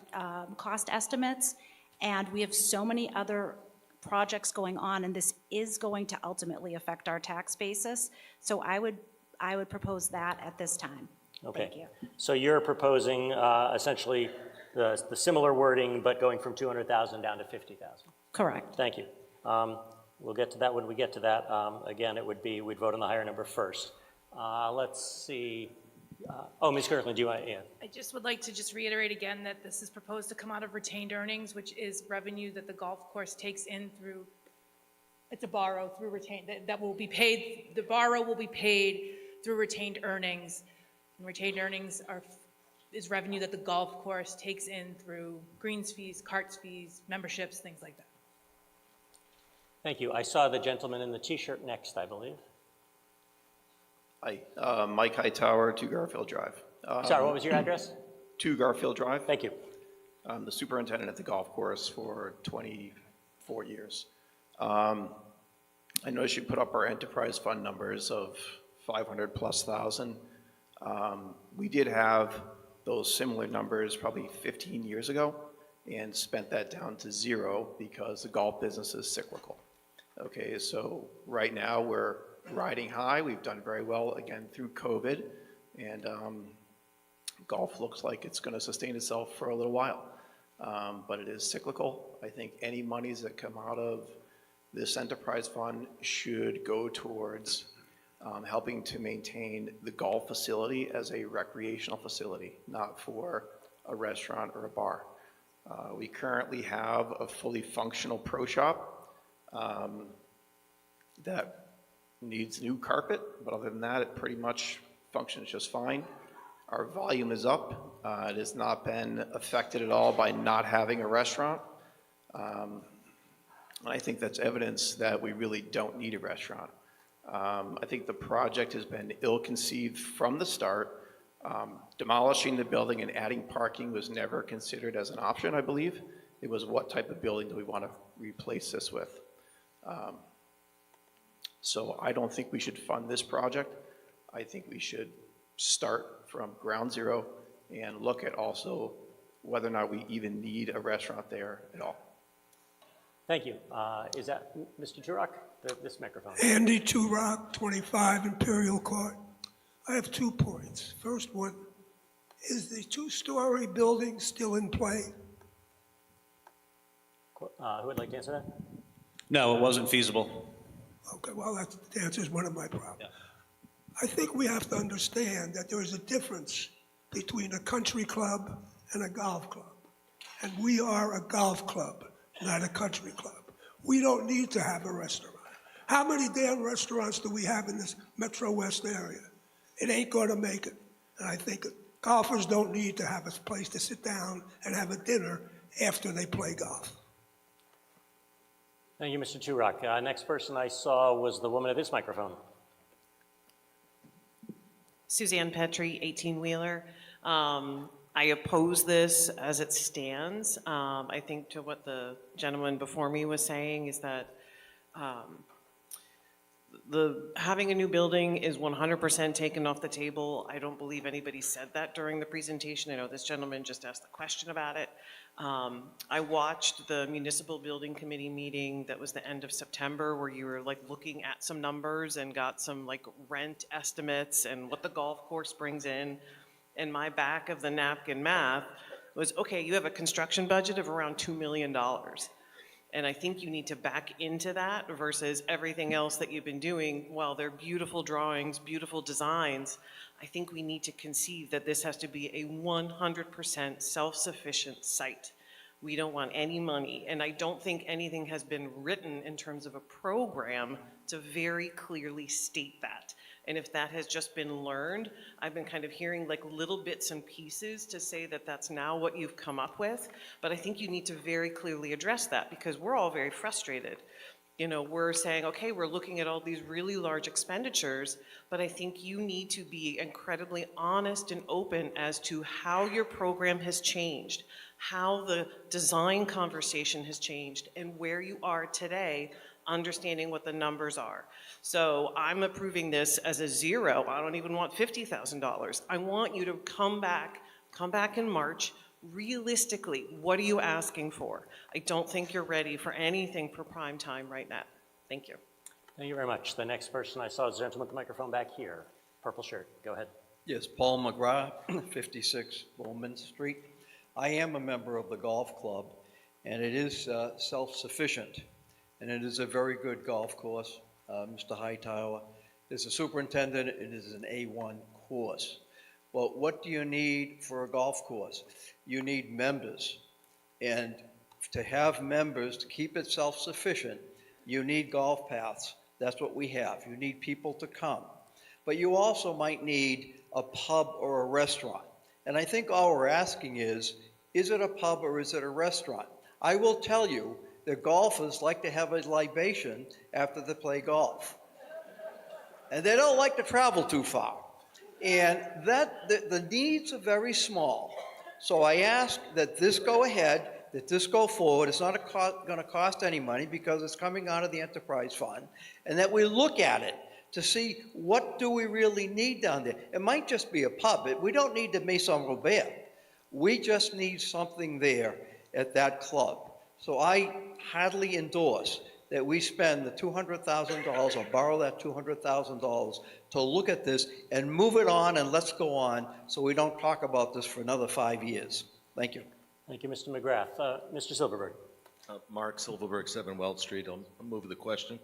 cost estimates. And we have so many other projects going on, and this is going to ultimately affect our tax basis. So I would propose that at this time. Okay. Thank you. So you're proposing essentially the similar wording, but going from 200,000 down to 50,000. Correct. Thank you. We'll get to that when we get to that. Again, it would be, we'd vote on the higher number first. Let's see. Ms. Kirkland, do you want, yeah. I just would like to just reiterate again that this is proposed to come out of retained earnings, which is revenue that the golf course takes in through, it's a borrow through retained, that will be paid, the borrow will be paid through retained earnings. And retained earnings is revenue that the golf course takes in through greens fees, carts fees, memberships, things like that. Thank you. I saw the gentleman in the t-shirt next, I believe. Hi, Mike Hightower, 2 Garfield Drive. Sorry, what was your address? 2 Garfield Drive. Thank you. I'm the superintendent at the golf course for 24 years. I noticed you put up our enterprise fund numbers of 500,000+. We did have those similar numbers probably 15 years ago and spent that down to 0 because the golf business is cyclical. Okay, so right now we're riding high. We've done very well again through COVID, and golf looks like it's going to sustain itself for a little while, but it is cyclical. I think any monies that come out of this enterprise fund should go towards helping to maintain the golf facility as a recreational facility, not for a restaurant or a bar. We currently have a fully functional pro shop that needs new carpet, but other than that, it pretty much functions just fine. Our volume is up. It has not been affected at all by not having a restaurant. I think that's evidence that we really don't need a restaurant. I think the project has been ill-conceived from the start. Demolishing the building and adding parking was never considered as an option, I believe. It was what type of building do we want to replace this with? So I don't think we should fund this project. I think we should start from ground zero and look at also whether or not we even need a restaurant there at all. Thank you. Is that Mr. Turok? This microphone. Andy Turok, 25 Imperial Court. I have 2 points. First one, is the 2-story building still in play? Who would like to answer that? No, it wasn't feasible. Okay, well, that answers one of my problems. Yeah. I think we have to understand that there is a difference between a country club and a golf club. And we are a golf club, not a country club. We don't need to have a restaurant. How many damn restaurants do we have in this Metro West area? It ain't gonna make it. And I think golfers don't need to have a place to sit down and have a dinner after they play golf. Thank you, Mr. Turok. Next person I saw was the woman at this microphone. Suzanne Petrie, 18-wheeler. I oppose this as it stands. I think to what the gentleman before me was saying is that having a new building is 100% taken off the table. I don't believe anybody said that during the presentation. I know this gentleman just asked the question about it. I watched the Municipal Building Committee meeting that was the end of September, where you were like looking at some numbers and got some like rent estimates and what the golf course brings in. And my back of the napkin math was, okay, you have a construction budget of around $2 million. And I think you need to back into that versus everything else that you've been doing. While they're beautiful drawings, beautiful designs, I think we need to conceive that this has to be a 100% self-sufficient site. We don't want any money, and I don't think anything has been written in terms of a program to very clearly state that. And if that has just been learned, I've been kind of hearing like little bits and pieces to say that that's now what you've come up with. But I think you need to very clearly address that, because we're all very frustrated. You know, we're saying, okay, we're looking at all these really large expenditures, but I think you need to be incredibly honest and open as to how your program has changed, how the design conversation has changed, and where you are today, understanding what the numbers are. So I'm approving this as a 0. I don't even want $50,000. I want you to come back in March. Realistically, what are you asking for? I don't think you're ready for anything for prime time right now. Thank you. Thank you very much. The next person I saw is the gentleman with the microphone back here. Purple shirt. Go ahead. Yes, Paul McGrath, 56 Bowman Street. I am a member of the golf club, and it is self-sufficient, and it is a very good golf course. Mr. Hightower is a superintendent. It is an A1 course. Well, what do you need for a golf course? You need members, and to have members, to keep it self-sufficient, you need golf paths. That's what we have. You need people to come. But you also might need a pub or a restaurant. And I think all we're asking is it a pub or is it a restaurant? I will tell you that golfers like to have a libation after they play golf. And they don't like to travel too far. And the needs are very small. So I ask that this go ahead, that this go forward. It's not going to cost any money because it's coming out of the enterprise fund, and that we look at it to see what do we really need down there. It might just be a pub. We don't need the Maison Robert. We just need something there at that club. So I heartily endorse that we spend the $200,000 or borrow that $200,000 to look at this and move it on, and let's go on so we don't talk about this for another 5 years. Thank you. Thank you, Mr. McGrath. Mr. Silverberg. Mark Silverberg, 7 Weld Street. I'll move the question.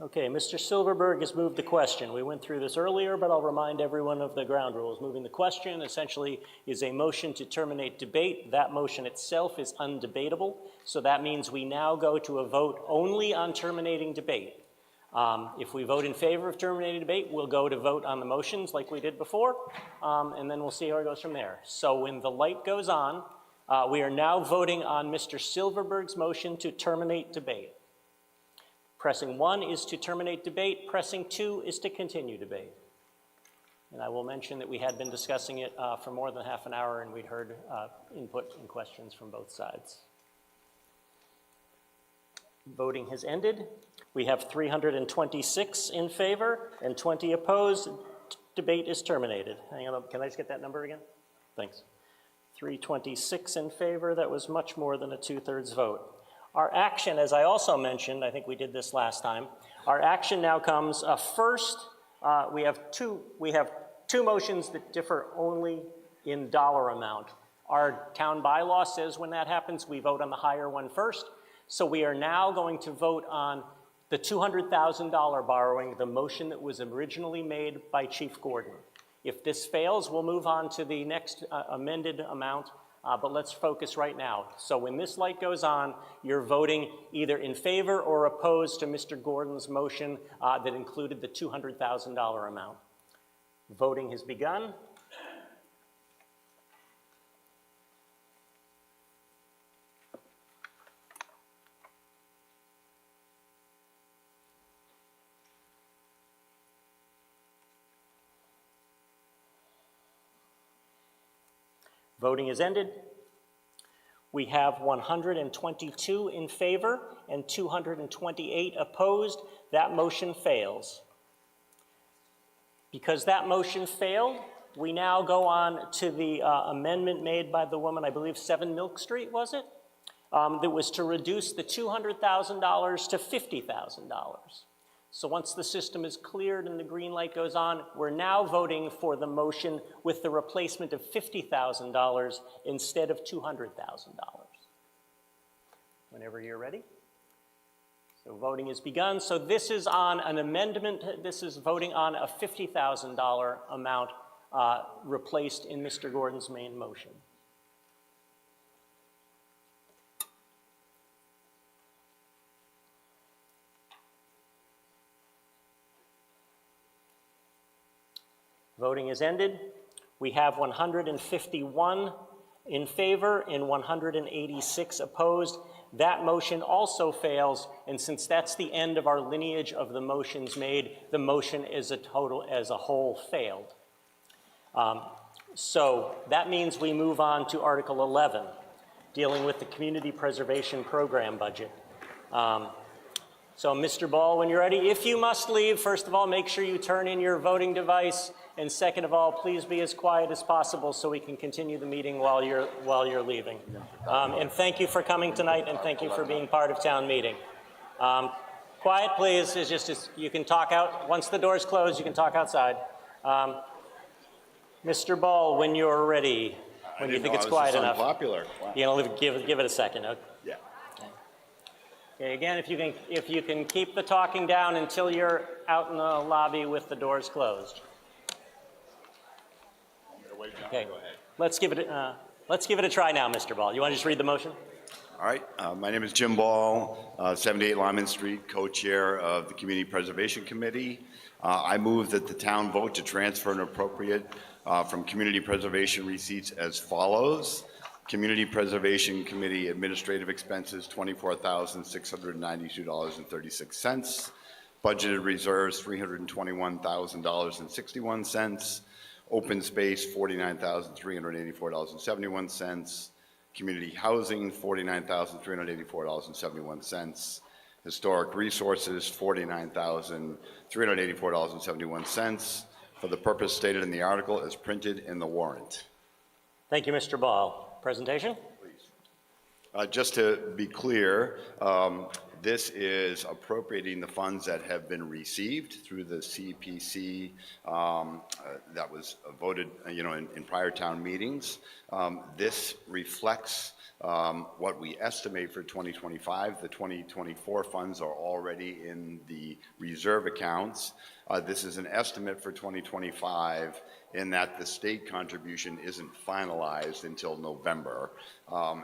Okay, Mr. Silverberg has moved the question. We went through this earlier, but I'll remind everyone of the ground rules. Moving the question essentially is a motion to terminate debate. That motion itself is undebatable, so that means we now go to a vote only on terminating debate. If we vote in favor of terminating debate, we'll go to vote on the motions like we did before, and then we'll see how it goes from there. So when the light goes on, we are now voting on Mr. Silverberg's motion to terminate debate. Pressing 1 is to terminate debate. Pressing 2 is to continue debate. And I will mention that we had been discussing it for more than half an hour, and we'd heard input and questions from both sides. Voting has ended. We have 326 in favor and 20 opposed. Debate is terminated. Hang on, can I just get that number again? Thanks. 326 in favor. That was much more than a 2/3 vote. Our action, as I also mentioned, I think we did this last time, our action now comes first, we have two motions that differ only in dollar amount. Our town bylaw says when that happens, we vote on the higher one first. So we are now going to vote on the $200,000 borrowing, the motion that was originally made by Chief Gordon. If this fails, we'll move on to the next amended amount. But let's focus right now. So when this light goes on, you're voting either in favor or opposed to Mr. Gordon's motion that included the $200,000 amount. Voting has begun. Voting is ended. We have 122 in favor and 228 opposed. That motion fails. Because that motion failed, we now go on to the amendment made by the woman, I believe 7 Milk Street, was it? That was to reduce the $200,000 to $50,000. So once the system is cleared and the green light goes on, we're now voting for the motion with the replacement of $50,000 instead of $200,000. Whenever you're ready. So voting has begun. So this is on an amendment. This is voting on a $50,000 amount replaced in Mr. Gordon's main motion. Voting is ended. We have 151 in favor and 186 opposed. That motion also fails, and since that's the end of our lineage of the motions made, the motion as a whole failed. So that means we move on to Article 11, dealing with the Community Preservation Program budget. So Mr. Ball, when you're ready, if you must leave, first of all, make sure you turn in your voting device, and second of all, please be as quiet as possible so we can continue the meeting while you're leaving. And thank you for coming tonight, and thank you for being part of town meeting. Quiet, please. Is just you can talk out. Once the doors close, you can talk outside. Mr. Ball, when you're ready, when you think it's quiet enough. Unpopular. Wow. You know, give it a second. Okay. Yeah. Okay, again, if you can keep the talking down until you're out in the lobby with the doors closed. Okay, let's give it a try now, Mr. Ball. You want to just read the motion? All right. My name is Jim Ball, 78 Lyman Street, co-chair of the Community Preservation Committee. I move that the town vote to transfer and appropriate from community preservation receipts as follows. Community Preservation Committee administrative expenses, $24,692.36. Budgeted reserves, $321,000.61. Open space, $49,384.71. Community housing, $49,384.71. Historic resources, $49,384.71 for the purpose stated in the article as printed in the warrant. Thank you, Mr. Ball. Presentation? Just to be clear, this is appropriating the funds that have been received through the CPC that was voted, in prior town meetings. This reflects what we estimate for 2025. The 2024 funds are already in the reserve accounts. This is an estimate for 2025 in that the state contribution isn't finalized until November.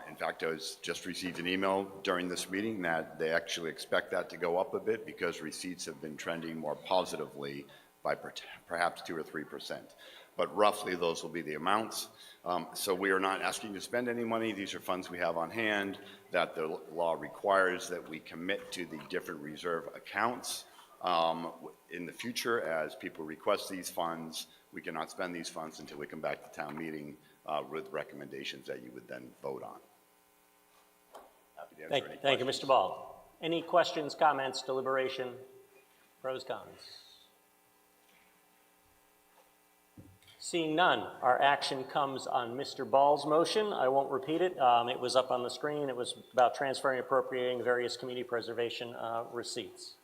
In fact, I just received an email during this meeting that they actually expect that to go up a bit because receipts have been trending more positively by perhaps 2 or 3%. But roughly those will be the amounts. So we are not asking to spend any money. These are funds we have on hand that the law requires that we commit to the different reserve accounts. In the future, as people request these funds, we cannot spend these funds until we come back to town meeting with recommendations that you would then vote on. Happy to answer any questions. Thank you, Mr. Ball. Any questions, comments, deliberation, pros, cons? Seeing none, our action comes on Mr. Ball's motion. I won't repeat it. It was up on the screen. It was about transferring and appropriating various community preservation receipts.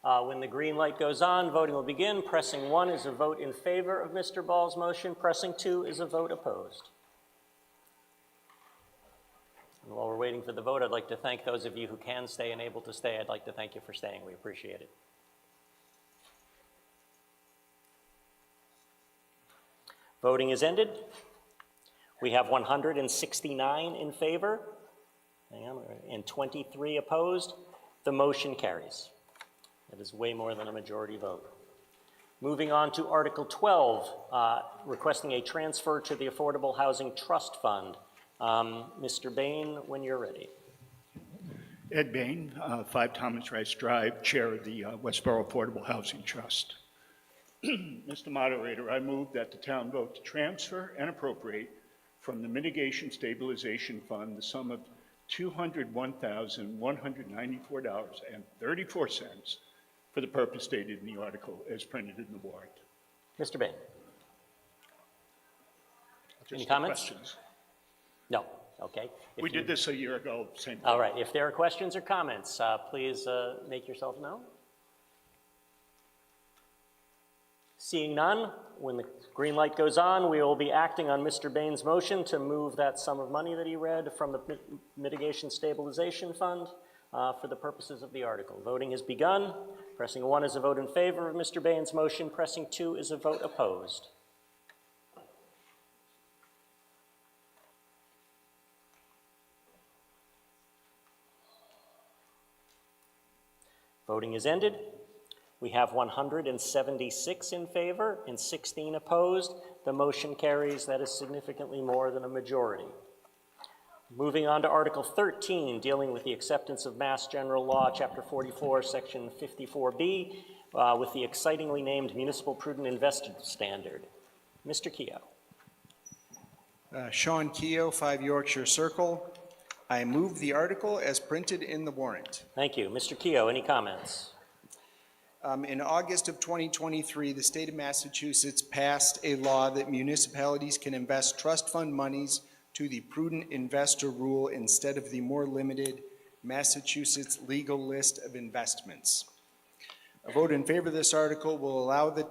When the green light goes on, voting will begin. Pressing 1 is a vote in favor of Mr. Ball's motion. Pressing 2 is a vote opposed. And while we're waiting for the vote, I'd like to thank those of you who can stay and able to stay. I'd like to thank you for staying. We appreciate it. Voting is ended. We have 169 in favor and 23 opposed. The motion carries. That is way more than a majority vote. Moving on to Article 12, requesting a transfer to the Affordable Housing Trust Fund. Mr. Bain, when you're ready. Ed Bain, 5 Thomas Rice Drive, Chair of the Westborough Affordable Housing Trust. Mr. Moderator, I move that the town vote to transfer and appropriate from the Mitigation Stabilization Fund the sum of $201,194.34 for the purpose stated in the article as printed in the warrant. Mr. Bain? Just Any the comments? questions. No, okay. If We you- did this a year ago, same thing. All right, if there are questions or comments, please make yourself known. Seeing none, when the green light goes on, we will be acting on Mr. Bain's motion to move that sum of money that he read from the Mitigation Stabilization Fund for the purposes of the article. Voting has begun. Pressing 1 is a vote in favor of Mr. Bain's motion. Pressing 2 is a vote opposed. Voting is ended. We have 176 in favor and 16 opposed. The motion carries. That is significantly more than a majority. Moving on to Article 13, dealing with the acceptance of Mass General Law, Chapter 44, Section 54B, with the excitingly named Municipal Prudent Investment Standard. Mr. Keogh. Sean Keogh, 5 Yorkshire Circle. I move the article as printed in the warrant. Thank you. Mr. Keogh, any comments? In August of 2023, the state of Massachusetts passed a law that municipalities can invest trust fund monies to the prudent investor rule instead of the more limited Massachusetts legal list of investments. A vote in favor of this article will allow the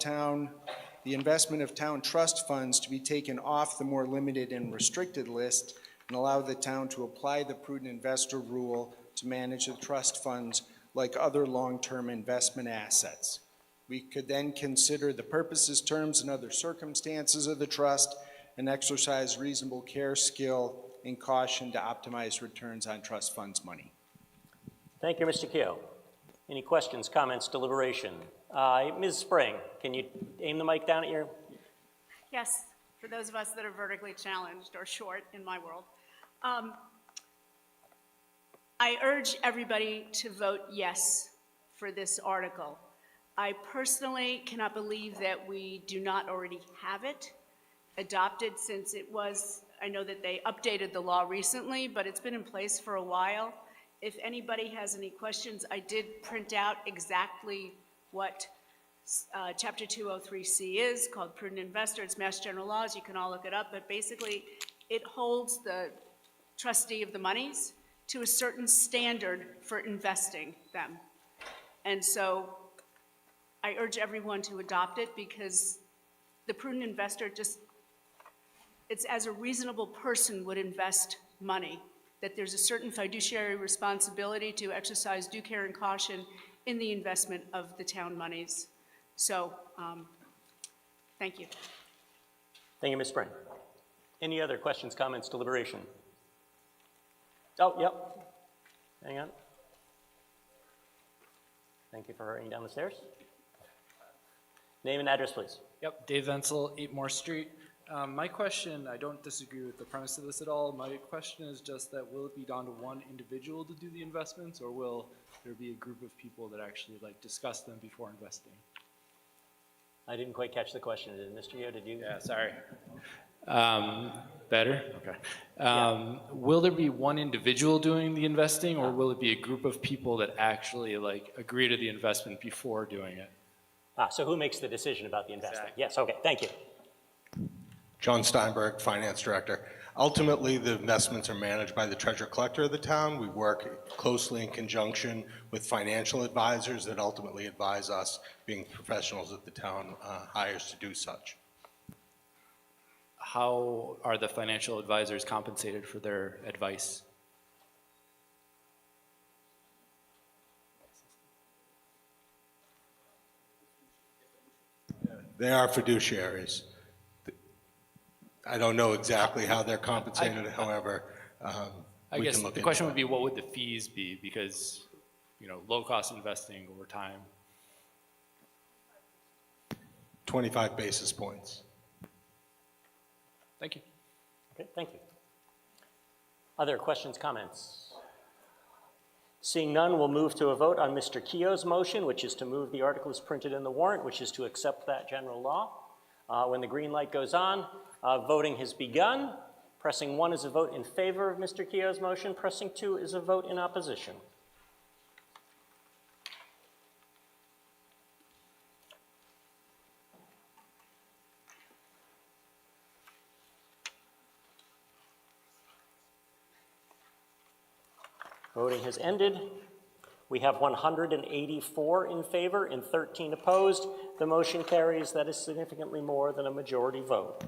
investment of town trust funds to be taken off the more limited and restricted list and allow the town to apply the prudent investor rule to manage the trust funds like other long-term investment assets. We could then consider the purposes, terms, and other circumstances of the trust and exercise reasonable care, skill, and caution to optimize returns on trust funds money. Thank you, Mr. Keogh. Any questions, comments, deliberation? Ms. Spring, can you aim the mic down at your... Yes, for those of us that are vertically challenged or short in my world. I urge everybody to vote yes for this article. I personally cannot believe that we do not already have it adopted since it was, I know that they updated the law recently, but it's been in place for a while. If anybody has any questions, I did print out exactly what Chapter 203C is, called Prudent Investor. It's Mass General Laws. You can all look it up, but basically it holds the trustee of the monies to a certain standard for investing them. And so I urge everyone to adopt it because the prudent investor it's as a reasonable person would invest money, that there's a certain fiduciary responsibility to exercise due care and caution in the investment of the town monies. So, thank you. Thank you, Ms. Spring. Any other questions, comments, deliberation? Oh, yep. Hang on. Thank you for hurrying down the stairs. Name and address, please. Yep, Dave Venzel, 8 Moore Street. My question, I don't disagree with the premise of this at all. My question is just that will it be down to one individual to do the investments, or will there be a group of people that actually discuss them before investing? I didn't quite catch the question. Mr. Yo, did you? Yeah, sorry. Better? Okay. Will there be one individual doing the investing, or will it be a group of people that actually agree to the investment before doing it? So who makes the decision about the investment? Exactly. Yes, okay, thank you. John Steinberg, Finance Director. Ultimately, the investments are managed by the Treasurer Collector of the town. We work closely in conjunction with financial advisors that ultimately advise us, being professionals that the town hires to do such. How are the financial advisors compensated for their advice? They are fiduciaries. I don't know exactly how they're compensated, however, I guess the question would be, what would the fees be? Because, low-cost investing over time. 25 basis points. Thank you. Okay, thank you. Other questions, comments? Seeing none, we'll move to a vote on Mr. Keogh's motion, which is to move the article as printed in the warrant, which is to accept that general law. When the green light goes on, voting has begun. Pressing 1 is a vote in favor of Mr. Keogh's motion. Pressing 2 is a vote in opposition. Voting has ended. We have 184 in favor and 13 opposed. The motion carries. That is significantly more than a majority vote.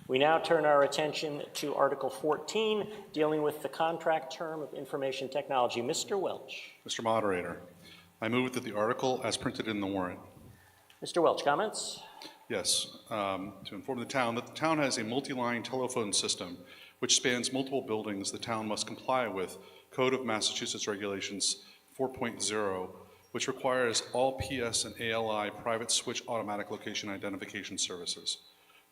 We now turn our attention to Article 14, dealing with the contract term of information technology. Mr. Welch. Mr. Moderator, I move that the article as printed in the warrant. Mr. Welch, comments? Yes, to inform the town that the town has a multi-line telephone system which spans multiple buildings the town must comply with Code of Massachusetts Regulations 4.0, which requires all PS and ALI private switch automatic location identification services.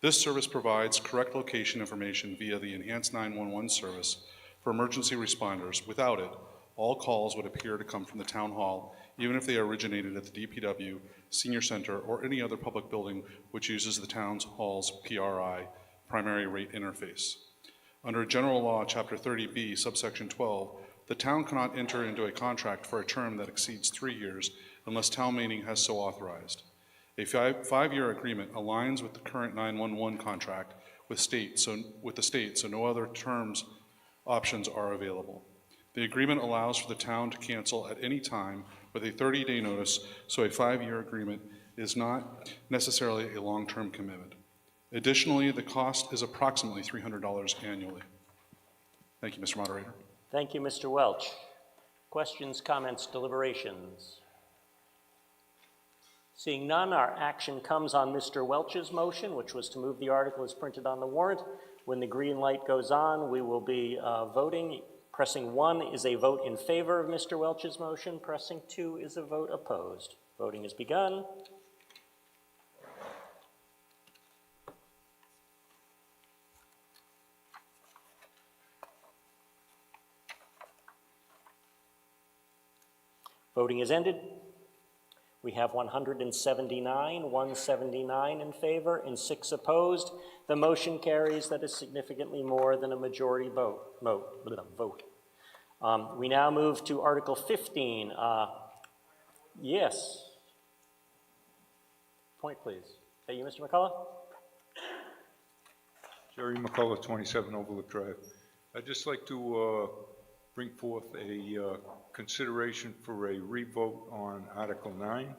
This service provides correct location information via the enhanced 911 service for emergency responders. Without it, all calls would appear to come from the town hall, even if they originated at the DPW, senior center, or any other public building which uses the town's hall's PRI, primary rate interface. Under General Law, Chapter 30B, subsection 12, the town cannot enter into a contract for a term that exceeds 3 years unless town meeting has so authorized. A five-year agreement aligns with the current 911 contract with the state, so no other terms options are available. The agreement allows for the town to cancel at any time with a 30-day notice, so a 5-year agreement is not necessarily a long-term commitment. Additionally, the cost is approximately $300 annually. Thank you, Mr. Moderator. Thank you, Mr. Welch. Questions, comments, deliberations? Seeing none, our action comes on Mr. Welch's motion, which was to move the article as printed on the warrant. When the green light goes on, we will be voting. Pressing 1 is a vote in favor of Mr. Welch's motion. Pressing 2 is a vote opposed. Voting has begun. Voting is ended. We have 179 in favor and 6 opposed. The motion carries. That is significantly more than a majority vote. We now move to Article 15. Yes. Point, please. Is that you, Mr. McCullough? Jerry McCullough, 27 Overlook Drive. I'd just like to bring forth a consideration for a revote on Article 9.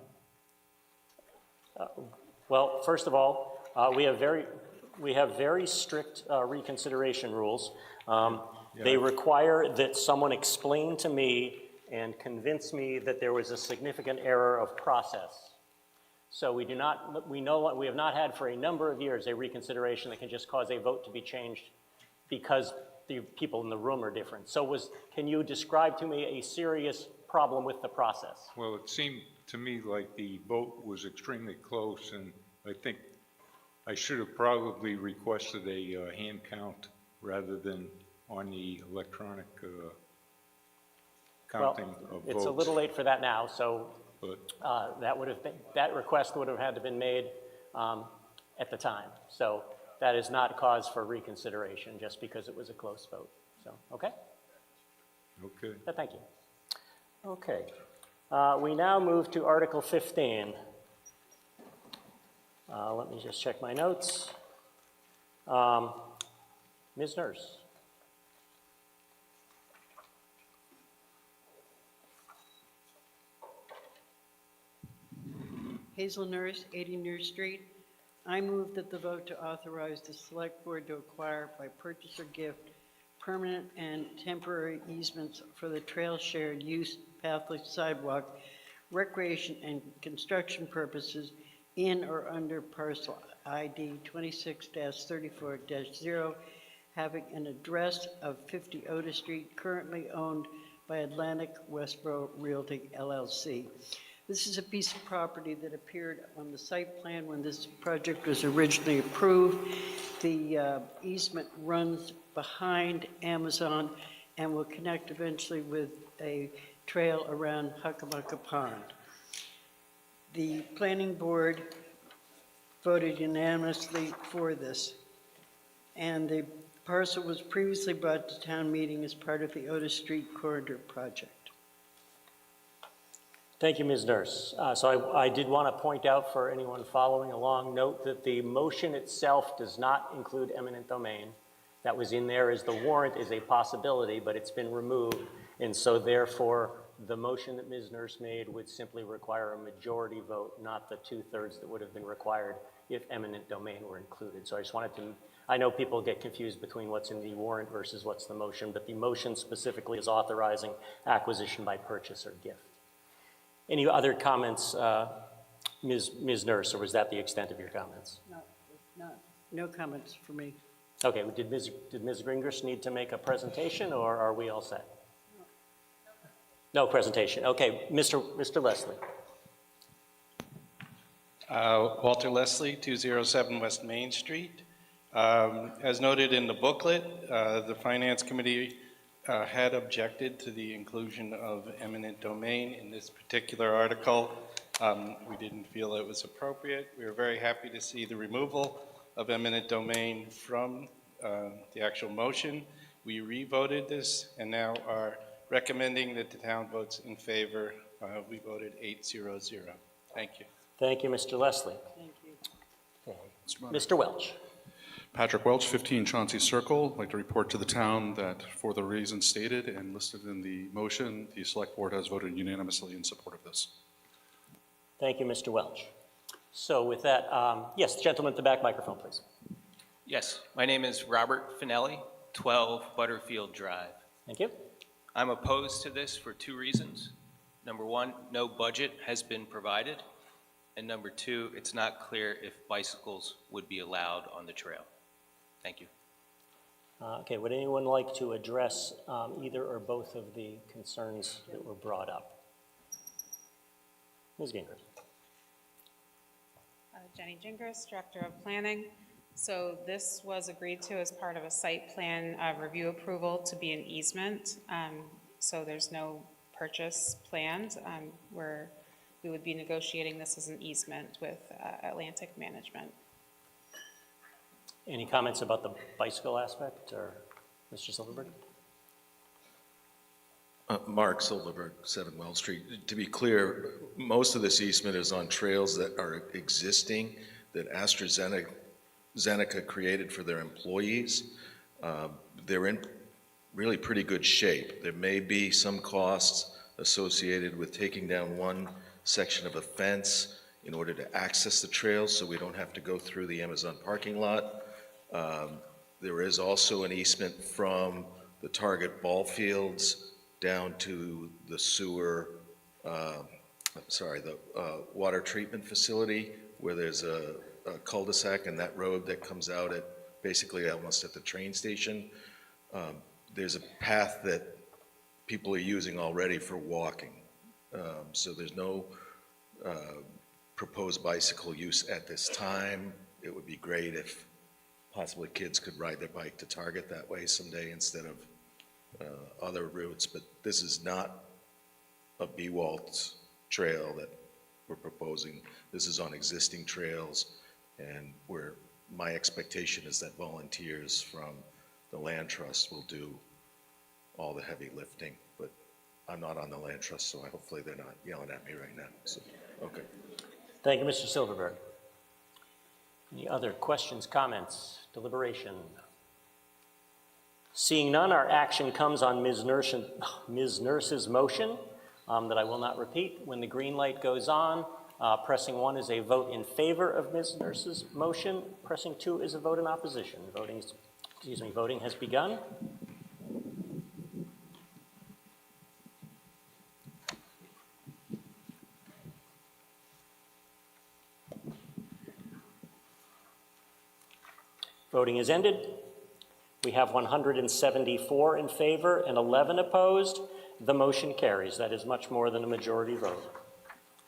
Well, first of all, we have very strict reconsideration rules. They require that someone explain to me and convince me that there was a significant error of process. So we have not had for a number of years a reconsideration that can just cause a vote to be changed because the people in the room are different. So can you describe to me a serious problem with the process? Well, it seemed to me like the vote was extremely close, and I think I should have probably requested a hand count rather than on the electronic counting of votes. It's a little late for that now, so that request would have had to been made at the time. So that is not cause for reconsideration just because it was a close vote. So, okay? Okay. Thank you. Okay. We now move to Article 15. Let me just check my notes. Ms. Nurse. Hazel Nurse, 80 Nurse Street. I move that the vote to authorize the Select Board to acquire by purchase or gift permanent and temporary easements for the trail shared use, pathless sidewalk, recreation and construction purposes in or under parcel ID 26-34-0, having an address of 50 Otis Street, currently owned by Atlantic Westborough Realty LLC. This is a piece of property that appeared on the site plan when this project was originally approved. The easement runs behind Amazon and will connect eventually with a trail around Huckamucka Pond. The planning board voted unanimously for this, and the parcel was previously brought to town meeting as part of the Otis Street Corridor project. Thank you, Ms. Nurse. So I did want to point out for anyone following along, note that the motion itself does not include eminent domain. That was in there as the warrant is a possibility, but it's been removed. And so therefore, the motion that Ms. Nurse made would simply require a majority vote, not the 2/3 that would have been required if eminent domain were included. So I just wanted to, I know people get confused between what's in the warrant versus what's the motion, but the motion specifically is authorizing acquisition by purchase or gift. Any other comments, Ms. Nurse, or was that the extent of your comments? No comments for me. Okay, did Ms. Gringers need to make a presentation, or are we all set? No presentation. Okay, Mr. Leslie. Walter Leslie, 207 West Main Street. As noted in the booklet, the Finance Committee had objected to the inclusion of eminent domain in this particular article. We didn't feel it was appropriate. We were very happy to see the removal of eminent domain from the actual motion. We re-voted this and now are recommending that the town votes in favor. We voted 8-0-0. Thank you. Thank you, Mr. Leslie. Thank you. Okay. Mr. Welch. Patrick Welch, 15 Chauncey Circle. I'd like to report to the town that for the reasons stated and listed in the motion, the Select Board has voted unanimously in support of this. Thank you, Mr. Welch. So with that, yes, gentleman at the back, microphone, please. Yes, my name is Robert Finelli, 12 Butterfield Drive. Thank you. I'm opposed to this for 2 reasons. Number 1, no budget has been provided. And number 2, it's not clear if bicycles would be allowed on the trail. Thank you. Okay, would anyone like to address either or both of the concerns that were brought up? Ms. Gingras. Jenny Gingras, Director of Planning. So this was agreed to as part of a site plan review approval to be an easement. So there's no purchase planned. We would be negotiating this as an easement with Atlantic Management. Any comments about the bicycle aspect, or Mr. Silverberg? Mark Silverberg, 7 Wells Street. To be clear, most of this easement is on trails that are existing, that AstraZeneca created for their employees. They're in really pretty good shape. There may be some costs associated with taking down one section of a fence in order to access the trails so we don't have to go through the Amazon parking lot. There is also an easement from the Target ball fields down to the sewer, the water treatment facility, where there's a cul-de-sac and that road that comes out at basically almost at the train station. There's a path that people are using already for walking. So there's no proposed bicycle use at this time. It would be great if possibly kids could ride their bike to Target that way someday instead of other routes, but this is not a B-Waltz trail that we're proposing. This is on existing trails, and my expectation is that volunteers from the Land Trust will do all the heavy lifting, but I'm not on the Land Trust, so hopefully they're not yelling at me right now. So, okay. Thank you, Mr. Silverberg. Any other questions, comments, deliberation? Seeing none, our action comes on Ms. Nurse's motion that I will not repeat. When the green light goes on, pressing 1 is a vote in favor of Ms. Nurse's motion. Pressing 2 is a vote in opposition. Voting has begun. Voting is ended. We have 174 in favor and 11 opposed. The motion carries. That is much more than a majority vote.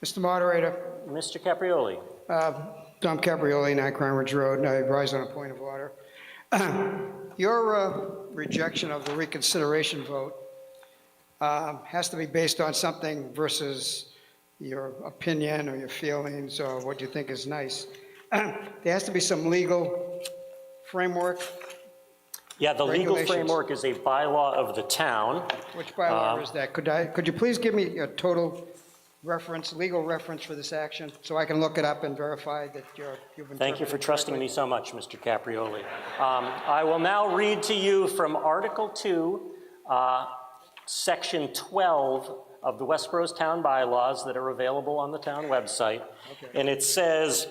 Mr. Moderator. Mr. Caprioli. Tom Caprioli, 9 Crown Ridge Road, and I rise on a point of order. Your rejection of the reconsideration vote has to be based on something versus your opinion or your feelings or what you think is nice. There has to be some legal framework. Yeah, the legal framework is a bylaw of the town. Which bylaw is that? Could you please give me a total reference, legal reference for this action, so I can look it up and verify that you've been. Thank you for trusting me so much, Mr. Caprioli. I will now read to you from Article 2, Section 12 of the Westborough's town bylaws that are available on the town website. And it says,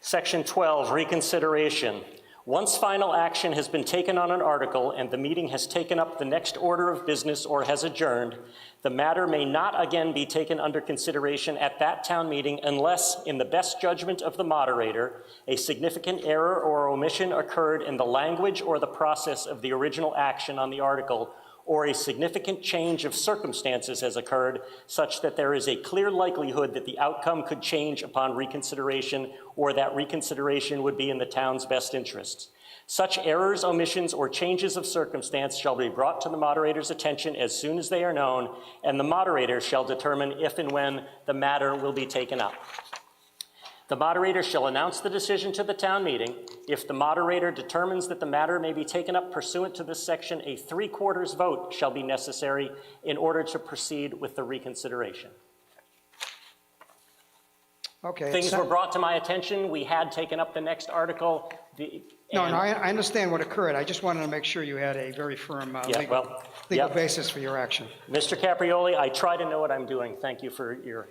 Section 12, reconsideration. Once final action has been taken on an article and the meeting has taken up the next order of business or has adjourned, the matter may not again be taken under consideration at that town meeting unless, in the best judgment of the moderator, a significant error or omission occurred in the language or the process of the original action on the article, or a significant change of circumstances has occurred such that there is a clear likelihood that the outcome could change upon reconsideration or that reconsideration would be in the town's best interests. Such errors, omissions, or changes of circumstance shall be brought to the moderator's attention as soon as they are known, and the moderator shall determine if and when the matter will be taken up. The moderator shall announce the decision to the town meeting. If the moderator determines that the matter may be taken up pursuant to this section, a 3/4 vote shall be necessary in order to proceed with the reconsideration. Okay. Things were brought to my attention. We had taken up the next article. No, I understand what occurred. I just wanted to make sure you had a very firm legal basis for your action. Mr. Caprioli, I try to know what I'm doing. Thank you for your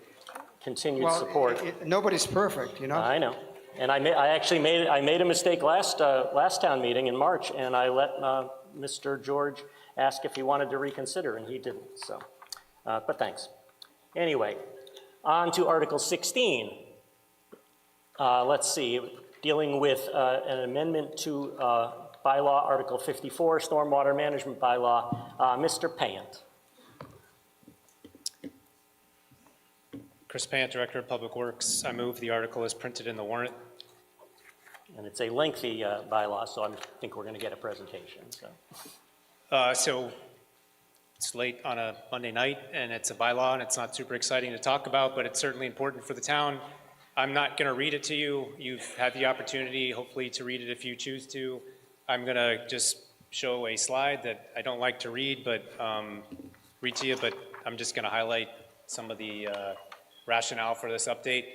continued support. Nobody's perfect, you know? I know. And I actually made a mistake last town meeting in March, and I let Mr. George ask if he wanted to reconsider, and he didn't. So, but thanks. Anyway, on to Article 16. Let's see, dealing with an amendment to bylaw Article 54, Stormwater Management Bylaw. Mr. Payant. Chris Payant, Director of Public Works. I move the article is printed in the warrant. And it's a lengthy bylaw, so I think we're going to get a presentation. So it's late on a Monday night, and it's a bylaw, and it's not super exciting to talk about, but it's certainly important for the town. I'm not going to read it to you. You've had the opportunity, hopefully, to read it if you choose to. I'm going to just show a slide that I don't like to read to you, but I'm just going to highlight some of the rationale for this update.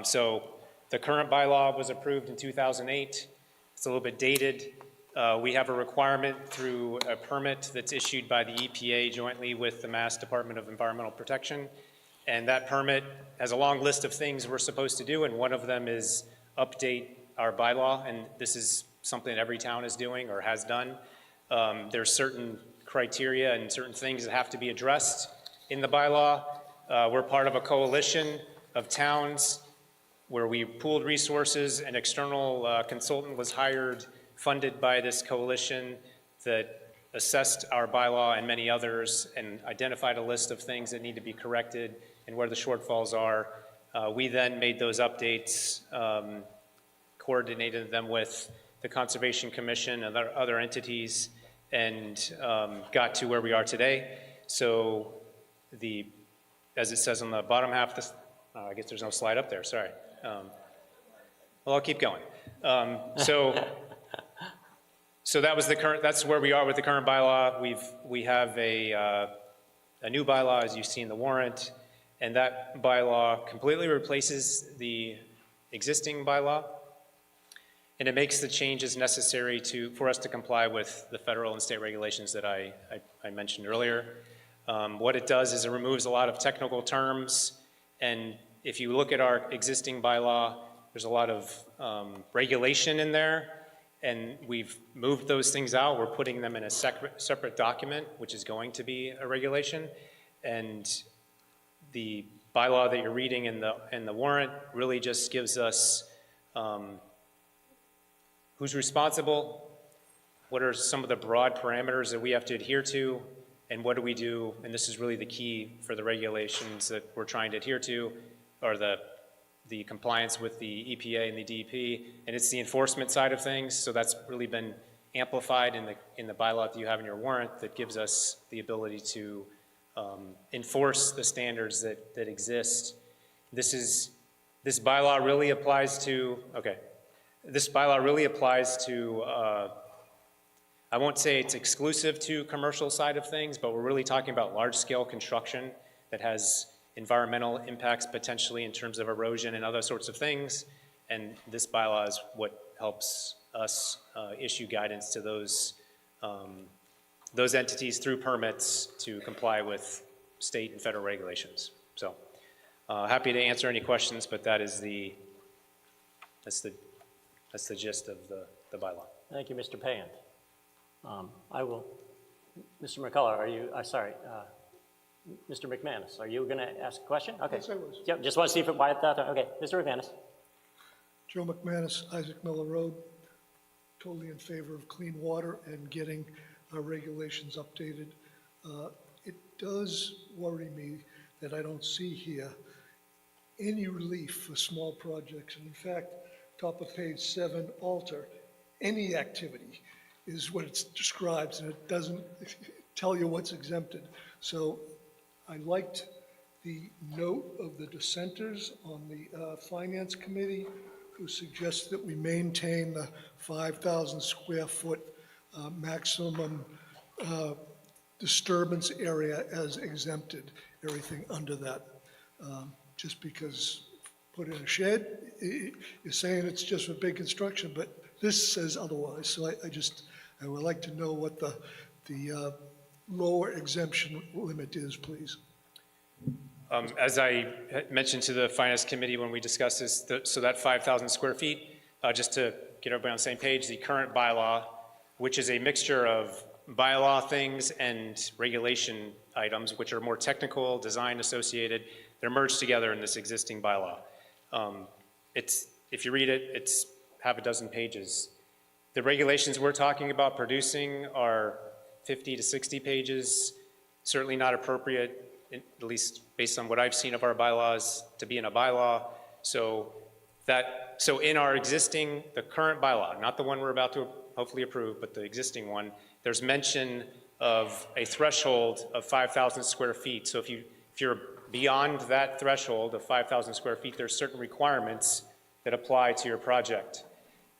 So the current bylaw was approved in 2008. It's a little bit dated. We have a requirement through a permit that's issued by the EPA jointly with the Mass Department of Environmental Protection. And that permit has a long list of things we're supposed to do, and one of them is update our bylaw, and this is something every town is doing or has done. There's certain criteria and certain things that have to be addressed in the bylaw. We're part of a coalition of towns where we pooled resources. An external consultant was hired, funded by this coalition, that assessed our bylaw and many others and identified a list of things that need to be corrected and where the shortfalls are. We then made those updates, coordinated them with the Conservation Commission and other entities, and got to where we are today. So as it says on the bottom half, I guess there's no slide up there, sorry. Well, I'll keep going. So that was that's where we are with the current bylaw. We have a new bylaw, as you see in the warrant, and that bylaw completely replaces the existing bylaw, and it makes the changes necessary for us to comply with the federal and state regulations that I mentioned earlier. What it does is it removes a lot of technical terms, and if you look at our existing bylaw, there's a lot of regulation in there, and we've moved those things out. We're putting them in a separate document, which is going to be a regulation, and the bylaw that you're reading in the warrant really just gives us who's responsible, what are some of the broad parameters that we have to adhere to, and what do we do, and this is really the key for the regulations that we're trying to adhere to, or the compliance with the EPA and the DEP, and it's the enforcement side of things, so that's really been amplified in the bylaw that you have in your warrant that gives us the ability to enforce the standards that exist. This bylaw really applies to, I won't say it's exclusive to commercial side of things, but we're really talking about large-scale construction that has environmental impacts potentially in terms of erosion and other sorts of things, and this bylaw is what helps us issue guidance to those those entities through permits to comply with state and federal regulations. So happy to answer any questions, but that's the gist of the bylaw. Thank you, Mr. Payant. I will, Mr. McCullough, are you, Mr. McManus, are you going to ask a question? Okay. Yes, I was. Yep, just want to see if it, okay, Mr. McManus. Joe McManus, Isaac Miller Road, totally in favor of clean water and getting our regulations updated. It does worry me that I don't see here any relief for small projects. And in fact, top of page 7, alter, any activity is what it describes, and it doesn't tell you what's exempted. So I liked the note of the dissenters on the Finance Committee who suggests that we maintain the 5,000 square foot maximum disturbance area as exempted, everything under that. Just because put in a shed, you're saying it's just for big construction, but this says otherwise. So I would like to know what the lower exemption limit is, please. As I mentioned to the Finance Committee when we discussed this, so that 5,000 square feet, just to get everybody on the same page, the current bylaw, which is a mixture of bylaw things and regulation items, which are more technical, design associated, they're merged together in this existing bylaw. If you read it, it's half a dozen pages. The regulations we're talking about producing are 50 to 60 pages, certainly not appropriate, at least based on what I've seen of our bylaws, to be in a bylaw. So in our existing, the current bylaw, not the one we're about to hopefully approve, but the existing one, there's mention of a threshold of 5,000 square feet. So if you're beyond that threshold of 5,000 square feet, there's certain requirements that apply to your project.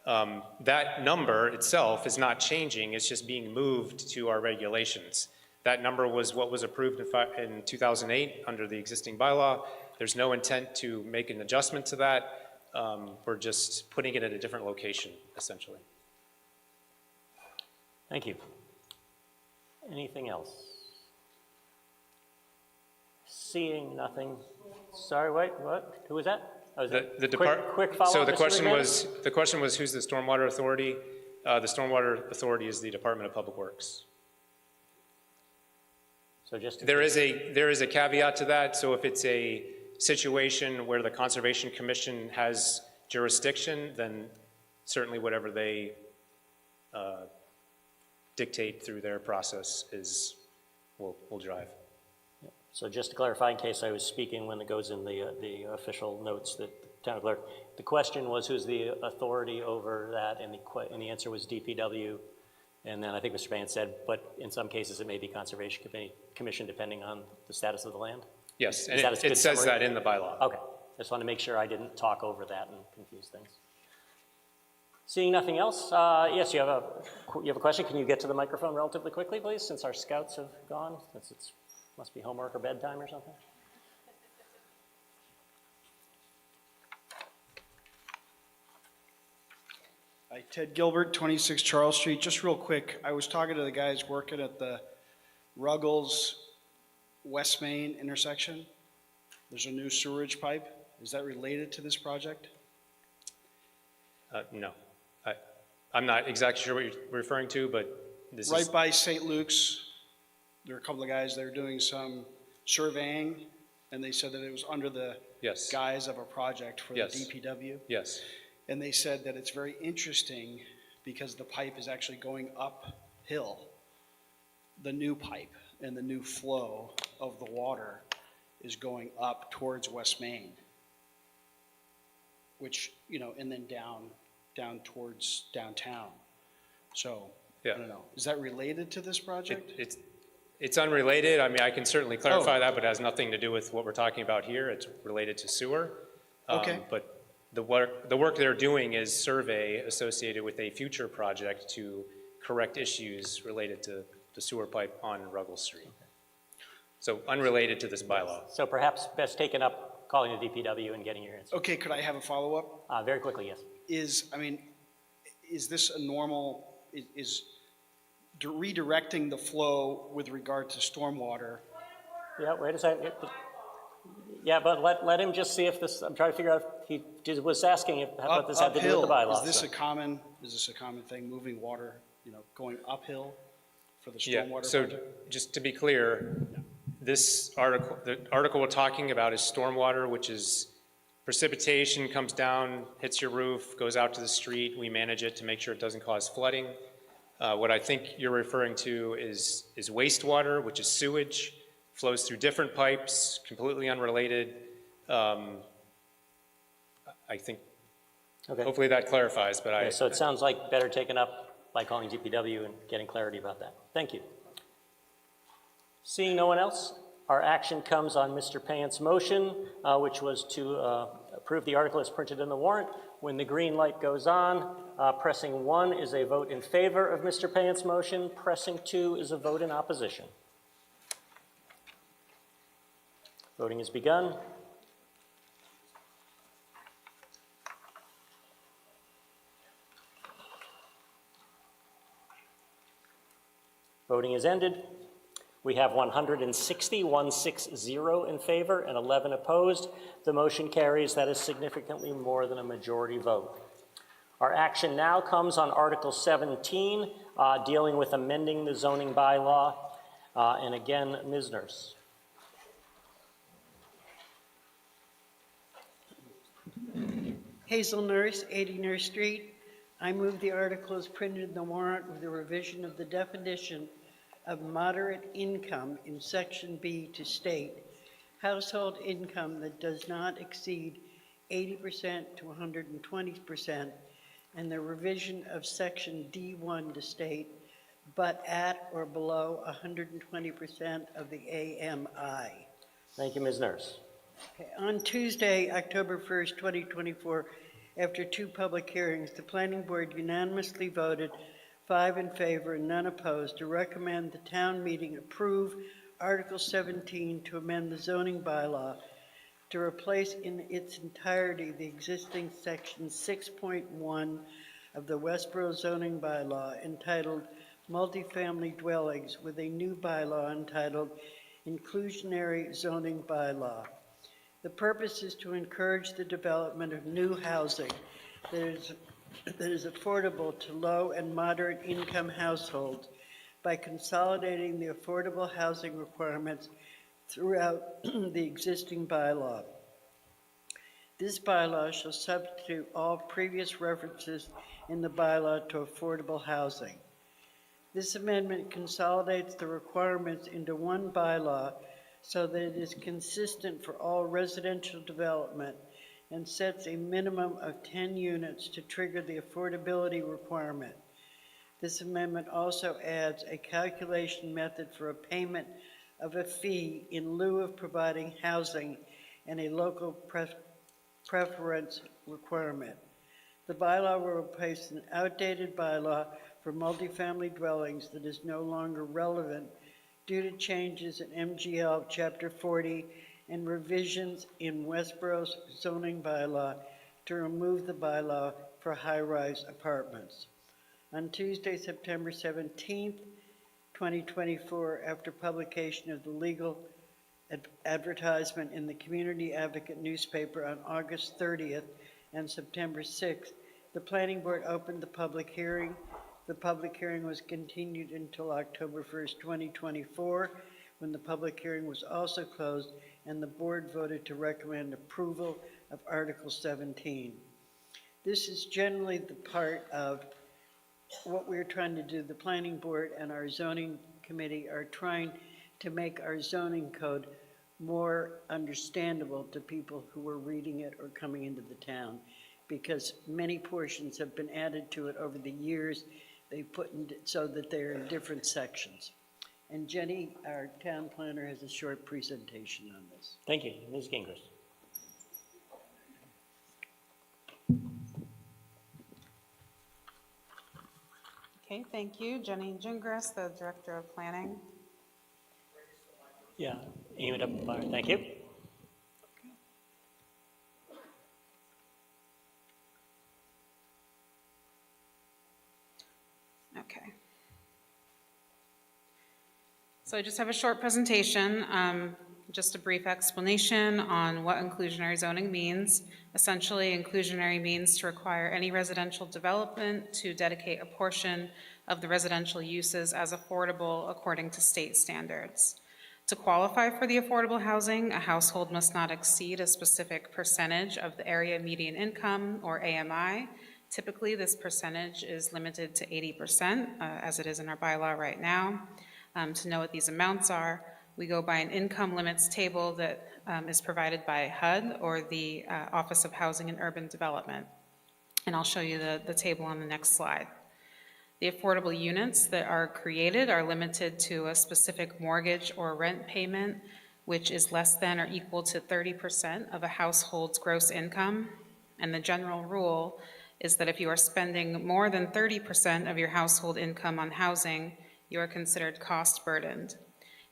That number itself is not changing, it's just being moved to our regulations. That number was what was approved in 2008 under the existing bylaw. There's no intent to make an adjustment to that. We're just putting it at a different location, essentially. Thank you. Anything else? Seeing nothing. Sorry, wait, what? Who was that? Oh, quick follow-up. So the Mr. question was who's the Stormwater Authority? The Stormwater Authority is the Department of Public Works. So just there is a caveat to that. So if it's a situation where the Conservation Commission has jurisdiction, then certainly whatever they dictate through their process will drive. So just to clarify, in case I was speaking when it goes in the official notes that the town clerk, the question was who's the authority over that, and the answer was DPW. And then I think Mr. Payant said, but in some cases it may be Conservation Commission depending on the status of the land? Yes, and it says that in the bylaw. Okay, just want to make sure I didn't talk over that and confuse things. Seeing nothing else, yes, you have a question. Can you get to the microphone relatively quickly, please, since our scouts have gone, since it must be homework or bedtime or something? Hi, Ted Gilbert, 26 Charles Street. Just real quick, I was talking to the guys working at the Ruggles West Main intersection. There's a new sewerage pipe. Is that related to this project? No. I'm not exactly sure what you're referring to, but this right is... by St. Luke's, there are a couple of guys that are doing some surveying, and they said that it was under the guise of a project for the DPW. Yes. And they said that it's very interesting because the pipe is actually going uphill, the new pipe, and the new flow of the water is going up towards West Main, which, and then down towards downtown. So, I don't know. Is that related to this project? It's unrelated. I mean, I can certainly clarify that, but it has nothing to do with what we're talking about here. It's related to sewer. Okay. But the work they're doing is survey associated with a future project to correct issues related to the sewer pipe on Ruggles Street. So unrelated to this bylaw. So perhaps best taken up calling the DPW and getting your answer. Okay, could I have a follow-up? Very quickly, yes. Is this a normal, is redirecting the flow with regard to stormwater. Yeah, wait a second. Yeah, but let him just see if this, I'm trying to figure out, if he just was asking if, what this had to do with the bylaws. Is this a common thing, moving water, going uphill for the Yeah, stormwater so project? just to be clear, this article, the article we're talking about is stormwater, which is precipitation comes down, hits your roof, goes out to the street. We manage it to make sure it doesn't cause flooding. What I think you're referring to is wastewater, which is sewage, flows through different pipes, completely unrelated. I think, hopefully that clarifies, but Okay, so it sounds like better taken up by calling DPW and getting clarity about that. Thank you. Seeing no one else, our action comes on Mr. Payant's motion, which was to approve the article as printed in the warrant. When the green light goes on, pressing 1 is a vote in favor of Mr. Payant's motion. Pressing 2 is a vote in opposition. Voting has begun. Voting is ended. We have 160 in favor and 11 opposed. The motion carries. That is significantly more than a majority vote. Our action now comes on Article 17, dealing with amending the zoning bylaw. And again, Ms. Nurse. Hazel Nurse, 80 Nurse Street. I move the article as printed in the warrant with a revision of the definition of moderate income in Section B to state household income that does not exceed 80% to 120%, and the revision of Section D1 to state but at or below 120% of the AMI. Thank you, Ms. Nurse. Okay, on Tuesday, October 1st, 2024, after 2 public hearings, the Planning Board unanimously voted 5 in favor and none opposed to recommend the town meeting approve Article 17 to amend the zoning bylaw to replace in its entirety the existing Section 6.1 of the Westborough zoning bylaw entitled Multifamily Dwellings with a new bylaw entitled Inclusionary Zoning Bylaw. The purpose is to encourage the development of new housing that is affordable to low and moderate income households by consolidating the affordable housing requirements throughout the existing bylaw. This bylaw shall substitute all previous references in the bylaw to affordable housing. This amendment consolidates the requirements into one bylaw so that it is consistent for all residential development and sets a minimum of 10 units to trigger the affordability requirement. This amendment also adds a calculation method for a payment of a fee in lieu of providing housing and a local preference requirement. The bylaw will replace an outdated bylaw for multifamily dwellings that is no longer relevant due to changes in MGL Chapter 40 and revisions in Westborough's zoning bylaw to remove the bylaw for high-rise apartments. On Tuesday, September 17th, 2024, after publication of the legal advertisement in the Community Advocate newspaper on August 30th and September 6th, the Planning Board opened the public hearing. The public hearing was continued until October 1st, 2024, when the public hearing was also closed and the board voted to recommend approval of Article 17. This is generally the part of what we're trying to do. The Planning Board and our zoning committee are trying to make our zoning code more understandable to people who are reading it or coming into the town, because many portions have been added to it over the years. They put in so that they're in different sections. And Jenny, our town planner, has a short presentation on this. Thank you. Ms. Gingras. Okay, thank you. Jenny Gingras, the Director of Planning. Yeah, aim it up. Thank you. Okay. So I just have a short presentation, just a brief explanation on what inclusionary zoning means. Essentially, inclusionary means to require any residential development to dedicate a portion of the residential uses as affordable according to state standards. To qualify for the affordable housing, a household must not exceed a specific percentage of the area median income, or AMI. Typically, this percentage is limited to 80%, as it is in our bylaw right now. To know what these amounts are, we go by an income limits table that is provided by HUD, or the Office of Housing and Urban Development. And I'll show you the table on the next slide. The affordable units that are created are limited to a specific mortgage or rent payment, which is less than or equal to 30% of a household's gross income. And the general rule is that if you are spending more than 30% of your household income on housing, you are considered cost burdened.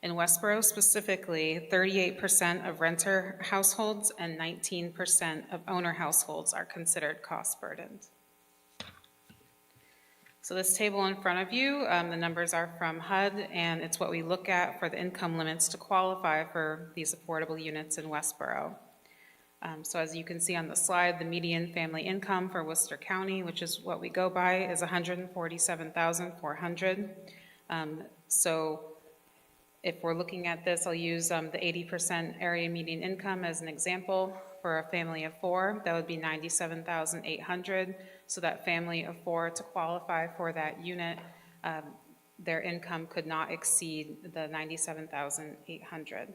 In Westborough specifically, 38% of renter households and 19% of owner households are considered cost burdened. So this table in front of you, the numbers are from HUD, and it's what we look at for the income limits to qualify for these affordable units in Westborough. So as you can see on the slide, the median family income for Worcester County, which is what we go by, is $147,400. So if we're looking at this, I'll use the 80% area median income as an example. For a family of 4, that would be $97,800. So that family of 4, to qualify for that unit, their income could not exceed the $97,800.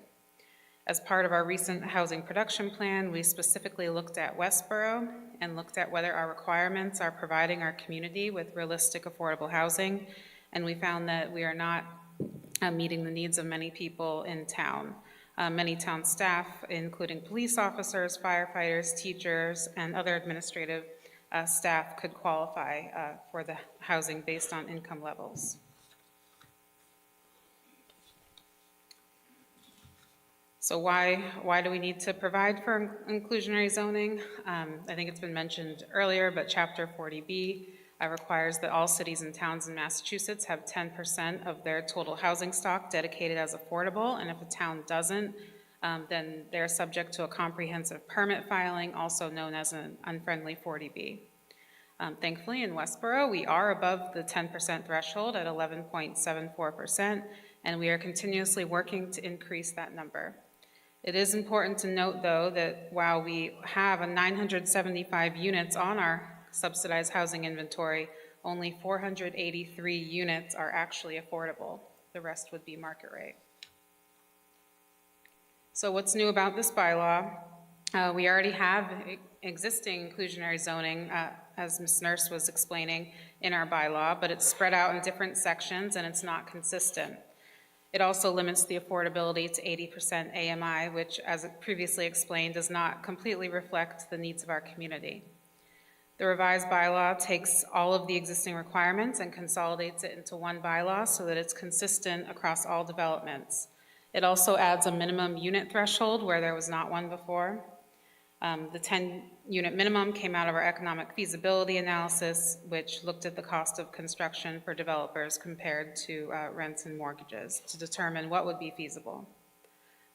As part of our recent housing production plan, we specifically looked at Westborough and looked at whether our requirements are providing our community with realistic affordable housing, and we found that we are not meeting the needs of many people in town. Many town staff, including police officers, firefighters, teachers, and other administrative staff could qualify for the housing based on income levels. So why do we need to provide for inclusionary zoning? I think it's been mentioned earlier, but Chapter 40B requires that all cities and towns in Massachusetts have 10% of their total housing stock dedicated as affordable, and if a town doesn't, then they're subject to a comprehensive permit filing, also known as an unfriendly 40B. Thankfully, in Westborough, we are above the 10% threshold at 11.74%, and we are continuously working to increase that number. It is important to note, though, that while we have 975 units on our subsidized housing inventory, only 483 units are actually affordable. The rest would be market rate. So what's new about this bylaw? We already have existing inclusionary zoning, as Ms. Nurse was explaining, in our bylaw, but it's spread out in different sections and it's not consistent. It also limits the affordability to 80% AMI, which, as previously explained, does not completely reflect the needs of our community. The revised bylaw takes all of the existing requirements and consolidates it into one bylaw so that it's consistent across all developments. It also adds a minimum unit threshold where there was not one before. The 10-unit minimum came out of our economic feasibility analysis, which looked at the cost of construction for developers compared to rents and mortgages to determine what would be feasible.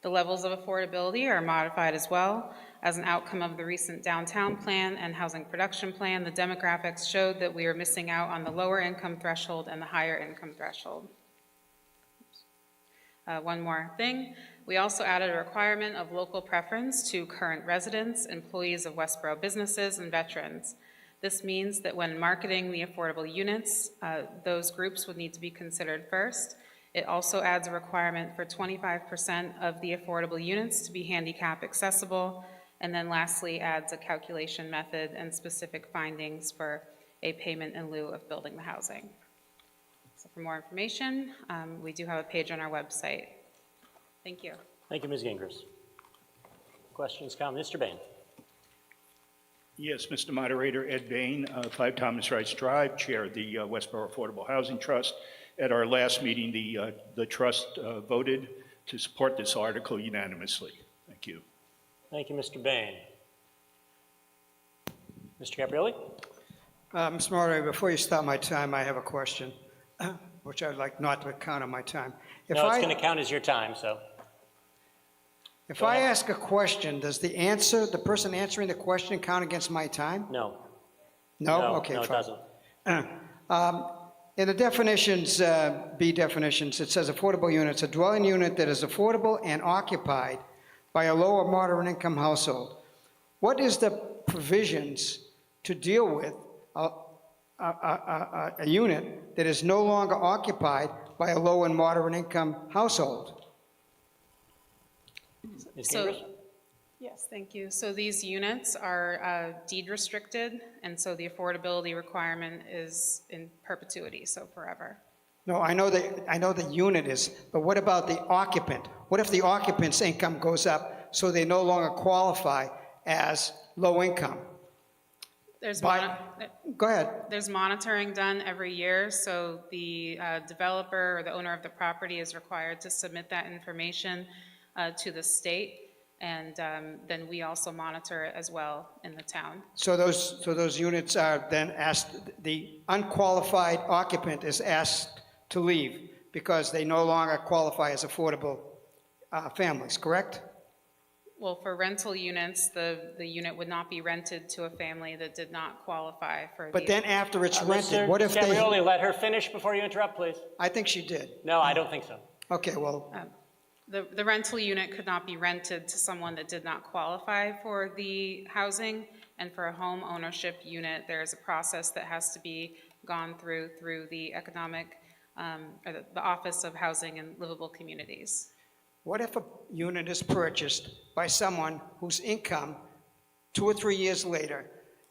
The levels of affordability are modified as well. As an outcome of the recent downtown plan and housing production plan, the demographics showed that we are missing out on the lower income threshold and the higher income threshold. One more thing, we also added a requirement of local preference to current residents, employees of Westborough businesses, and veterans. This means that when marketing the affordable units, those groups would need to be considered first. It also adds a requirement for 25% of the affordable units to be handicap accessible, and then lastly adds a calculation method and specific findings for a payment in lieu of building the housing. So for more information, we do have a page on our website. Thank you. Thank you, Ms. Gingras. Questions, comments? Mr. Bain. Yes, Mr. Moderator, Ed Bain, 5 Thomas Rice Drive, Chair of the Westborough Affordable Housing Trust. At our last meeting, the trust voted to support this article unanimously. Thank you. Thank you, Mr. Bain. Mr. Caprioli? Mr. Moderator, before you start my time, I have a question, which I'd like not to count on my time. If No, it's I- going to count as your time, so. If I ask a question, does the person answering the question count against my time? No. No? Okay, No, it fine. doesn't. In the definitions, B definitions, it says affordable units, a dwelling unit that is affordable and occupied by a low or moderate income household. What is the provisions to deal with a unit that is no longer occupied by a low and moderate income household? Yes, thank you. So these units are deed restricted, and so the affordability requirement is in perpetuity, so forever. No, I know the unit is, but what about the occupant? What if the occupant's income goes up so they no longer qualify as low income? Go ahead. There's monitoring done every year, so the developer or the owner of the property is required to submit that information to the state, and then we also monitor it as well in the town. So those units are then asked, the unqualified occupant is asked to leave because they no longer qualify as affordable families, correct? Well, for rental units, the unit would not be rented to a family that did not qualify for. But then after it's rented, what if they... Gabriele, let her finish before you interrupt, please. I think she did. No, I don't think so. Okay, well... The rental unit could not be rented to someone that did not qualify for the housing, and for a home ownership unit, there is a process that has to be gone through the economic, or the Office of Housing and Livable Communities. What if a unit is purchased by someone whose income, 2 or 3 years later,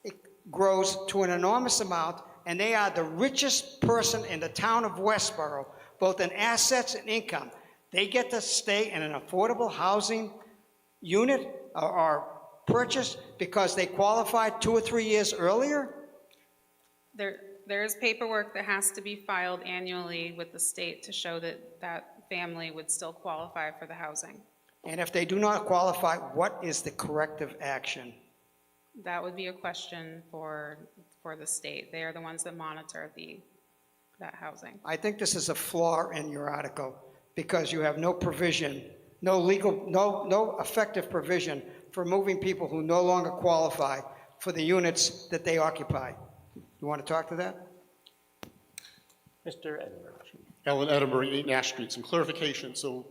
it grows to an enormous amount, and they are the richest person in the town of Westborough, both in assets and income? They get to stay in an affordable housing unit or purchase because they qualified 2 or 3 years earlier? There is paperwork that has to be filed annually with the state to show that that family would still qualify for the housing. And if they do not qualify, what is the corrective action? That would be a question for the state. They are the ones that monitor that housing. I think this is a flaw in your article because you have no provision, no effective provision for moving people who no longer qualify for the units that they occupy. You want to talk to that? Mr. Edinburgh. Alan Edinburgh, 8 Nash Street. Some clarification. So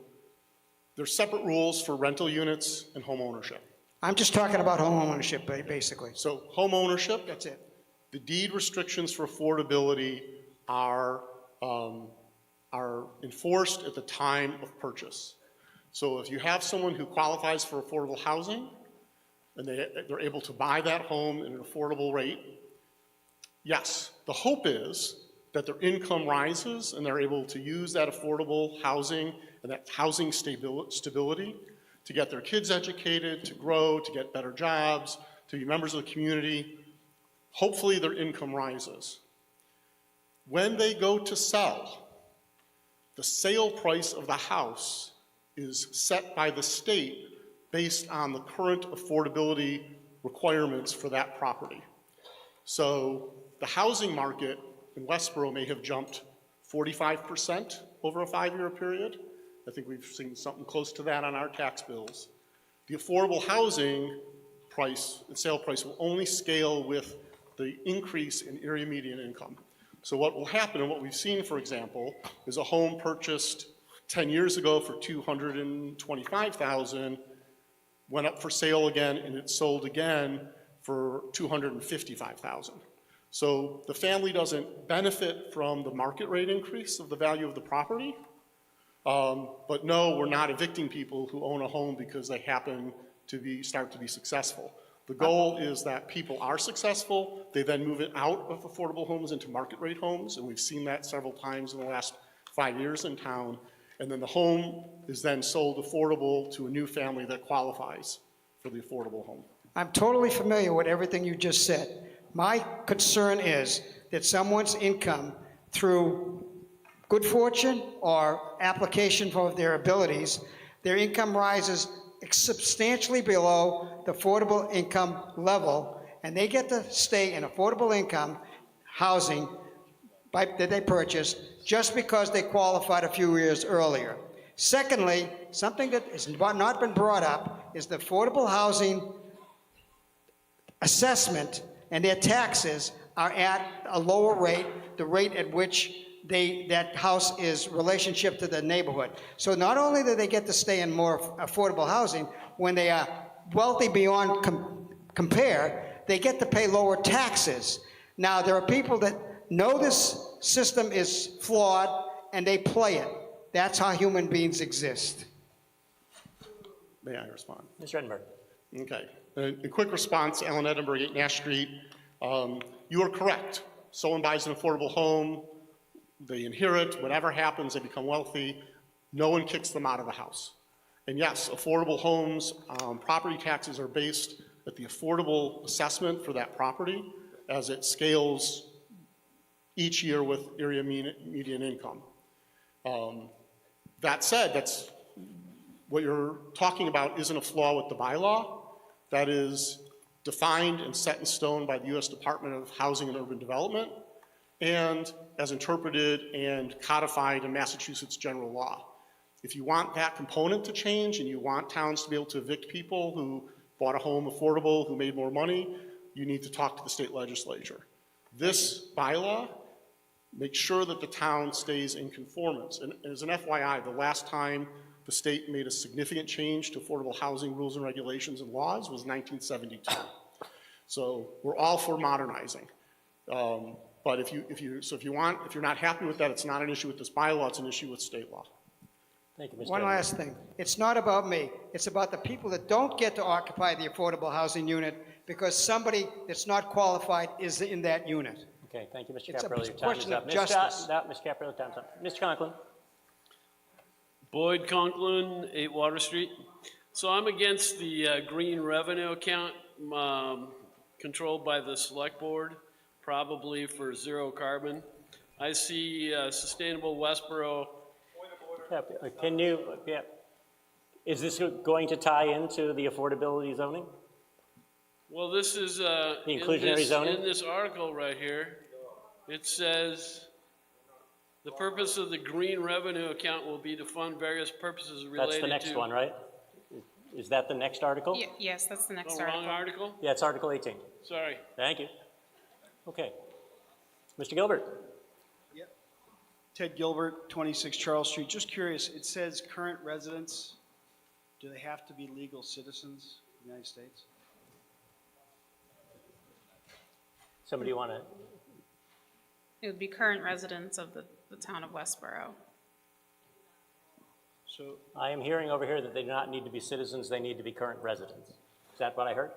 there's separate rules for rental units and home ownership. I'm just talking about home ownership, basically. So home ownership. That's it. The deed restrictions for affordability are enforced at the time of purchase. So if you have someone who qualifies for affordable housing and they're able to buy that home at an affordable rate, yes, the hope is that their income rises and they're able to use that affordable housing and that housing stability to get their kids educated, to grow, to get better jobs, to be members of the community. Hopefully their income rises. When they go to sell, the sale price of the house is set by the state based on the current affordability requirements for that property. So the housing market in Westborough may have jumped 45% over a 5-year period. I think we've seen something close to that on our tax bills. The affordable housing price and sale price will only scale with the increase in area median income. So what will happen, and what we've seen, for example, is a home purchased 10 years ago for $225,000, went up for sale again, and it sold again for $255,000. So the family doesn't benefit from the market rate increase of the value of the property, but no, we're not evicting people who own a home because they happen to start to be successful. The goal is that people are successful, they then move it out of affordable homes into market rate homes, and we've seen that several times in the last 5 years in town, and then the home is then sold affordable to a new family that qualifies for the affordable home. I'm totally familiar with everything you just said. My concern is that someone's income through good fortune or application for their abilities, their income rises substantially below the affordable income level, and they get to stay in affordable income housing that they purchased just because they qualified a few years earlier. Secondly, something that has not been brought up is the affordable housing assessment and their taxes are at a lower rate, the rate at which that house is relationship to the neighborhood. So not only do they get to stay in more affordable housing, when they are wealthy beyond compare, they get to pay lower taxes. Now, there are people that know this system is flawed and they play it. That's how human beings exist. May I respond? Mr. Edinburgh. Okay. A quick response, Alan Edinburgh, 8 Nash Street. You are correct. Someone buys an affordable home, they inherit, whatever happens, they become wealthy. No one kicks them out of the house. And yes, affordable homes, property taxes are based at the affordable assessment for that property as it scales each year with area median income. That said, that's what you're talking about isn't a flaw with the bylaw. That is defined and set in stone by the U.S. Department of Housing and Urban Development and as interpreted and codified in Massachusetts general law. If you want that component to change and you want towns to be able to evict people who bought a home affordable, who made more money, you need to talk to the state legislature. This bylaw makes sure that the town stays in conformance. And as an FYI, the last time the state made a significant change to affordable housing rules and regulations and laws was 1972. So we're all for modernizing. But if you're not happy with that, it's not an issue with this bylaw, it's an issue with state law. Thank you, Mr. One last thing. It's not about me. It's about the people that don't get to occupy the affordable housing unit because somebody that's not qualified is in that unit. Okay, thank you, Mr. It's a Caparelli. Your time is question up. of justice. Mr. Caparelli, time's up. Mr. Conklin. Boyd Conklin, 8 Water Street. So I'm against the green revenue account controlled by the select board, probably for zero carbon. I see Sustainable Westborough. Can you, is this going to tie into the affordability zoning? Well, this is The inclusionary zoning? in this article right here. It says, the purpose of the green revenue account will be to fund various purposes related to. That's the next one, right? Is that the next article? Yes, that's the next Oh, article. wrong article? Yeah, it's Article 18. Sorry. Thank you. Okay. Mr. Gilbert. Ted Gilbert, 26 Charles Street. Just curious, it says current residents, do they have to be legal citizens of the United States? Somebody want to? It would be current residents of the town of Westborough. So I am hearing over here that they do not need to be citizens, they need to be current residents. Is that what I heard?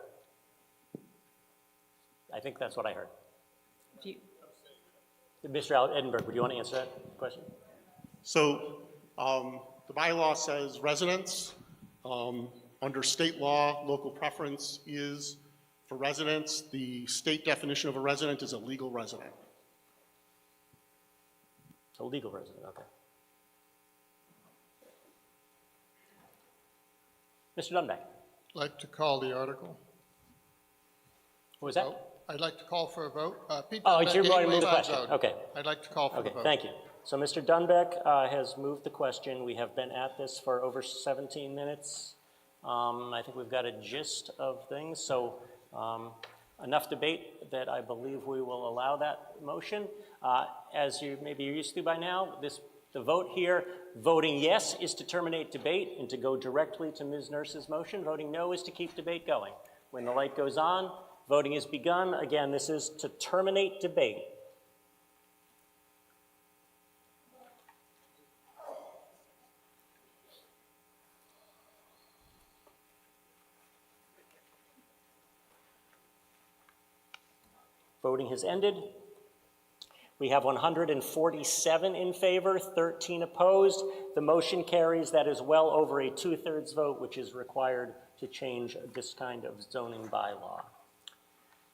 I think that's what I heard. Mr. Edinburgh, would you want to answer that question? So the bylaw says residents. Under state law, local preference is for residents. The state definition of a resident is a legal resident. A legal resident, okay. Mr. Dunback. I'd like to call the article. What was that? I'd like to call for a vote. Pete Oh, Dunback, you're going to Gateway move the Lab question. Zone. Okay. I'd like to call for Okay, the vote. thank you. So Mr. Dunbeck has moved the question. We have been at this for over 17 minutes. I think we've got a gist of things. So enough debate that I believe we will allow that motion. As you maybe you're used to by now, the vote here, voting yes is to terminate debate and to go directly to Ms. Nurse's motion. Voting no is to keep debate going. When the light goes on, voting is begun. Again, this is to terminate debate. Voting has ended. We have 147 in favor, 13 opposed. The motion carries. That is well over a 2/3 vote, which is required to change this kind of zoning bylaw.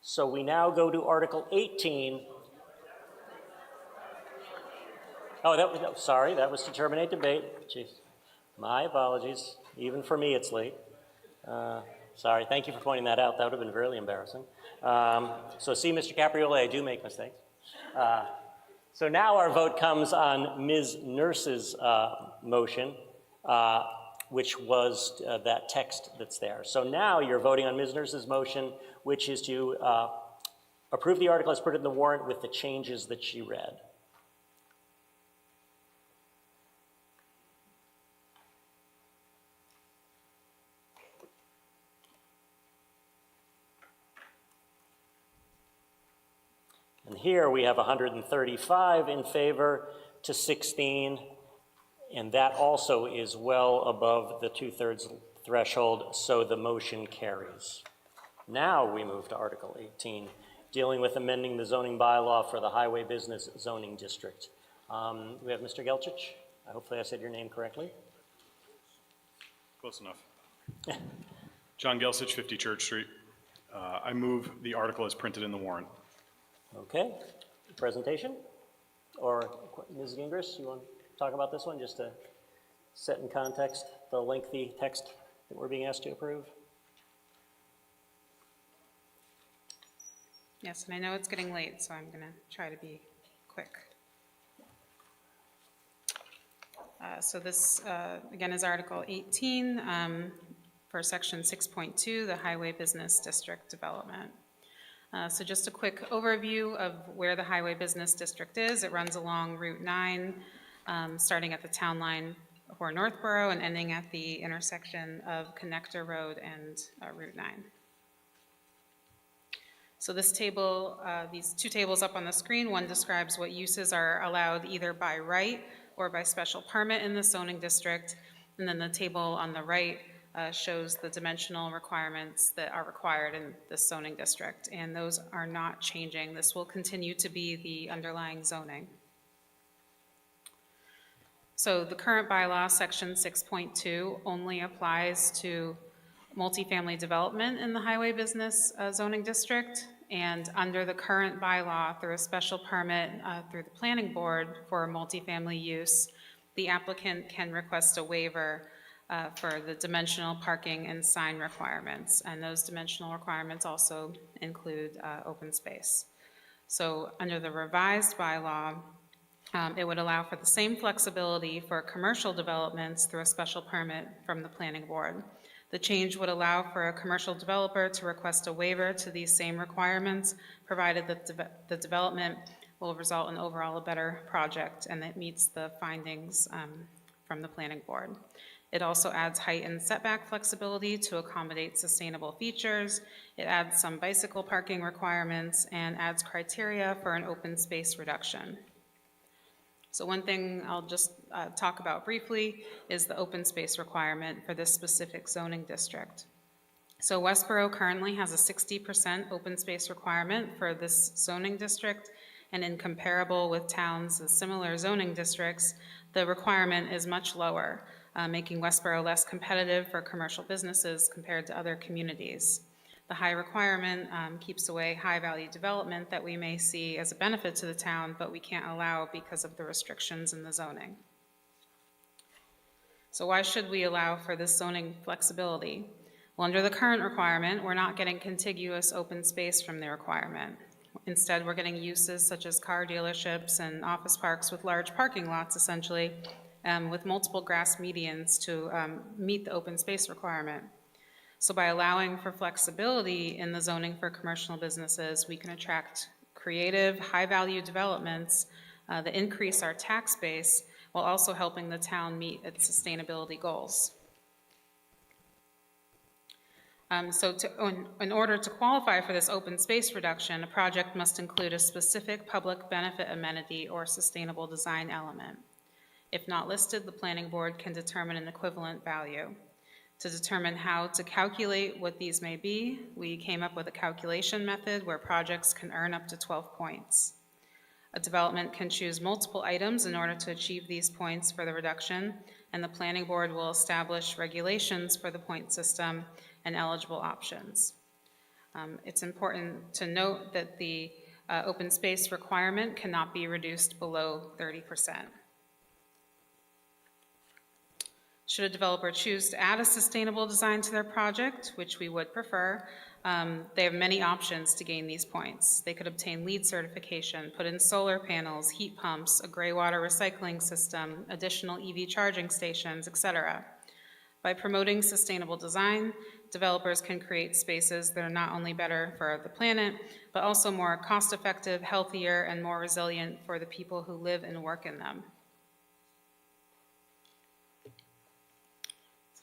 So we now go to Article 18. Oh, sorry, that was to terminate debate. Jeez, my apologies. Even for me, it's late. Sorry, thank you for pointing that out. That would have been really embarrassing. So see, Mr. Caprioli, I do make mistakes. So now our vote comes on Ms. Nurse's motion, which was that text that's there. So now you're voting on Ms. Nurse's motion, which is to approve the article as put in the warrant with the changes that she read. And here we have 135 in favor to 16, and that also is well above the 2/3 threshold, so the motion carries. Now we move to Article 18, dealing with amending the zoning bylaw for the Highway Business Zoning District. We have Mr. Gelchich. Hopefully I said your name correctly. Close enough. John Gelsich, 50 Church Street. I move the article as printed in the warrant. Okay, presentation? Or Ms. Gingras, you want to talk about this one, just to set in context the lengthy text that we're being asked to approve? Yes, and I know it's getting late, so I'm going to try to be quick. So this, again, is Article 18 for Section 6.2, the Highway Business District Development. So just a quick overview of where the Highway Business District is. It runs along Route 9, starting at the town line for Northborough and ending at the intersection of Connector Road and Route 9. So this table, these two tables up on the screen, one describes what uses are allowed either by right or by special permit in the zoning district, and then the table on the right shows the dimensional requirements that are required in the zoning district, and those are not changing. This will continue to be the underlying zoning. So the current bylaw, Section 6.2, only applies to multifamily development in the highway business zoning district, and under the current bylaw, through a special permit through the planning board for multifamily use, the applicant can request a waiver for the dimensional parking and sign requirements, and those dimensional requirements also include open space. So under the revised bylaw, it would allow for the same flexibility for commercial developments through a special permit from the planning board. The change would allow for a commercial developer to request a waiver to these same requirements, provided that the development will result in overall a better project and that meets the findings from the planning board. It also adds height and setback flexibility to accommodate sustainable features. It adds some bicycle parking requirements and adds criteria for an open space reduction. So one thing I'll just talk about briefly is the open space requirement for this specific zoning district. So Westborough currently has a 60% open space requirement for this zoning district, and in comparable with towns with similar zoning districts, the requirement is much lower, making Westborough less competitive for commercial businesses compared to other communities. The high requirement keeps away high-value development that we may see as a benefit to the town, but we can't allow because of the restrictions in the zoning. So why should we allow for this zoning flexibility? Well, under the current requirement, we're not getting contiguous open space from the requirement. Instead, we're getting uses such as car dealerships and office parks with large parking lots, essentially, with multiple grass medians to meet the open space requirement. So by allowing for flexibility in the zoning for commercial businesses, we can attract creative, high-value developments that increase our tax base while also helping the town meet its sustainability goals. In order to qualify for this open space reduction, a project must include a specific public benefit amenity or sustainable design element. If not listed, the planning board can determine an equivalent value. To determine how to calculate what these may be, we came up with a calculation method where projects can earn up to 12 points. A development can choose multiple items in order to achieve these points for the reduction, and the planning board will establish regulations for the point system and eligible options. It's important to note that the open space requirement cannot be reduced below 30%. Should a developer choose to add a sustainable design to their project, which we would prefer, They have many options to gain these points. They could obtain LEED certification, put in solar panels, heat pumps, a gray water recycling system, additional EV charging stations, etc. By promoting sustainable design, developers can create spaces that are not only better for the planet, but also more cost-effective, healthier, and more resilient for the people who live and work in them.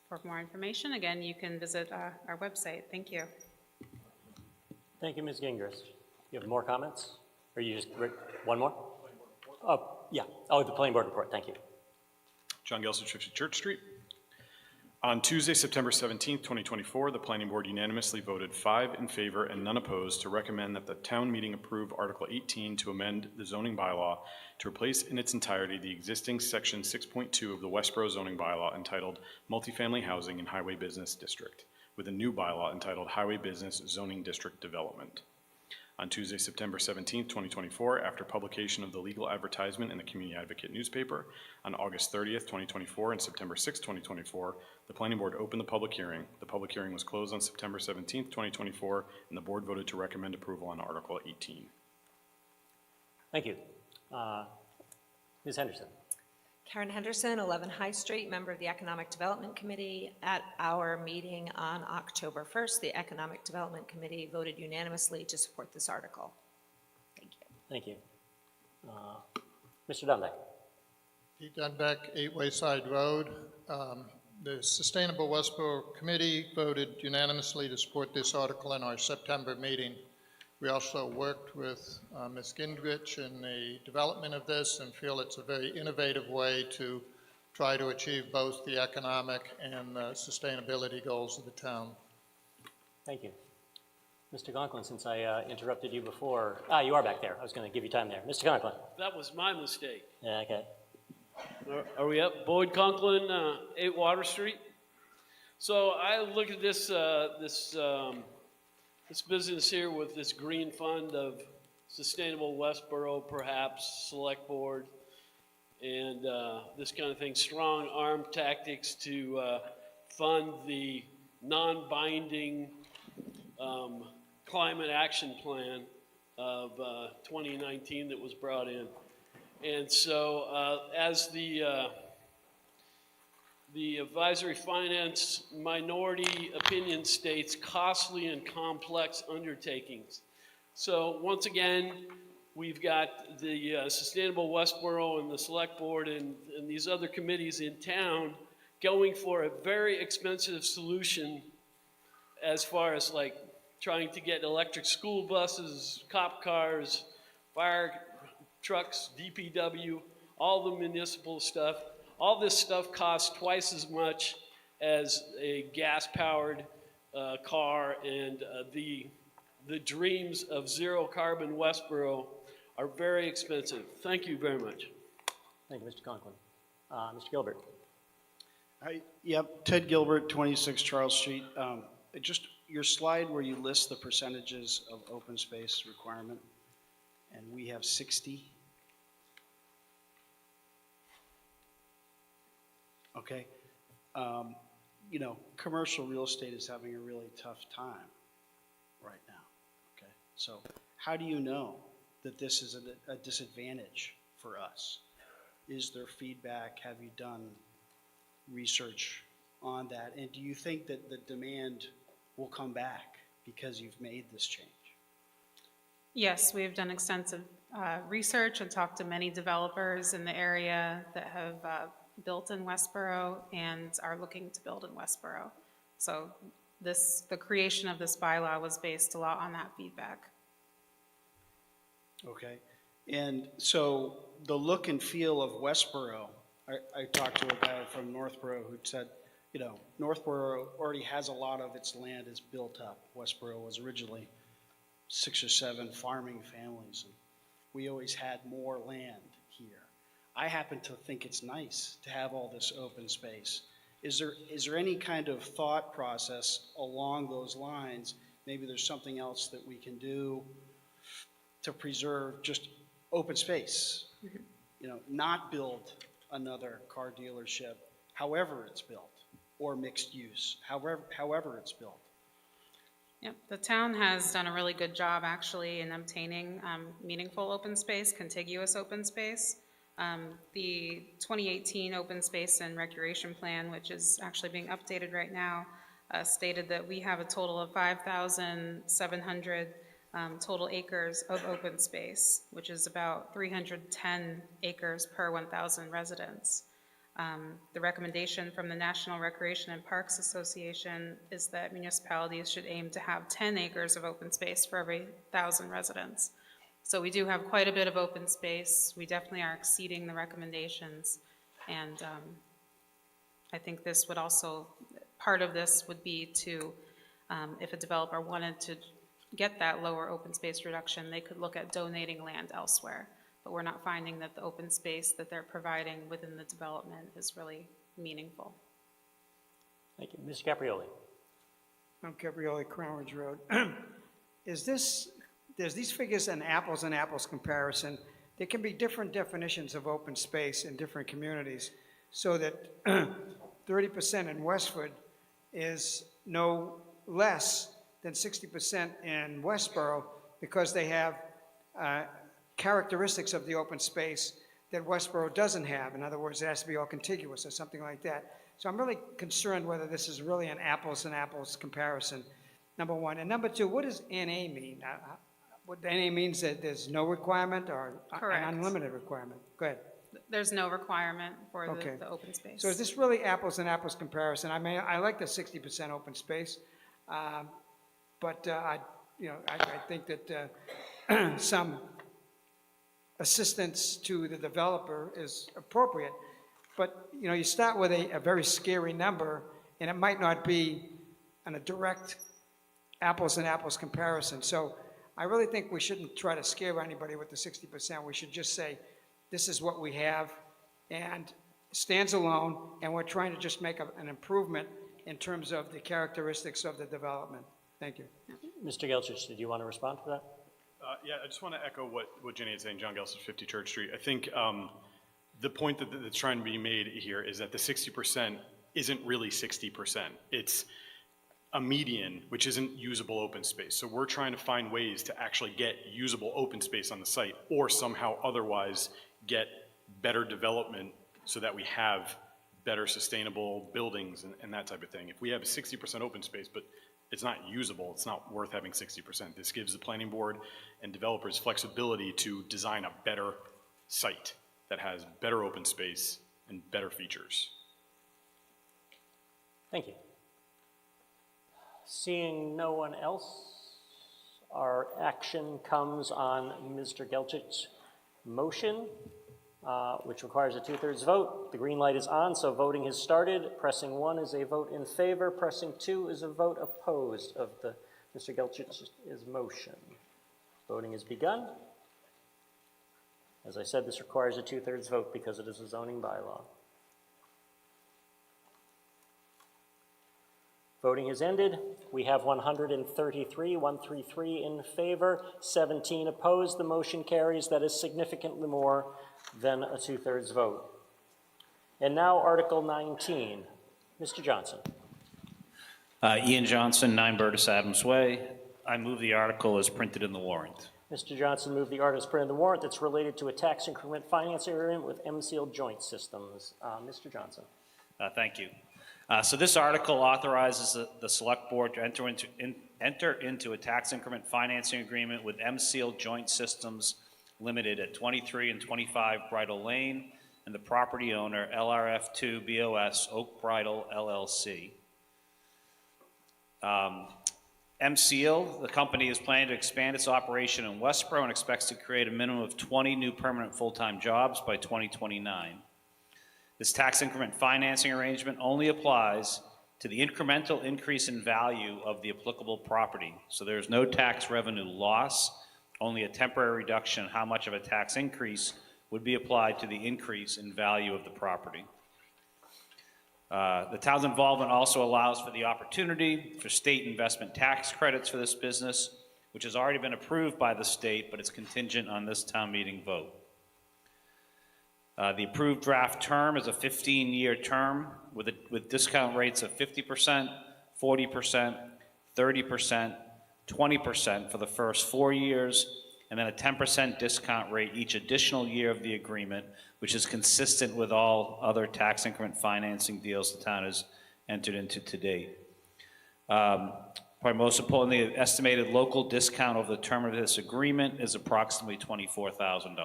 For more information, again, you can visit our website. Thank you. Thank you, Ms. Gingras. You have more comments? Or you just, one more? Oh, yeah. Oh, the planning board report, thank you. John Gelsich, 50 Church Street. On Tuesday, September 17th, 2024, the Planning Board unanimously voted 5 in favor and none opposed to recommend that the town meeting approve Article 18 to amend the zoning bylaw to replace in its entirety the existing Section 6.2 of the Westborough zoning bylaw entitled Multifamily Housing in Highway Business District, with a new bylaw entitled Highway Business Zoning District Development. On Tuesday, September 17th, 2024, after publication of the legal advertisement in the Community Advocate newspaper, on August 30th, 2024, and September 6th, 2024, the Planning Board opened the public hearing. The public hearing was closed on September 17th, 2024, and the Board voted to recommend approval on Article 18. Thank you. Ms. Henderson. Karen Henderson, 11 High Street, member of the Economic Development Committee. At our meeting on October 1st, the Economic Development Committee voted unanimously to support this article. Thank you. Thank you. Mr. Dunbeck. Pete Dunbeck, 8 Wayside Road. The Sustainable Westborough Committee voted unanimously to support this article in our September meeting. We also worked with Ms. Gingrich in the development of this and feel it's a very innovative way to try to achieve both the economic and sustainability goals of the town. Thank you. Mr. Conklin, since I interrupted you before, you are back there. I was going to give you time there. Mr. Conklin. That was my mistake. Yeah, okay. Are we up? Boyd Conklin, 8 Water Street. So I look at this this business here with this green fund of Sustainable Westborough, perhaps Select Board, and this kind of thing, strong arm tactics to fund the non-binding climate action plan of 2019 that was brought in. And so as the advisory finance minority opinion states, costly and complex undertakings. So once again, we've got the Sustainable Westborough and the Select Board and these other committees in town going for a very expensive solution as far as like trying to get electric school buses, cop cars, fire trucks, DPW, all the municipal stuff. All this stuff costs twice as much as a gas-powered car, and the dreams of zero-carbon Westborough are very expensive. Thank you very much. Thank you, Mr. Conklin. Mr. Gilbert. Yep, Ted Gilbert, 26 Charles Street. Just your slide where you list the percentages of open space requirement, and we have 60. Okay, you know, commercial real estate is having a really tough time right now, okay? So how do you know that this is a disadvantage for us? Is there feedback? Have you done research on that? And do you think that the demand will come back because you've made this change? Yes, we've done extensive research and talked to many developers in the area that have built in Westborough and are looking to build in Westborough. So the creation of this bylaw was based a lot on that feedback. Okay, and so the look and feel of Westborough, I talked to a guy from Northborough who said, you know, Northborough already has a lot of its land is built up. Westborough was originally 6 or 7 farming families, and we always had more land here. I happen to think it's nice to have all this open space. Is there any kind of thought process along those lines? Maybe there's something else that we can do to preserve just open space. Mm-hmm. You know, not build another car dealership, however it's built, or mixed use, however it's built. Yep, the town has done a really good job actually in obtaining meaningful open space, contiguous open space. The 2018 Open Space and Recreation Plan, which is actually being updated right now, stated that we have a total of 5,700 total acres of open space, which is about 310 acres per 1,000 residents. The recommendation from the National Recreation and Parks Association is that municipalities should aim to have 10 acres of open space for every 1,000 residents. So we do have quite a bit of open space. We definitely are exceeding the recommendations. And I think this would also, part of this would be to, if a developer wanted to get that lower open space reduction, they could look at donating land elsewhere. But we're not finding that the open space that they're providing within the development is really meaningful. Thank you. Mr. Caprioli. I'm Caprioli, Crown Ridge Road. There's these figures an apples and apples comparison. There can be different definitions of open space in different communities, so that 30% in Westford is no less than 60% in Westborough, because they have characteristics of the open space that Westborough doesn't have. In other words, it has to be all contiguous or something like that. So I'm really concerned whether this is really an apples and apples comparison, number one. And number two, what does NA mean? What NA means that there's no requirement or Correct. an unlimited requirement? Go ahead. There's no requirement for Okay. the open space. So is this really apples and apples comparison? I mean, I like the 60% open space, but I think that some assistance to the developer is appropriate. But, you start with a very scary number, and it might not be a direct apples and apples comparison. So I really think we shouldn't try to scare anybody with the 60%. We should just say, this is what we have, and it stands alone, and we're trying to just make an improvement in terms of the characteristics of the development. Thank you. Mr. Gelchich, did you want to respond to that? Yeah, I just want to echo what Jenny is saying, John Gelson, 50 Church Street. I think the point that's trying to be made here is that the 60% isn't really 60%. It's a median, which isn't usable open space. So we're trying to find ways to actually get usable open space on the site, or somehow otherwise get better development so that we have better sustainable buildings and that type of thing. If we have 60% open space, but it's not usable, it's not worth having 60%. This gives the planning board and developers flexibility to design a better site that has better open space and better features. Thank you. Seeing no one else, our action comes on Mr. Gelchich's motion, which requires a 2/3 vote. The green light is on, so voting has started. Pressing 1 is a vote in favor. Pressing 2 is a vote opposed of Mr. Gelchich's motion. Voting has begun. As I said, this requires a 2/3 vote because it is a zoning bylaw. Voting has ended. We have 133 in favor, 17 opposed. The motion carries. That is significantly more than a 2/3 vote. And now Article 19. Mr. Johnson. Ian Johnson, 9 Burtis Adams Way. I move the article as printed in the warrant. Mr. Johnson moved the article as printed in the warrant that's related to a tax increment financing agreement with MCL Joint Systems. Mr. Johnson. Thank you. So this article authorizes the select board to enter into a tax increment financing agreement with MCL Joint Systems Limited at 23 and 25 Bridle Lane, and the property owner LRF2 BOS Oak Bridle LLC. MCL, the company, is planning to expand its operation in Westborough and expects to create a minimum of 20 new permanent full-time jobs by 2029. This tax increment financing arrangement only applies to the incremental increase in value of the applicable property. So there's no tax revenue loss, only a temporary reduction in how much of a tax increase would be applied to the increase in value of the property. The town's involvement also allows for the opportunity for state investment tax credits for this business, which has already been approved by the state, but it's contingent on this town meeting vote. The approved draft term is a 15-year term with discount rates of 50%, 40%, 30%, 20% for the first 4 years, and then a 10% discount rate each additional year of the agreement, which is consistent with all other tax increment financing deals the town has entered into to date. Probably most importantly, the estimated local discount over the term of this agreement is approximately $24,000.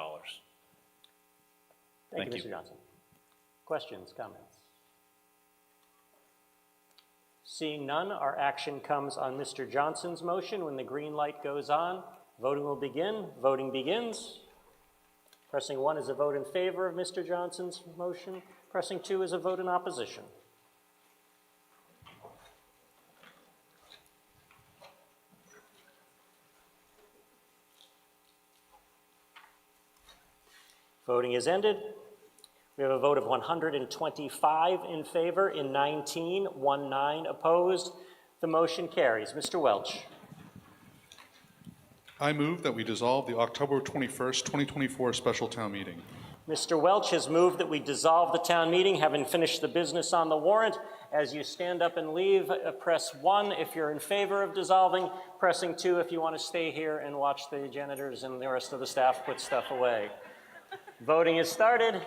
Thank you, Mr. Johnson. Questions, comments? Seeing none, our action comes on Mr. Johnson's motion. When the green light goes on, voting will begin. Voting begins. Pressing 1 is a vote in favor of Mr. Johnson's motion. Pressing 2 is a vote in opposition. Voting is ended. We have a vote of 125 in favor and 19 opposed. The motion carries. Mr. Welch. I move that we dissolve the October 21st, 2024 special town meeting. Mr. Welch has moved that we dissolve the town meeting, having finished the business on the warrant. As you stand up and leave, press 1 if you're in favor of dissolving, pressing 2 if you want to stay here and watch the janitors and the rest of the staff put stuff away. Voting is started.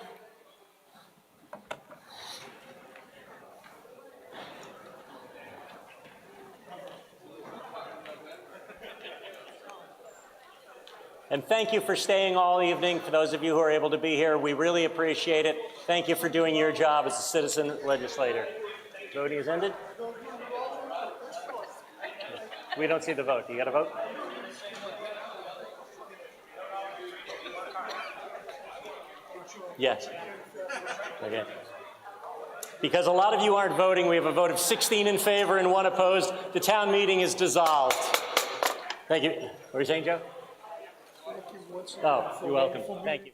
And thank you for staying all evening. For those of you who are able to be here, we really appreciate it. Thank you for doing your job as a citizen legislator. Voting is ended. We don't see the vote. You got to vote? Yes. Okay. Because a lot of you aren't voting, we have a vote of 16 in favor and 1 opposed. The town meeting is dissolved. Thank you. What were you saying, Joe? Oh, you're welcome. Thank you.